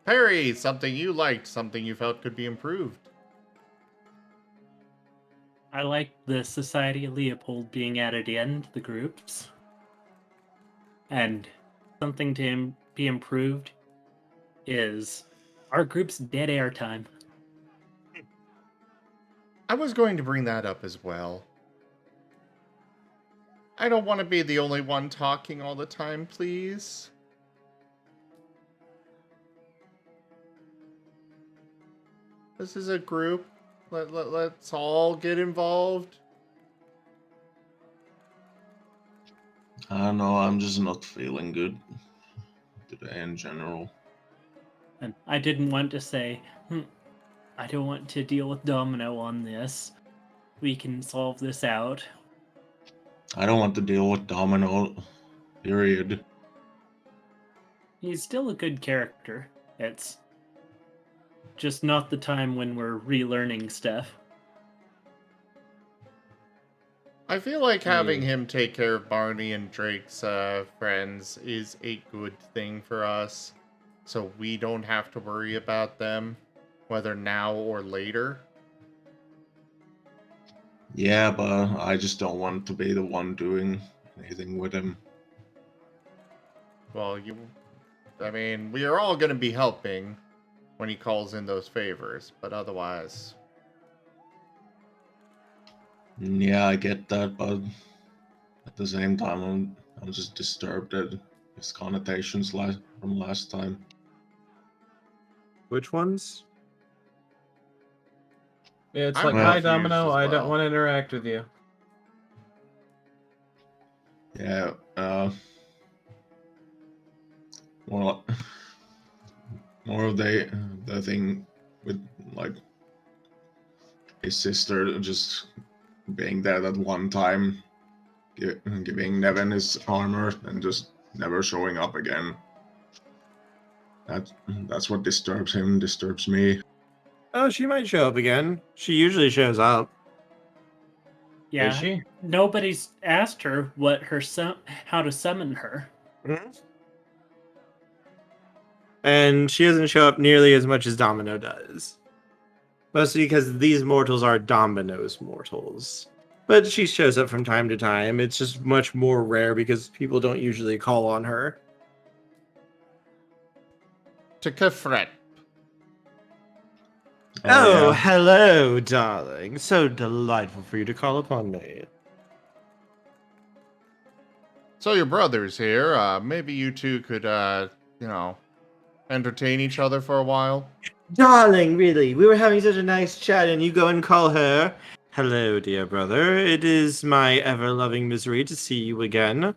Perry, something you liked, something you felt could be improved. I like the Society of Leopold being added in the groups. And something to be improved is our group's dead air time. I was going to bring that up as well. I don't want to be the only one talking all the time, please. This is a group. Let's all get involved. I don't know, I'm just not feeling good today in general. And I didn't want to say, I don't want to deal with Domino on this. We can solve this out. I don't want to deal with Domino, period. He's still a good character. It's just not the time when we're relearning stuff. I feel like having him take care of Barney and Drake's friends is a good thing for us. So we don't have to worry about them, whether now or later. Yeah, but I just don't want to be the one doing anything with him. Well, I mean, we are all going to be helping when he calls in those favors, but otherwise... Yeah, I get that, but at the same time, I'm just disturbed at his connotations from last time. Which ones? Yeah, it's I'm like, hi, confused Domino, as I don't well. want to interact with you. Yeah, well, more of the thing with, like, his sister just being there at one time, giving Nevin his armor and just never showing up again. That's what disturbs him, disturbs me. Oh, she might show up again. She usually shows up. Yeah, Is she? nobody's asked her what her how to summon her. And she doesn't show up nearly as much as Domino does. Mostly because these mortals are Domino's mortals. But she shows up from time to time. It's just much more rare because people don't usually call on her. To Kefret. Oh, yeah. hello, darling. So delightful for you to call upon me. So your brother's here. Maybe you two could, entertain each other for a while. Darling, really, we were having such a nice chat and you go and call her. Hello, dear brother. It is my ever-loving misery to see you again.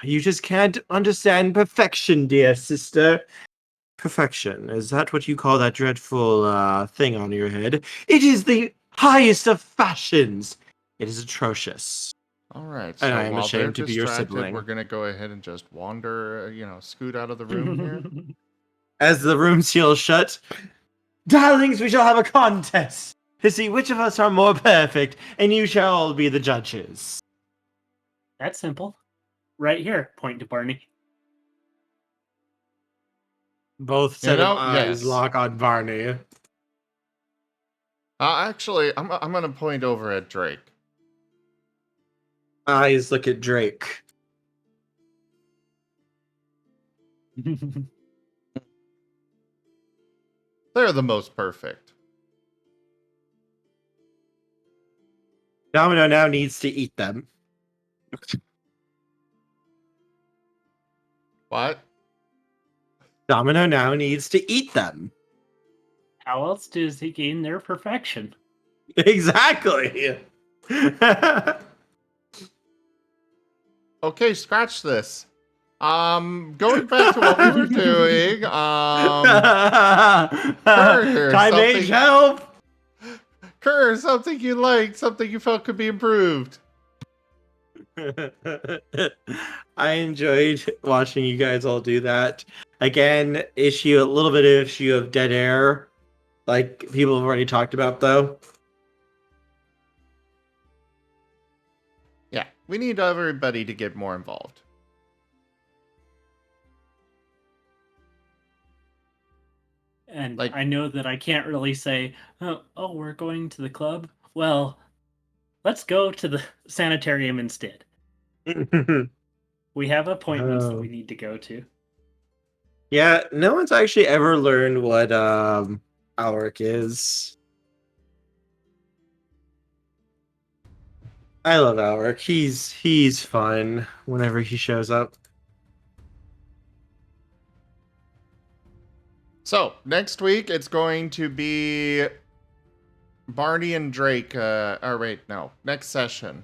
You just can't understand perfection, dear sister. Perfection, is that what you call that dreadful thing on your head? It is the highest of fashions. It is atrocious. All right. And So I am while they're ashamed to be your distracted, sibling. we're gonna go ahead and just wander, scoot out of the room here. As the room seals shut, darlings, we shall have a contest to see which of us are more perfect, and you shall all be the judges. That's simple. Right here, point to Barney. Both set of eyes yes. lock on Barney. Actually, I'm gonna point over at Drake. Eyes look at Drake. They're the most perfect. Domino now needs to eat them. What? Domino now needs to eat them. How else does he gain their perfection? Exactly. Okay, scratch this. Going back to what we were doing, Time age help. Kerr, something you liked, something you felt could be improved. I enjoyed watching you guys all do that. Again, a little bit of issue of dead air, like people have already talked about, though. Yeah, we need everybody to get more involved. And I know that I can't really say, oh, we're going to the club. Well, let's go to the sanitarium instead. We have appointments that we need to go to. Yeah, no one's actually ever learned what Alric is. I love Alric. He's fun whenever he shows up. So, next week it's going to be Barney and Drake. Oh, wait, no. Next session.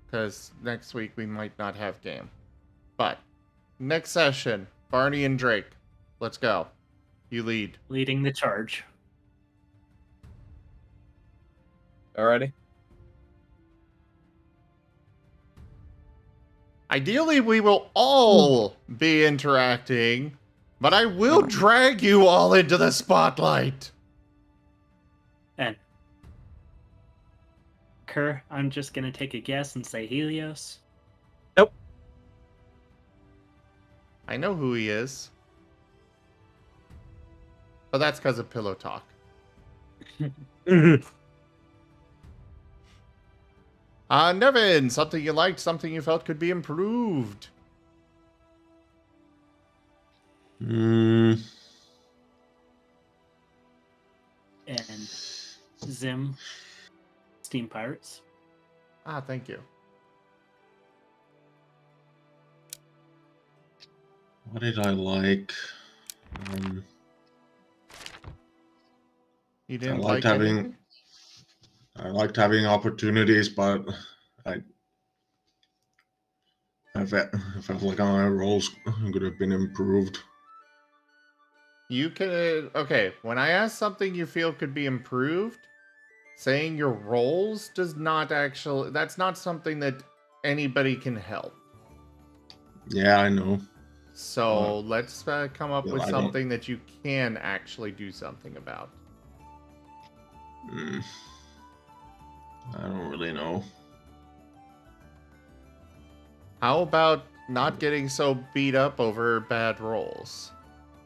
Because next week we might not have game. But, next session, Barney and Drake. Let's go. You lead. Leading the charge. Alrighty. Ideally, we will all be interacting, but I will drag you all into the spotlight. And Kerr, I'm just gonna take a guess and say Helios. Nope. I know who he is. But that's because of Pillow Talk. Nevin, something you liked, something you felt could be improved. And Zim, Steam Pirates. Ah, thank you. What did I like? You didn't liked like having- anything? I liked having opportunities, but I felt like my roles could have been improved. You can... Okay, when I ask something you feel could be improved, saying your roles does not actually... That's not something that anybody can help. Yeah, I know. So let's come up with I something that you can actually do something about. I don't really know. How about not getting so beat up over bad rolls?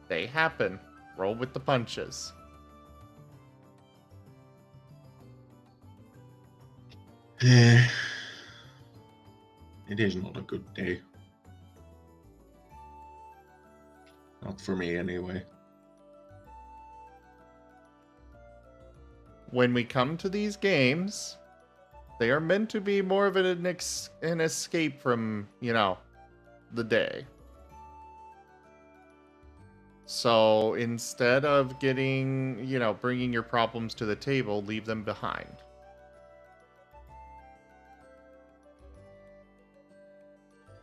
They happen. Roll with the punches. It is not a good day. Not for me, anyway. When we come to these games, they are meant to be more of an escape from, you know, the day. So instead of getting, you know, bringing your problems to the table, leave them behind.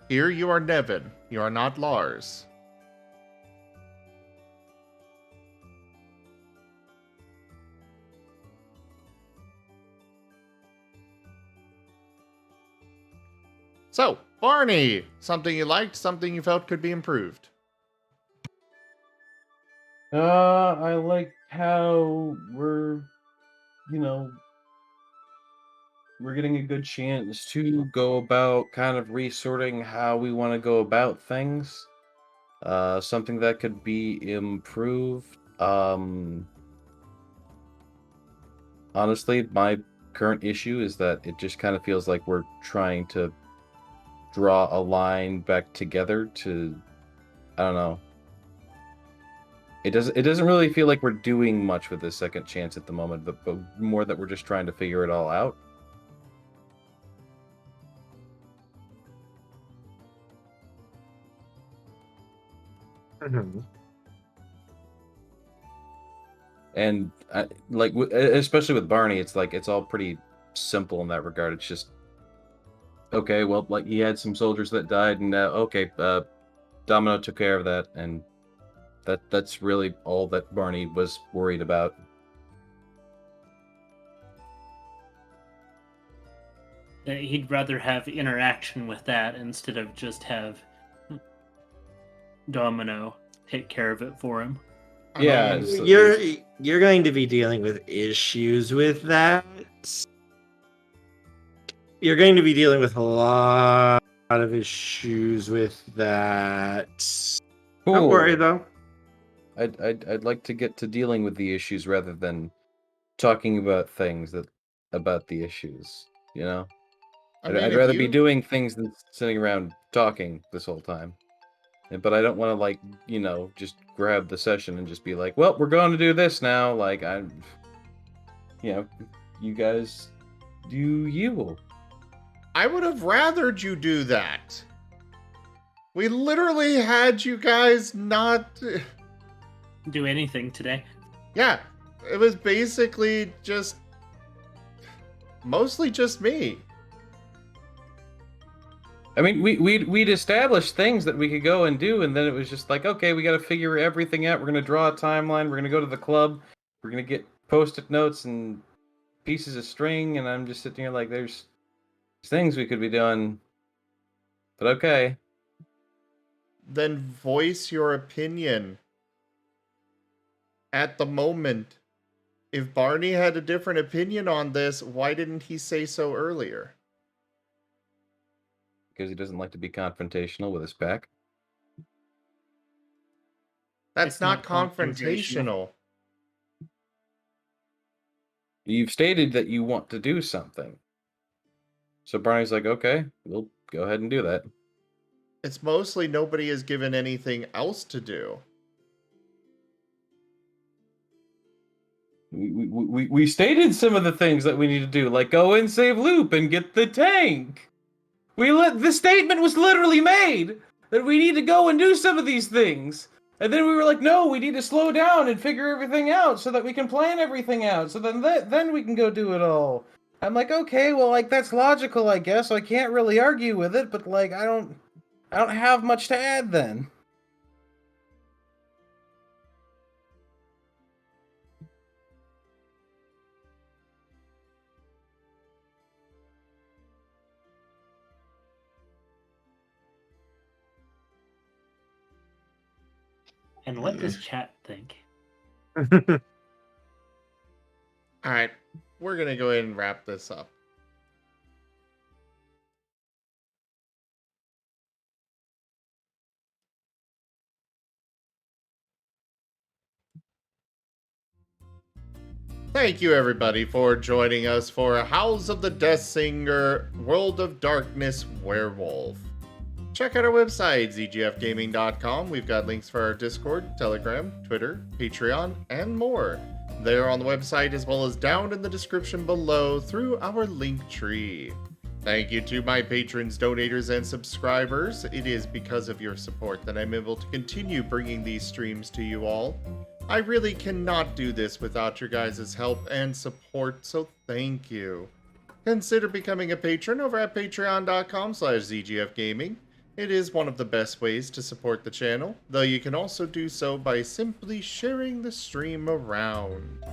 Here you are Nevin. You are not Lars. So, Barney, something you liked, something you felt could be improved. I like how we're getting a good chance to go about kind of resorting how we want to go about things. Something that could be improved. Honestly, my current issue is that it just kind of feels like we're trying to draw a line back together to, I don't know. It doesn't really feel like we're doing much with this second chance at the moment, but more that we're just trying to figure it all out. And especially with Barney, it's like it's all pretty simple in that regard. It's just okay. Well, like he had some soldiers that died, and Domino took care of that, and that's really all that Barney was worried about. He'd rather have interaction with that instead of just have Domino take care of it for him. Yeah, you're going to be dealing with issues with that. You're going to be dealing with a lot of issues with that. Cool. Don't worry though. I'd like to get to dealing with the issues rather than talking about about the issues. You know, I'd rather be doing things than sitting around talking this whole time. But I don't want to just grab the session and just be like, well, we're going to do this now. Like you guys do you. I would have rathered you do that. We literally had you guys not Do anything today. Yeah, it was basically just mostly just me. I mean, we'd established things that we could go and do, and then it was just like, okay, we got to figure everything out. We're gonna draw a timeline. We're gonna go to the club. We're gonna get post-it notes and pieces of string, and I'm just sitting here like, there's things we could be doing, but okay. Then voice your opinion. At the moment, if Barney had a different opinion on this, why didn't he say so earlier? Because he doesn't like to be confrontational with his pack. That's It's not not confrontational. You've stated that you want to do something. So Barney's like, okay, we'll go ahead and do that. It's mostly nobody is given anything else to do. We stated some of the things that we need to do, like go and save Loop and get the tank. The statement was literally made that we need to go and do some of these things. And then we were like, no, we need to slow down and figure everything out so that we can plan everything out. So then we can go do it all. I'm like, okay, well, like that's logical, I guess. I can't really argue with it, but like I don't have much to add then. And what does chat think? Alright, we're gonna go ahead and wrap this up. Thank you everybody for joining us for Howls of the Deathsinger World of Darkness Werewolf. Check out our website, zgfgaming.com. We've got links for our Discord, Telegram, Twitter, Patreon, and more. They're on the website as well as down in the description below through our link tree. Thank you to my patrons, donators, and subscribers. It is because of your support that I'm able to continue bringing these streams to you all. I really cannot do this without your guys' help and support, so thank you. Consider becoming a patron over at patreon.com/zgfgaming. It is one of the best ways to support the channel, though you can also do so by simply sharing the stream around,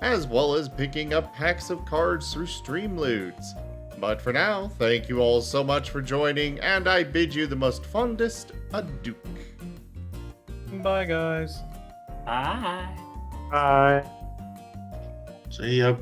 as well as picking up packs of cards through stream loots. But for now, thank you all so much for joining, and I bid you the most fondest adieu. Bye, guys. Bye. Bye. See ya.